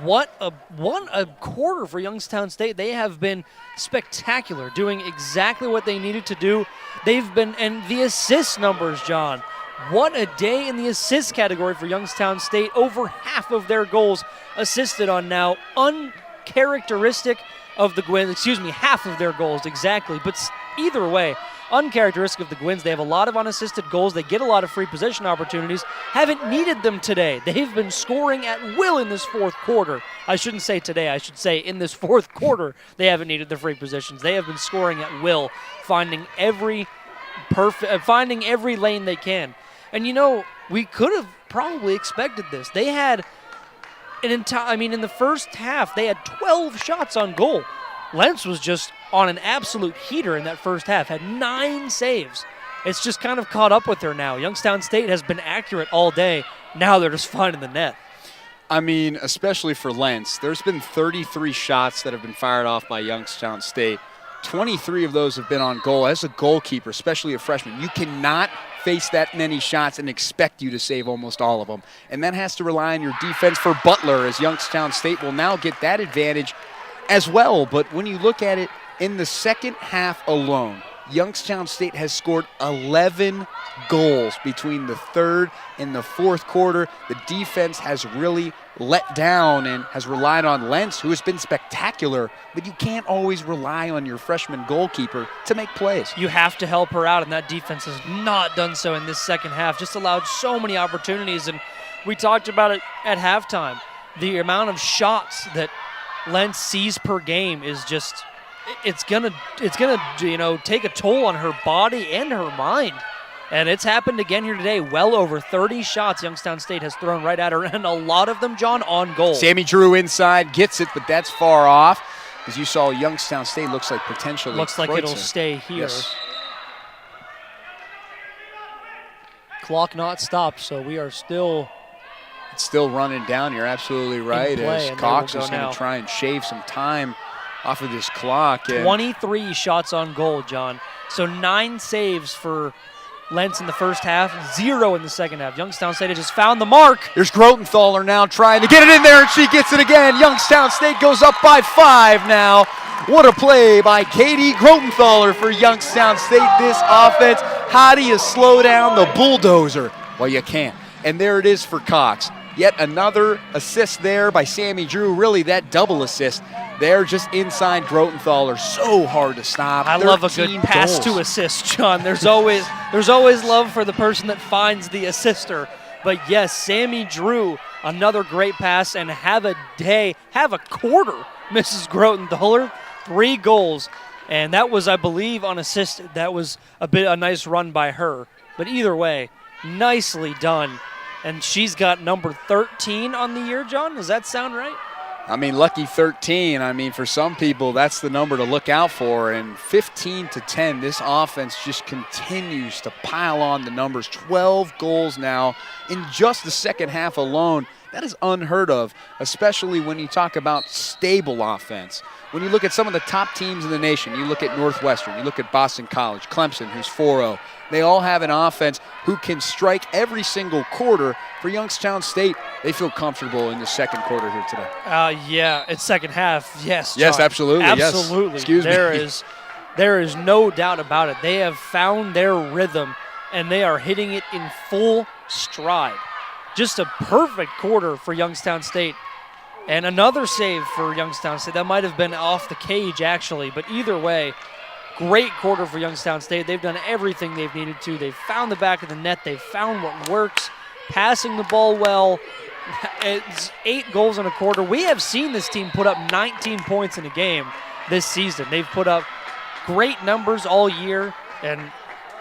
What a quarter for Youngstown State. They have been spectacular, doing exactly what they needed to do. And the assist numbers, John. What a day in the assist category for Youngstown State. Over half of their goals assisted on now. Uncharacteristic of the Gwynns, half of their goals exactly. But either way, uncharacteristic of the Gwynns. They have a lot of unassisted goals. They get a lot of free possession opportunities. Haven't needed them today. They've been scoring at will in this fourth quarter. I shouldn't say today. I should say in this fourth quarter, they haven't needed the free possessions. They have been scoring at will, finding every lane they can. And you know, we could have probably expected this. They had in the first half, they had 12 shots on goal. Lentz was just on an absolute heater in that first half, had 9 saves. It's just kind of caught up with her now. Youngstown State has been accurate all day. Now they're just finding the net. I mean, especially for Lentz, there's been 33 shots that have been fired off by Youngstown State. 23 of those have been on goal. As a goalkeeper, especially a freshman, you cannot face that many shots and expect you to save almost all of them. And that has to rely on your defense for Butler, as Youngstown State will now get that advantage as well. But when you look at it, in the second half alone, Youngstown State has scored 11 goals between the third and the fourth quarter. The defense has really let down and has relied on Lentz, who has been spectacular, but you can't always rely on your freshman goalkeeper to make plays. You have to help her out, and that defense has not done so in this second half. Just allowed so many opportunities, and We talked about it at halftime. The amount of shots that Lentz sees per game is just, it's gonna take a toll on her body and her mind. And it's happened again here today. Well over 30 shots Youngstown State has thrown right at her, and a lot of them, John, on goal. Sammy Drew inside, gets it, but that's far off. As you saw, Youngstown State looks like potentially looks like it'll stay here. Yes. Clock not stopped, so we are still... It's still running down. You're absolutely right. Play, as Cox is going to try and shave some time off of this clock. 23 shots on goal, John. So 9 saves for Lentz in the first half, 0 in the second half. Youngstown State has just found the mark. Here's Grotenthaler now trying to get it in there, and she gets it again. Youngstown State goes up by 5 now. What a play by Katie Grotenthaler for Youngstown State. This offense, how do you slow down the bulldozer? Well, you can't. And there it is for Cox. Yet another assist there by Sammy Drew. Really, that double assist there just inside Grotenthaler. So hard to stop. I love a good pass to assist, John. There's always love for the person that finds the assister. But yes, Sammy Drew, another great pass, and have a quarter, Mrs. Grotenthaler. 3 goals. And that was, I believe, on assist. That was a nice run by her. But either way, nicely done. And she's got number 13 on the year, John. Does that sound right? I mean, lucky 13. I mean, for some people, that's the number to look out for. And 15-10, this offense just continues to pile on the numbers. 12 goals now in just the second half alone. That is unheard of, especially when you talk about stable offense. When you look at some of the top teams in the nation, you look at Northwestern, you look at Boston College, Clemson, who's 4-0. They all have an offense who can strike every single quarter. For Youngstown State, they feel comfortable in the second quarter here today. Yeah, it's second half. Yes, John. Yes, absolutely. Absolutely. Yes. Excuse me. There is no doubt about it. They have found their rhythm, and they are hitting it in full stride. Just a perfect quarter for Youngstown State. And another save for Youngstown State. That might have been off the cage, actually. But either way, great quarter for Youngstown State. They've done everything they've needed to. They've found the back of the net. They've found what works, passing the ball well. It's 8 goals in a quarter. We have seen this team put up 19 points in a game this season. They've put up great numbers all year. And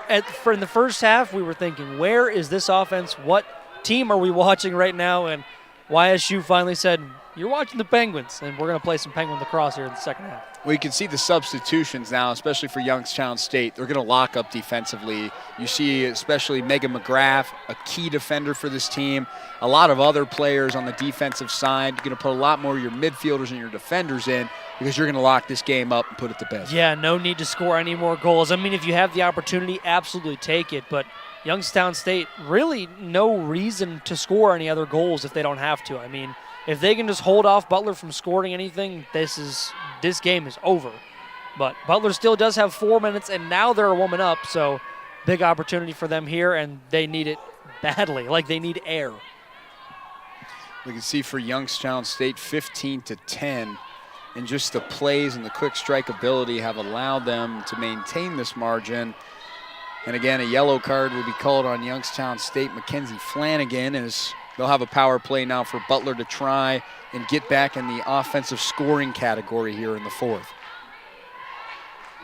in the first half, we were thinking, where is this offense? What team are we watching right now? And YSU finally said, you're watching the Penguins, and we're going to play some Penguin lacrosse here in the second half. Well, you can see the substitutions now, especially for Youngstown State. They're going to lock up defensively. You see especially Megan McGrath, a key defender for this team. A lot of other players on the defensive side. You're going to put a lot more of your midfielders and your defenders in because you're going to lock this game up and put it to bed. Yeah, no need to score any more goals. I mean, if you have the opportunity, absolutely take it. But Youngstown State, really no reason to score any other goals if they don't have to. I mean, if they can just hold off Butler from scoring anything, this game is over. But Butler still does have 4 minutes, and now they're warming up, so big opportunity for them here, and they need it badly, like they need air. We can see for Youngstown State 15-10, and just the plays and the quick strike ability have allowed them to maintain this margin. And again, a yellow card will be called on Youngstown State. Mackenzie Flanagan, as they'll have a power play now for Butler to try and get back in the offensive scoring category here in the fourth.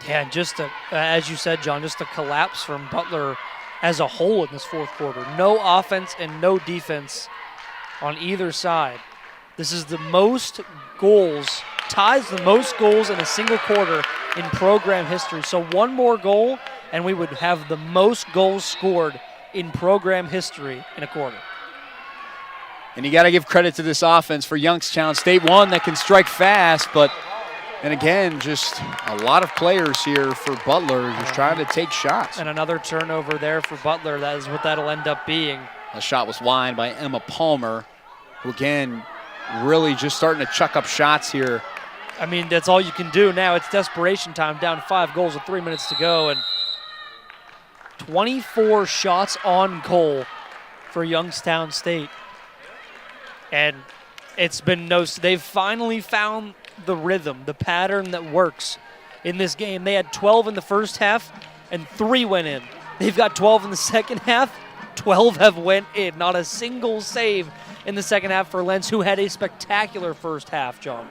Yeah, and just as you said, John, just a collapse from Butler as a whole in this fourth quarter. No offense and no defense on either side. This is the most goals, ties the most goals in a single quarter in program history. So one more goal, and we would have the most goals scored in program history in a quarter. And you got to give credit to this offense for Youngstown State. One that can strike fast, but, and again, just a lot of players here for Butler just trying to take shots. And another turnover there for Butler. That is what that'll end up being. A shot was wide by Emma Palmer, who again, really just starting to chuck up shots here. I mean, that's all you can do now. It's desperation time, down 5 goals with 3 minutes to go. And 24 shots on goal for Youngstown State. And it's been they've finally found the rhythm, the pattern that works in this game. They had 12 in the first half, and 3 went in. They've got 12 in the second half, 12 have went in. Not a single save in the second half for Lentz, who had a spectacular first half, John.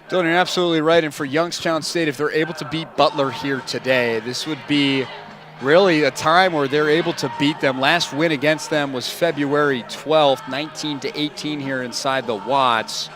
Dylan, you're absolutely right. And for Youngstown State, if they're able to beat Butler here today, this would be really a time where they're able to beat them. Last win against them was February 12th, 19-18 here inside the Watts.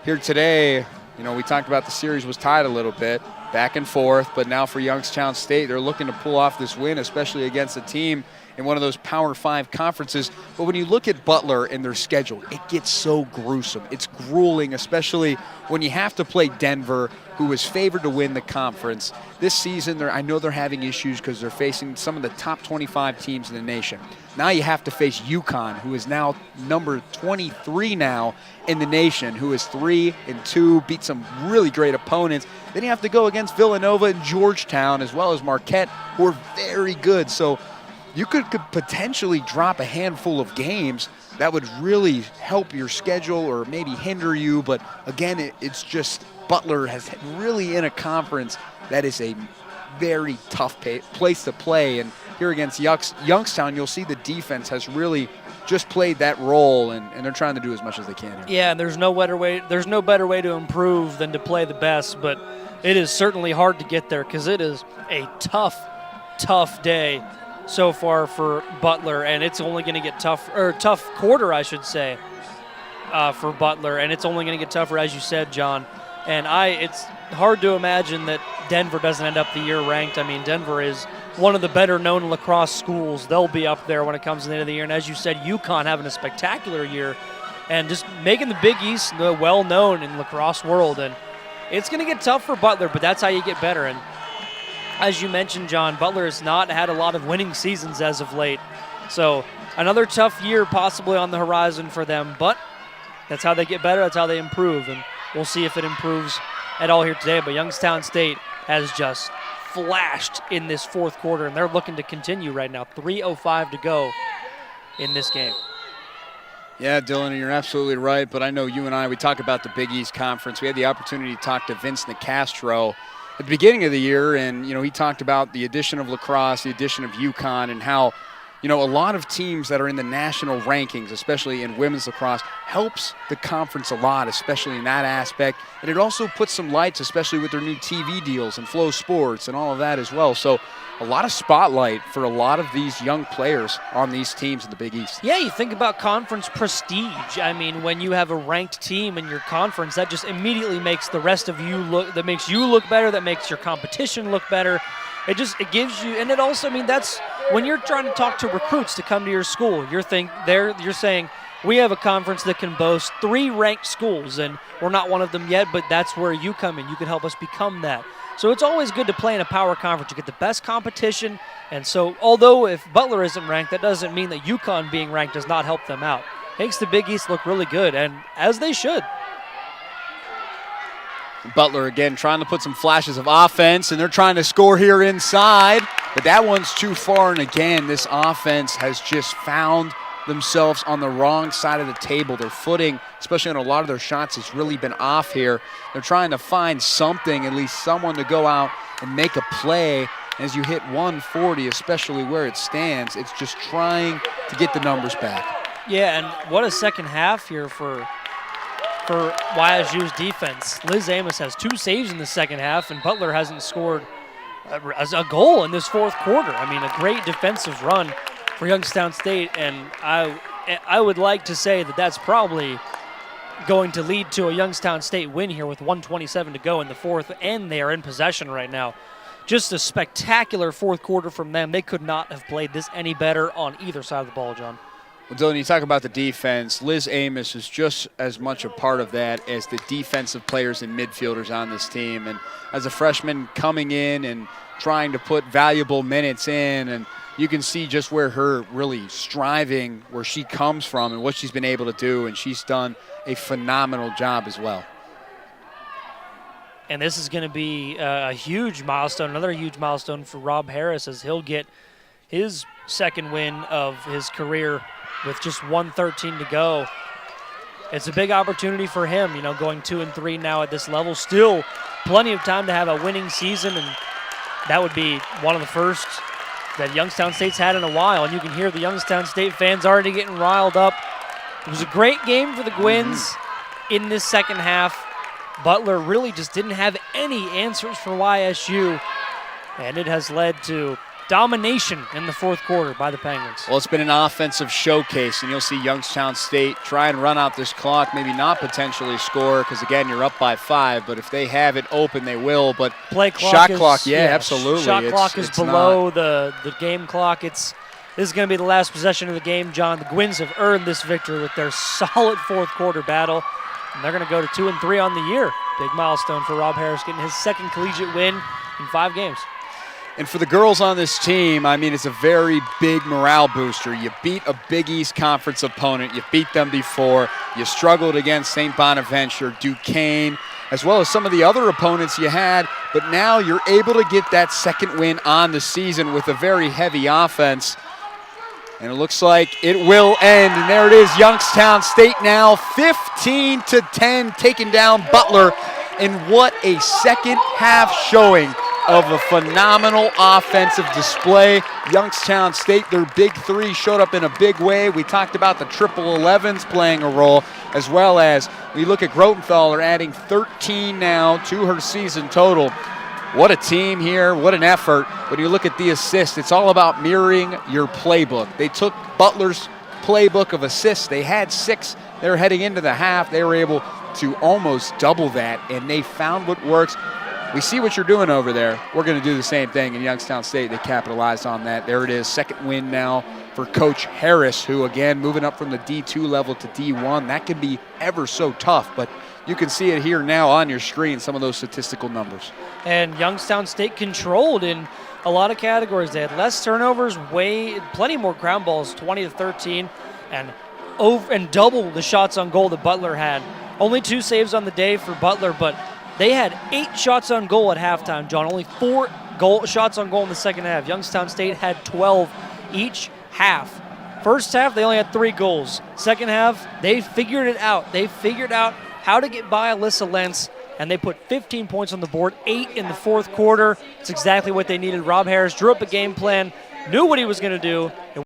Here today, we talked about the series was tied a little bit, back and forth, but now for Youngstown State, they're looking to pull off this win, especially against a team in one of those Power 5 conferences. But when you look at Butler and their schedule, it gets so gruesome. It's grueling, especially when you have to play Denver, who is favored to win the conference. This season, I know they're having issues because they're facing some of the top 25 teams in the nation. Now you have to face UConn, who is now number 23 now in the nation, who is 3-2, beat some really great opponents. Then you have to go against Villanova and Georgetown, as well as Marquette, who are very good. So you could potentially drop a handful of games that would really help your schedule or maybe hinder you. But again, it's just Butler has really in a conference that is a very tough place to play. And here against Youngstown, you'll see the defense has really just played that role, and they're trying to do as much as they can here. Yeah, and there's no better way to improve than to play the best. But it is certainly hard to get there because it is a tough day so far for Butler, and it's only going to get tough quarter, I should say, for Butler, and it's only going to get tougher, as you said, John. And it's hard to imagine that Denver doesn't end up the year ranked. I mean, Denver is one of the better-known lacrosse schools. They'll be up there when it comes to the end of the year. And as you said, UConn having a spectacular year and just making the Big East well-known in lacrosse world. And it's going to get tough for Butler, but that's how you get better. And as you mentioned, John, Butler has not had a lot of winning seasons as of late. So another tough year possibly on the horizon for them, but that's how they get better, that's how they improve, and we'll see if it improves at all here today. But Youngstown State has just flashed in this fourth quarter, and they're looking to continue right now. 3:05 to go in this game. Yeah, Dylan, you're absolutely right, but I know you and we talk about the Big East Conference. We had the opportunity to talk to Vince Nicastro at the beginning of the year, and he talked about the addition of lacrosse, the addition of UConn, and how a lot of teams that are in the national rankings, especially in women's lacrosse, helps the conference a lot, especially in that aspect. And it also puts some lights, especially with their new TV deals and Flow Sports and all of that as well. So a lot of spotlight for a lot of these young players on these teams in the Big East. Yeah, you think about conference prestige. I mean, when you have a ranked team in your conference, that just immediately makes the rest of you that makes you look better, that makes your competition look better. It gives you, and it also, that's when you're trying to talk to recruits to come to your school, you're saying, we have a conference that can boast 3 ranked schools, and we're not one of them yet, but that's where you come in. You can help us become that. So it's always good to play in a power conference. You get the best competition, and so although if Butler isn't ranked, that doesn't mean that UConn being ranked does not help them out. Makes the Big East look really good, and as they should. Butler again trying to put some flashes of offense, and they're trying to score here inside, but that one's too far. And again, this offense has just found themselves on the wrong side of the table. Their footing, especially on a lot of their shots, has really been off here. They're trying to find something, at least someone to go out and make a play. As you hit 140, especially where it stands, it's just trying to get the numbers back. Yeah, and what a second half here for YSU's defense. Liz Amos has 2 saves in the second half, and Butler hasn't scored a goal in this fourth quarter. A great defensive run for Youngstown State, and I would like to say that that's probably going to lead to a Youngstown State win here with 1:27 to go in the fourth, and they are in possession right now. Just a spectacular fourth quarter from them. They could not have played this any better on either side of the ball, John. Well, Dylan, you talk about the defense. Liz Amos is just as much a part of that as the defensive players and midfielders on this team. And as a freshman coming in and trying to put valuable minutes in, and you can see just where her really striving, where she comes from and what she's been able to do, and she's done a phenomenal job as well. And this is going to be a huge milestone, another huge milestone for Rob Harris, as he'll get his second win of his career with just 1:13 to go. It's a big opportunity for him, going 2-3 now at this level. Still plenty of time to have a winning season, and that would be one of the first that Youngstown State's had in a while, and you can hear the Youngstown State fans already getting riled up. It was a great game for the Gwins in this second half. Butler really just didn't have any answers for YSU, and it has led to domination in the fourth quarter by the Penguins. Well, it's been an offensive showcase, and you'll see Youngstown State try and run out this clock, maybe not potentially score, because, again, you're up by 5, but if they have it open, they will. But play clock shot is, clock, absolutely. Shot clock is below not. the game clock. This is going to be the last possession of the game, John. The Gwins have earned this victory with their solid fourth quarter battle, and they're going to go to 2-3 on the year. Big milestone for Rob Harris, getting his second collegiate win in 5 games. And for the girls on this team, I mean, it's a very big morale booster. You beat a Big East Conference opponent. You beat them before. You struggled against St. Bonaventure, Duquesne, as well as some of the other opponents you had. But now you're able to get that second win on the season with a very heavy offense. And it looks like it will end. And there it is, Youngstown State now 15-10, taking down Butler. And what a second half showing of a phenomenal offensive display. Youngstown State, their big 3 showed up in a big way. We talked about the triple 11s playing a role, as well as we look at Grotenthaler adding 13 now to her season total. What a team here, what an effort. When you look at the assists, it's all about mirroring your playbook. They took Butler's playbook of assists. They had 6. They were heading into the half. They were able to almost double that, and they found what works. We see what you're doing over there. We're going to do the same thing in Youngstown State. They capitalized on that. There it is, second win now for Coach Harris, who, again, moving up from the D2 level to D1. That can be ever so tough, but you can see it here now on your screen, some of those statistical numbers. And Youngstown State controlled in a lot of categories. They had less turnovers, plenty more ground balls, 20-13, and double the shots on goal that Butler had. Only 2 saves on the day for Butler, but they had 8 shots on goal at halftime, John. Only 4 shots on goal in the second half. Youngstown State had 12 each half. First half, they only had 3 goals. Second half, they figured it out. They figured out how to get by Alyssa Lentz, and they put 15 points on the board, 8 in the fourth quarter. It's exactly what they needed. Rob Harris drew up a game plan, knew what he was going to do, and